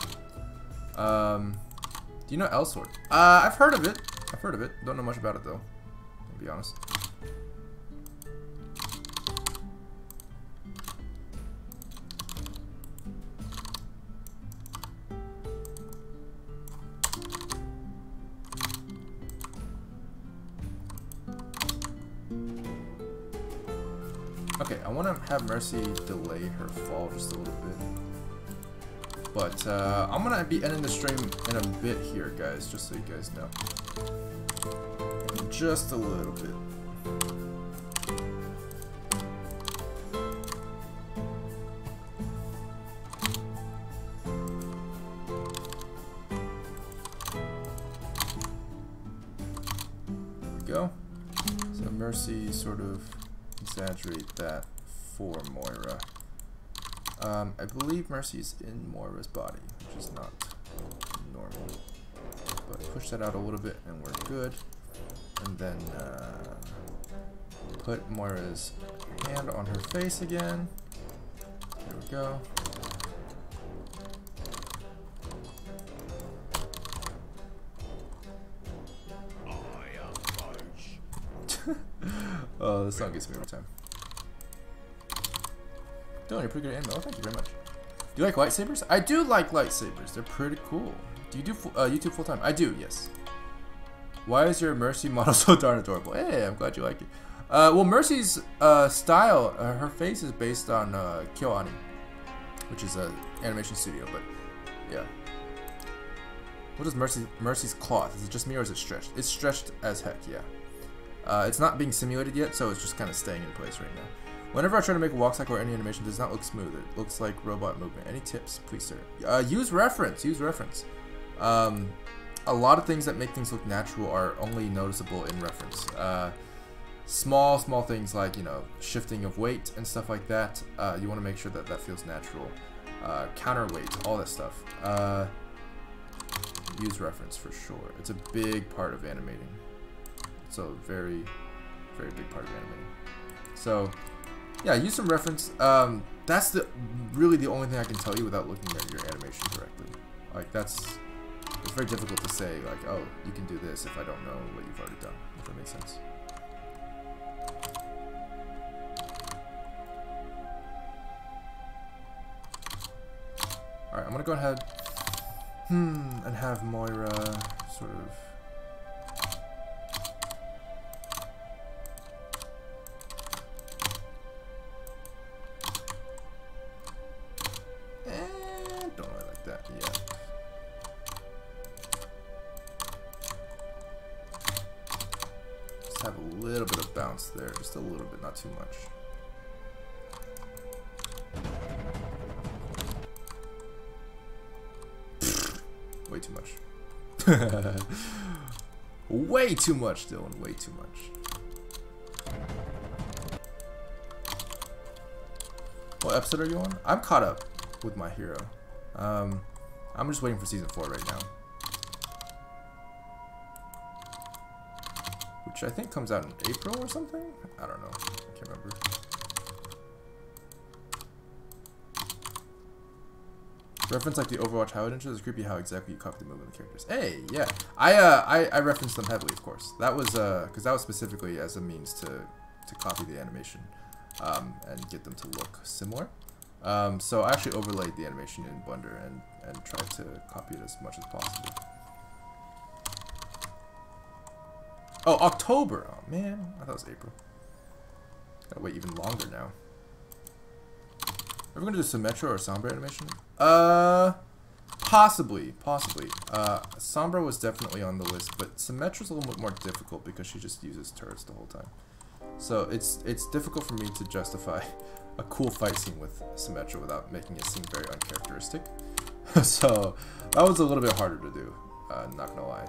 Do you know L-Sword? I've heard of it. Don't know much about it though, to be honest. Okay, I want to have Mercy delay her fall just a little bit. But I'm going to be ending the stream in a bit here, guys, just so you guys know. Just a little bit. There we go. So Mercy sort of exaggerate that for Moira. I believe Mercy's in Moira's body, which is not normal. But push that out a little bit and we're good. And then put Moira's hand on her face again. There we go. Oh, this song gets me every time. Dylan, you're pretty good at anime. Oh, thank you very much. Do you like lightsabers? I do like lightsabers. They're pretty cool. Do you do YouTube full time? I do, yes. Why is your Mercy model so darn adorable? Hey, I'm glad you like it. Well, Mercy's style, her face is based on KyoAni, which is an animation studio, but yeah. What is Mercy's cloth? Is it just me or is it stretched? It's stretched as heck, yeah. It's not being simulated yet, so it's just kind of staying in place right now. Whenever I try to make a walk cycle or any animation, it does not look smooth. It looks like robot movement. Any tips, please, sir? Use reference. Use reference. A lot of things that make things look natural are only noticeable in reference. Small things like, you know, shifting of weight and stuff like that. You want to make sure that that feels natural. Counterweight, all that stuff. Use reference for sure. It's a big part of animating. It's a very, very big part of animating. So, yeah, use some reference. That's really the only thing I can tell you without looking at your animation directly. Like, it's very difficult to say, like, oh, you can do this if I don't know what you've already done, if that makes sense. Alright, I'm gonna go ahead and have Moira sort of don't really like that yet. Just have a little bit of bounce there, just a little bit, not too much. Way too much. Way too much, Dylan. Way too much. What episode are you on? I'm caught up with My Hero. I'm just waiting for season 4 right now, which I think comes out in April or something. I don't know. I can't remember. Reference like the Overwatch highlight intro. It's creepy how exactly you copy the movement of the characters. Hey, yeah, I referenced them heavily, of course. That was because that was specifically as a means to copy the animation, and get them to look similar. So I actually overlaid the animation in Blender and tried to copy it as much as possible. Oh, October! Oh man, I thought it was April. Gotta wait even longer now. Are we gonna do Symmetra or Sombra animation? Possibly. Sombra was definitely on the list, but Symmetra's a little bit more difficult because she just uses turrets the whole time. So it's difficult for me to justify a cool fight scene with Symmetra without making it seem very uncharacteristic. So that was a little bit harder to do, not gonna lie.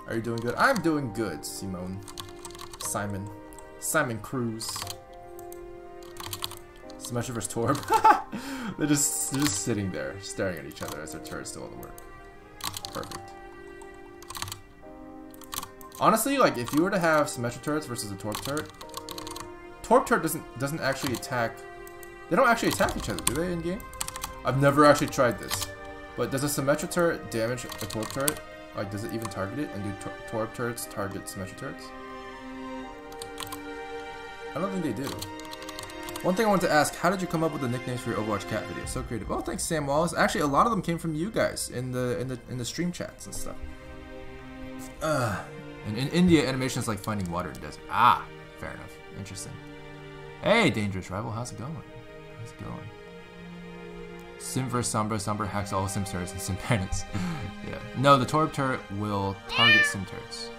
Are you doing good? I'm doing good, Simone. Simon Cruz. Symmetra vs. Torb. they're just sitting there, staring at each other as their turrets do all the work. Perfect. Honestly, like if you were to have Symmetra turrets versus a Torb turret doesn't actually attack. They don't actually attack each other, do they in game? I've never actually tried this, but does a Symmetra turret damage a Torb turret? Like, does it even target it? And do Torb turrets target Symmetra turrets? I don't think they do. One thing I wanted to ask, how did you come up with the nicknames for your Overwatch cat videos? So creative. Oh, thanks, Sam Wallace. Actually, a lot of them came from you guys in the stream chats and stuff. And in India, animation is like finding water in the desert. Ah, fair enough. Interesting. Hey, Dangerous Rival, how's it going? How's it going? Sim vs. Sombra. Sombra hacks all Sim turrets and Sim planets. Yeah. No, the Torb turret will target Sim turrets.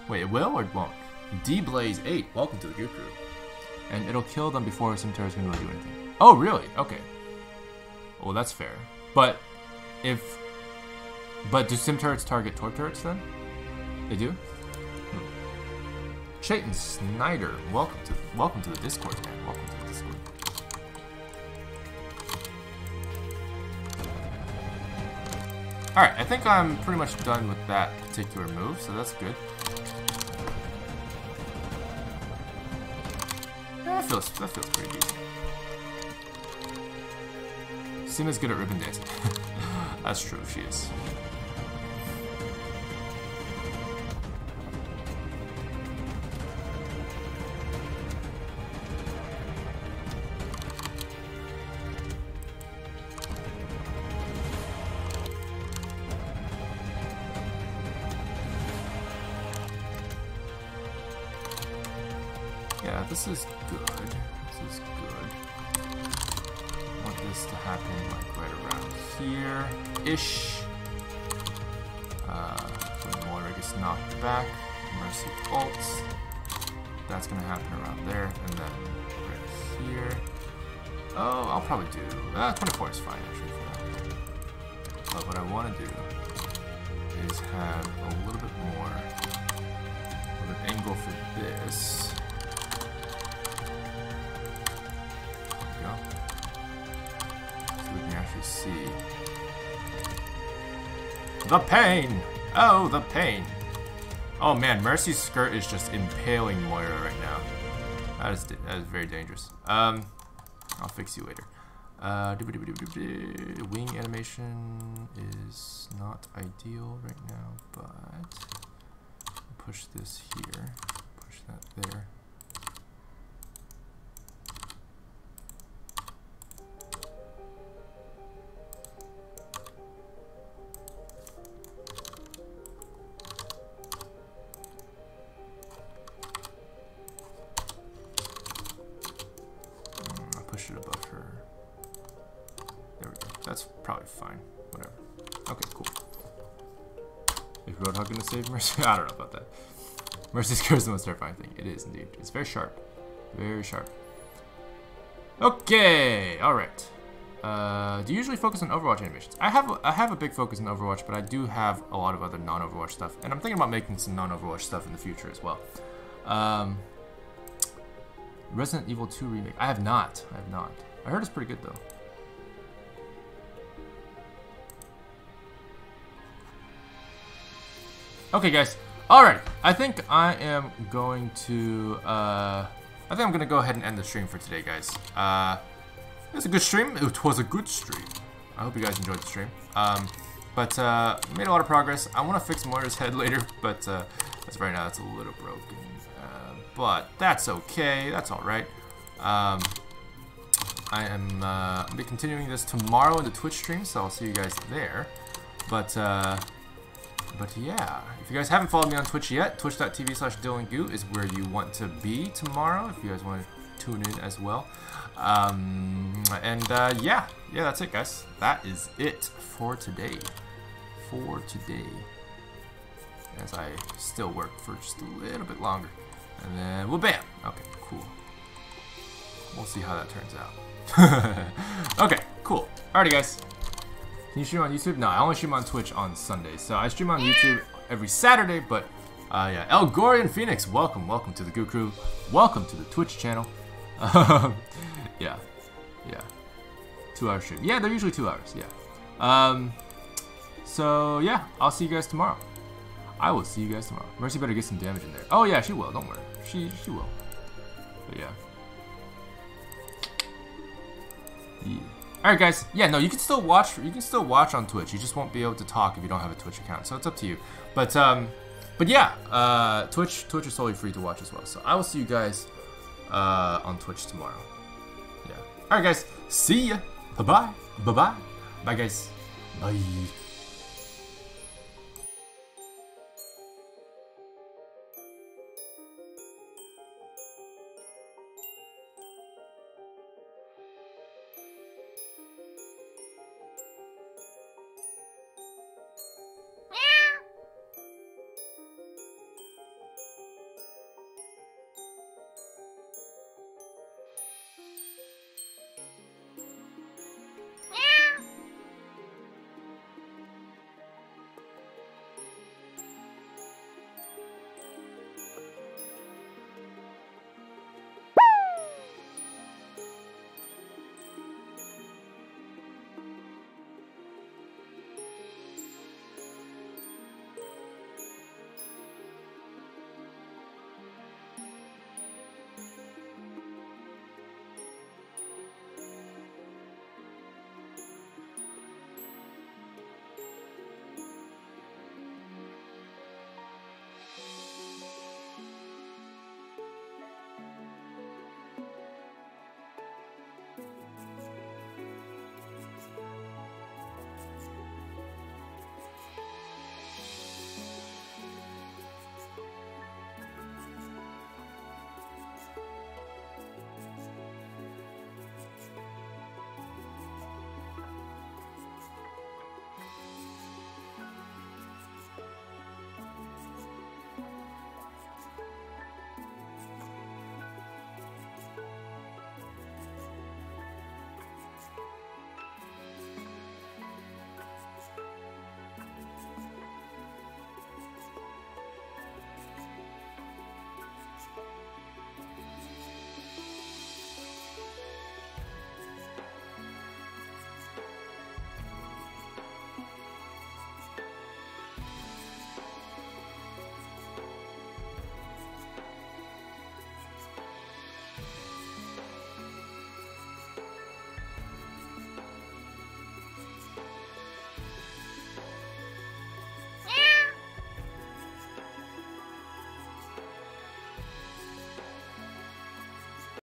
Wait, it will or it won't? D-Blaze8, welcome to the Goot Crew. And it'll kill them before Sim turrets can really do anything. Oh, really? Okay. Well, that's fair. But do Sim turrets target Torb turrets then? They do? Chayton Snyder, welcome to the Discord, man. Welcome to the Discord. Alright, I think I'm pretty much done with that particular move, so that's good. Yeah, that feels pretty decent. Sima's good at ribbon dancing. That's true, she is. Yeah, this is good. This is good. I want this to happen like right around here-ish. When Moira gets knocked back, Mercy ults. That's gonna happen around there, and then right here. Oh, I'll probably do 24 is fine actually for that. But what I want to do is have a little bit more of an angle for this. See the pain. Oh, the pain. Oh man, Mercy's skirt is just impaling Moira right now. That is very dangerous. I'll fix you later. Wing animation is not ideal right now, but push this here, push that there. Push it above her. There we go. That's probably fine. Whatever. Okay, cool. Is Roadhog gonna save Mercy? I don't know about that. Mercy's curse is the most terrifying thing. It is indeed. It's very sharp. Very sharp. Okay, alright. Do you usually focus on Overwatch animations? I have a big focus on Overwatch, but I do have a lot of other non-Overwatch stuff. And I'm thinking about making some non-Overwatch stuff in the future as well. Resident Evil 2 remake. I have not. I heard it's pretty good though. Okay, guys. Alright, I think I am going to, I'm gonna go ahead and end the stream for today, guys. It was a good stream. It was a good stream. I hope you guys enjoyed the stream. But made a lot of progress. I want to fix Moira's head later, but as of right now, it's a little broken. But that's okay. That's all right. I am I'll be continuing this tomorrow in the Twitch stream, so I'll see you guys there. But yeah, if you guys haven't followed me on Twitch yet, twitch.tv/dillongoo is where you want to be tomorrow. If you guys want to tune in as well. Yeah, that's it, guys. That is it for today. As I still work for just a little bit longer, and then well, bam. Okay, cool. We'll see how that turns out. Okay, cool. Alrighty, guys. Can you stream on YouTube? No, I only stream on Twitch on Sundays. So I stream on YouTube every Saturday, but yeah. Elgorian Phoenix, welcome to the Goo Crew. Welcome to the Twitch channel. Yeah. 2 hour stream. Yeah, they're usually 2 hours. Yeah. So yeah, I'll see you guys tomorrow. I will see you guys tomorrow. Mercy better get some damage in there. Oh yeah, she will. Don't worry. She will. But yeah. Alright, guys. Yeah, no, you can still watch. You can still watch on Twitch. You just won't be able to talk if you don't have a Twitch account. So it's up to you. But yeah, Twitch is totally free to watch as well. So I will see you guys on Twitch tomorrow. Yeah. Alright, guys. See ya. Bye bye. Bye bye. Bye, guys. Bye.